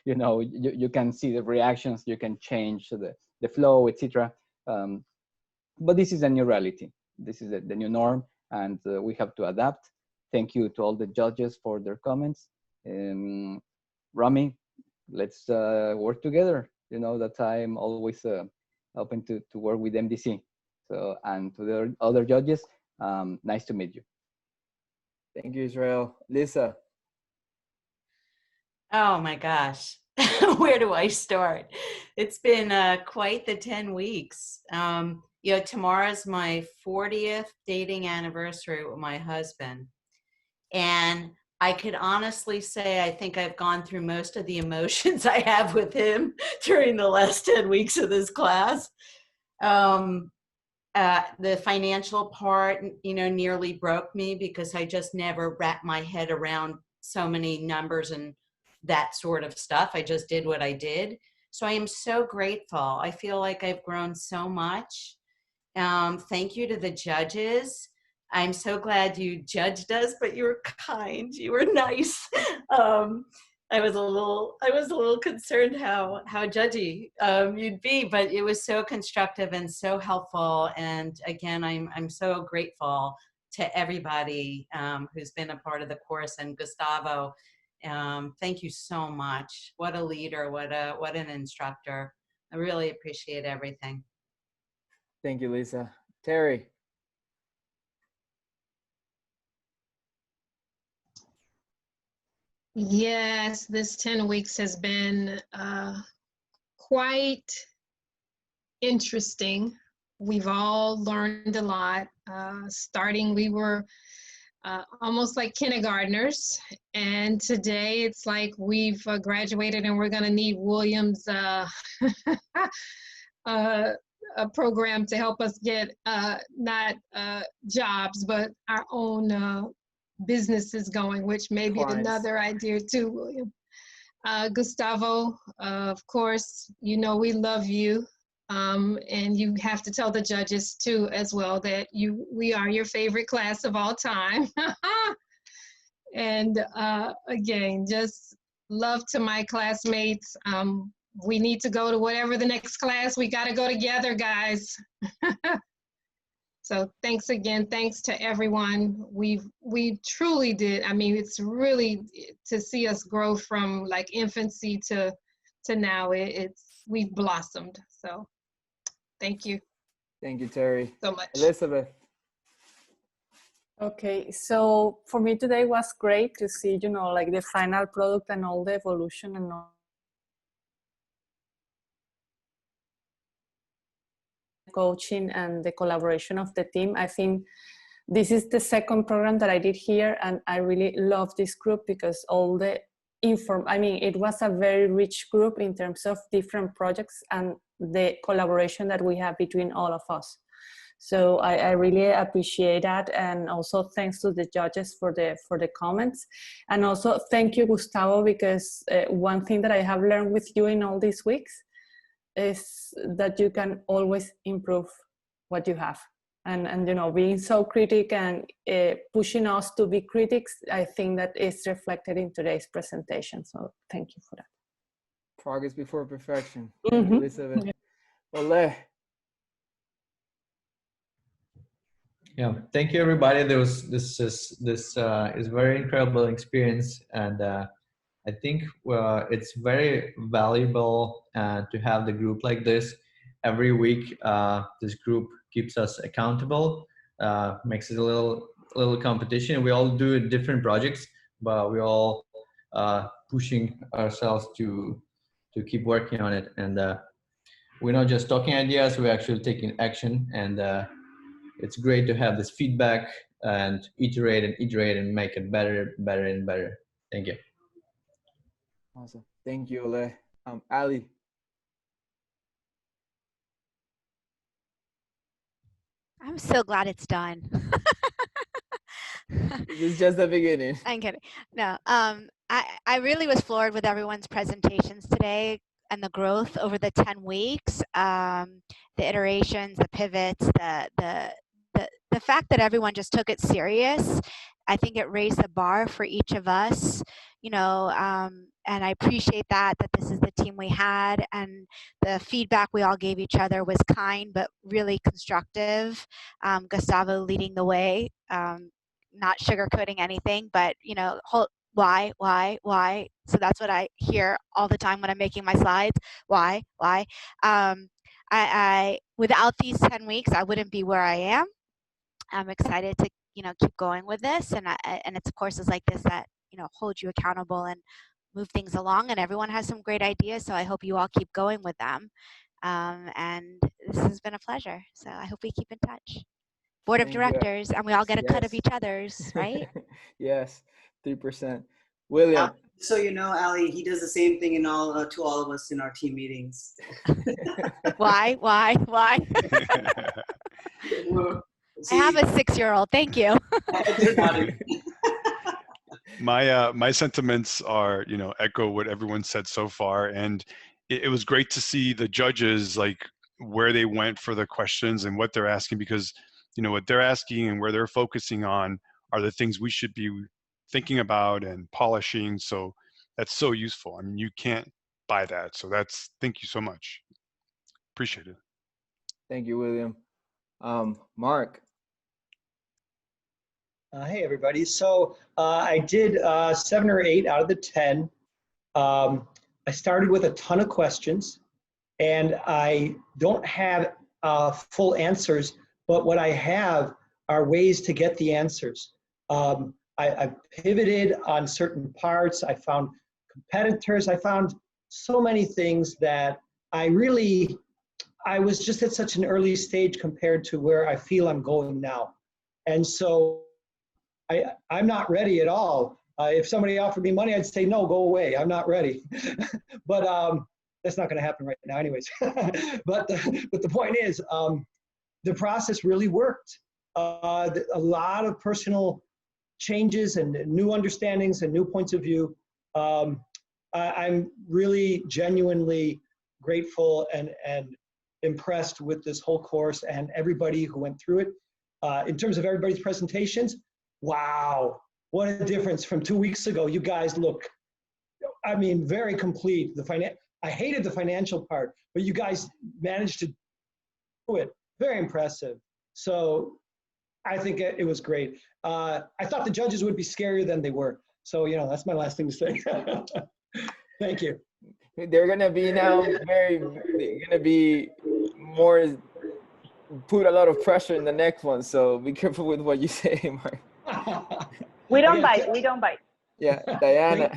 you know, you can see the reactions, you can change the flow, etc. But this is a new reality. This is the new norm, and we have to adapt. Thank you to all the judges for their comments. Rami, let's work together. You know that I'm always open to work with MDC. So, and to the other judges, nice to meet you. Thank you, Israel. Lisa. Oh my gosh, where do I start? It's been quite the 10 weeks. You know, tomorrow's my 40th dating anniversary with my husband. And I could honestly say I think I've gone through most of the emotions I have with him during the last 10 weeks of this class. The financial part, you know, nearly broke me because I just never wrapped my head around so many numbers and that sort of stuff. I just did what I did. So I am so grateful. I feel like I've grown so much. Thank you to the judges. I'm so glad you judged us, but you were kind. You were nice. I was a little concerned how judgy you'd be, but it was so constructive and so helpful. And again, I'm so grateful to everybody who's been a part of the course, and Gustavo. Thank you so much. What a leader! What an instructor! I really appreciate everything. Thank you, Lisa. Terry. Yes, this 10 weeks has been quite interesting. We've all learned a lot. Starting, we were almost like kindergartners, and today it's like we've graduated and we're going to need William's a program to help us get not jobs, but our own businesses going, which may be Clients. another idea too, William. Gustavo, of course, you know we love you, and you have to tell the judges too as well that we are your favorite class of all time. And again, just love to my classmates. We need to go to whatever the next class. We got to go together, guys. So thanks again. Thanks to everyone. We truly did. I mean, it's really to see us grow from like infancy to now. We've blossomed. So thank you. Thank you, Terry. So much. Elizabeth. Okay, so for me today was great to see, you know, like the final product and all the evolution and all coaching and the collaboration of the team. I think this is the second program that I did here, and I really love this group because all the it was a very rich group in terms of different projects and the collaboration that we have between all of us. So I really appreciate that, and also thanks to the judges for the comments, and also thank you, Gustavo, because one thing that I have learned with you in all these weeks is that you can always improve what you have, and you know, being so critic and pushing us to be critics, I think that is reflected in today's presentation. So thank you for that. Progress before perfection. Thank you, Elizabeth. Ole. Yeah, thank you, everybody. This is a very incredible experience, and I think it's very valuable to have the group like this every week. This group keeps us accountable, makes it a little competition. We all do different projects, but we all pushing ourselves to keep working on it. And we're not just talking ideas; we're actually taking action. And it's great to have this feedback and iterate and make it better and better. Thank you. Awesome. Thank you, Ole. Ali. I'm so glad it's done. This is just the beginning. I'm kidding. No, I really was floored with everyone's presentations today and the growth over the 10 weeks, the iterations, the pivots, the fact that everyone just took it serious. I think it raised the bar for each of us, you know, and I appreciate that this is the team we had, and the feedback we all gave each other was kind but really constructive. Gustavo leading the way, not sugarcoating anything, but, you know, why? So that's what I hear all the time when I'm making my slides. Why? I without these 10 weeks, I wouldn't be where I am. I'm excited to, you know, keep going with this, and it's courses like this that, you know, hold you accountable and move things along. And everyone has some great ideas, so I hope you all keep going with them. And this has been a pleasure. So I hope we keep in touch. Board of directors, and we all get a cut of each other's, right? Yes, 3%. William. So you know, Ali, he does the same thing to all of us in our team meetings. Why? I have a 6-year-old. Thank you. My sentiments are, you know, echo what everyone said so far, and it was great to see the judges, like, where they went for the questions and what they're asking, because, you know, what they're asking and where they're focusing on are the things we should be thinking about and polishing. So that's so useful. I mean, you can't buy that. So thank you so much. Appreciate it. Thank you, William. Mark. Hey, everybody. So I did 7 or 8 out of the 10. I started with a ton of questions, and I don't have full answers, but what I have are ways to get the answers. I pivoted on certain parts. I found competitors. I found so many things that I really I was just at such an early stage compared to where I feel I'm going now. And so I'm not ready at all. If somebody offered me money, I'd say, no, go away. I'm not ready. But that's not going to happen right now anyways. but the point is, the process really worked. A lot of personal changes and new understandings and new points of view. I'm really genuinely grateful and impressed with this whole course and everybody who went through it. In terms of everybody's presentations, wow, what a difference from 2 weeks ago. You guys look, I mean, very complete. I hated the financial part, but you guys managed to do it. Very impressive. So I think it was great. I thought the judges would be scarier than they were. So, you know, that's my last thing to say. Thank you. They're gonna be now they're gonna be more, put a lot of pressure in the next one. So be careful with what you say, Mark. We don't bite. We don't bite. Yeah, Diana.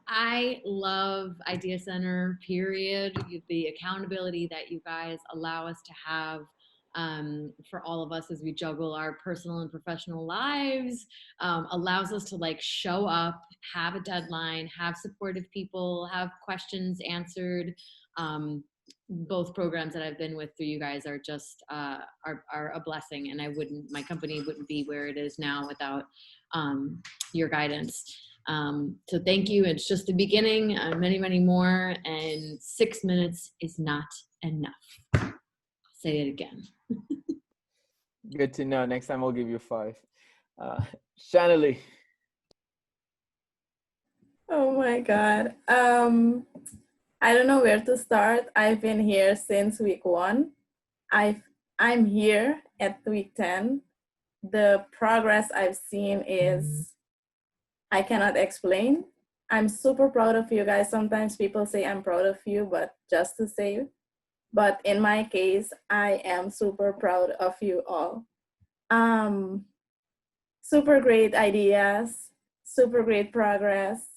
I love Idea Center, period. The accountability that you guys allow us to have for all of us as we juggle our personal and professional lives, allows us to like show up, have a deadline, have supportive people, have questions answered. Both programs that I've been with through you guys are just are a blessing, and my company wouldn't be where it is now without your guidance. So thank you. It's just the beginning, many, many more, and 6 minutes is not enough. I'll say it again. Good to know. Next time I'll give you 5. Shanley. Oh my God. I don't know where to start. I've been here since week 1. I'm here at week 10. The progress I've seen is, I cannot explain. I'm super proud of you guys. Sometimes people say I'm proud of you, but just to say, but in my case, I am super proud of you all. Super great ideas, super great progress.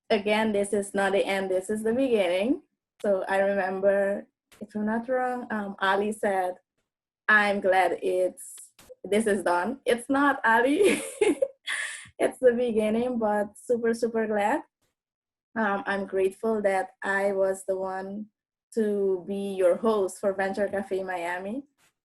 Again, this is not the end, this is the beginning. So I remember, if I'm not wrong, Ali said, I'm glad this is done. It's not, Ali. It's the beginning, but super, super glad. I'm grateful that I was the one to be your host for Venture Cafe Miami.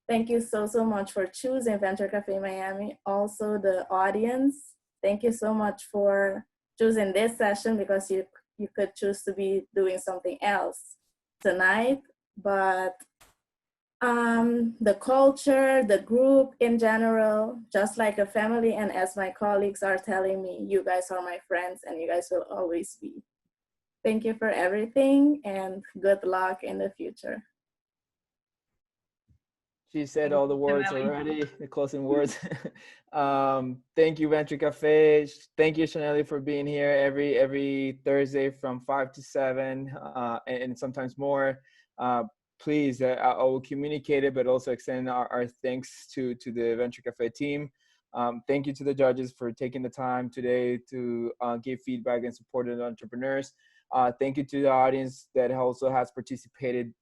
Thank you so, so much for choosing Venture Cafe Miami. Also the audience, thank you so much for choosing this session, because you could choose to be doing something else tonight, but the culture, the group in general, just like a family, and as my colleagues are telling me, you guys are my friends and you guys will always be. Thank you for everything and good luck in the future. She said all the words already, the closing words. Thank you, Venture Cafe. Thank you, Shanley, for being here every Thursday from 5 to 7 and sometimes more. Please, I will communicate it, but also extend our thanks to the Venture Cafe team. Thank you to the judges for taking the time today to give feedback and support the entrepreneurs. Thank you to the audience that also has participated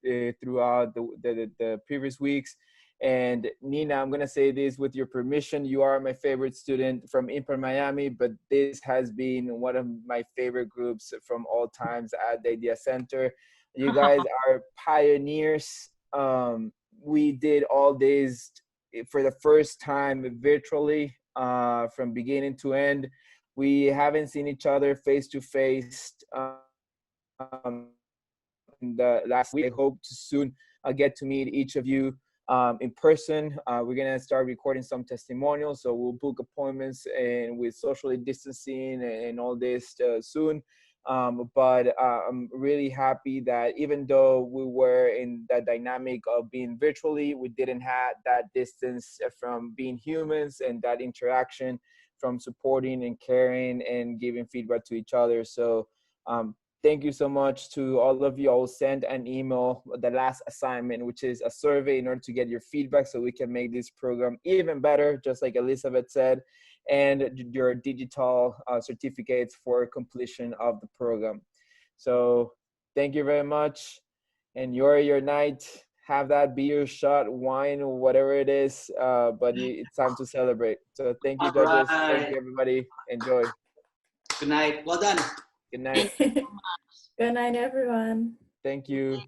throughout the previous weeks. And Nina, I'm gonna say this with your permission. You are my favorite student from Imper Miami, but this has been one of my favorite groups from all times at the Idea Center. You guys are pioneers. We did all days for the first time virtually from beginning to end. We haven't seen each other face to face in the last week. I hope to soon get to meet each of you in person. We're gonna start recording some testimonials, so we'll book appointments and with socially distancing and all this soon. But I'm really happy that even though we were in the dynamic of being virtually, we didn't have that distance from being humans and that interaction from supporting and caring and giving feedback to each other. So thank you so much to all of you. I will send an email, the last assignment, which is a survey in order to get your feedback so we can make this program even better, just like Elizabeth said, and your digital certificates for completion of the program. So thank you very much. Enjoy your night. Have that beer, shot, wine, or whatever it is. But it's time to celebrate. So thank you, judges. Thank you, everybody. Enjoy. Good night. Well done. Good night. Good night, everyone. Thank you.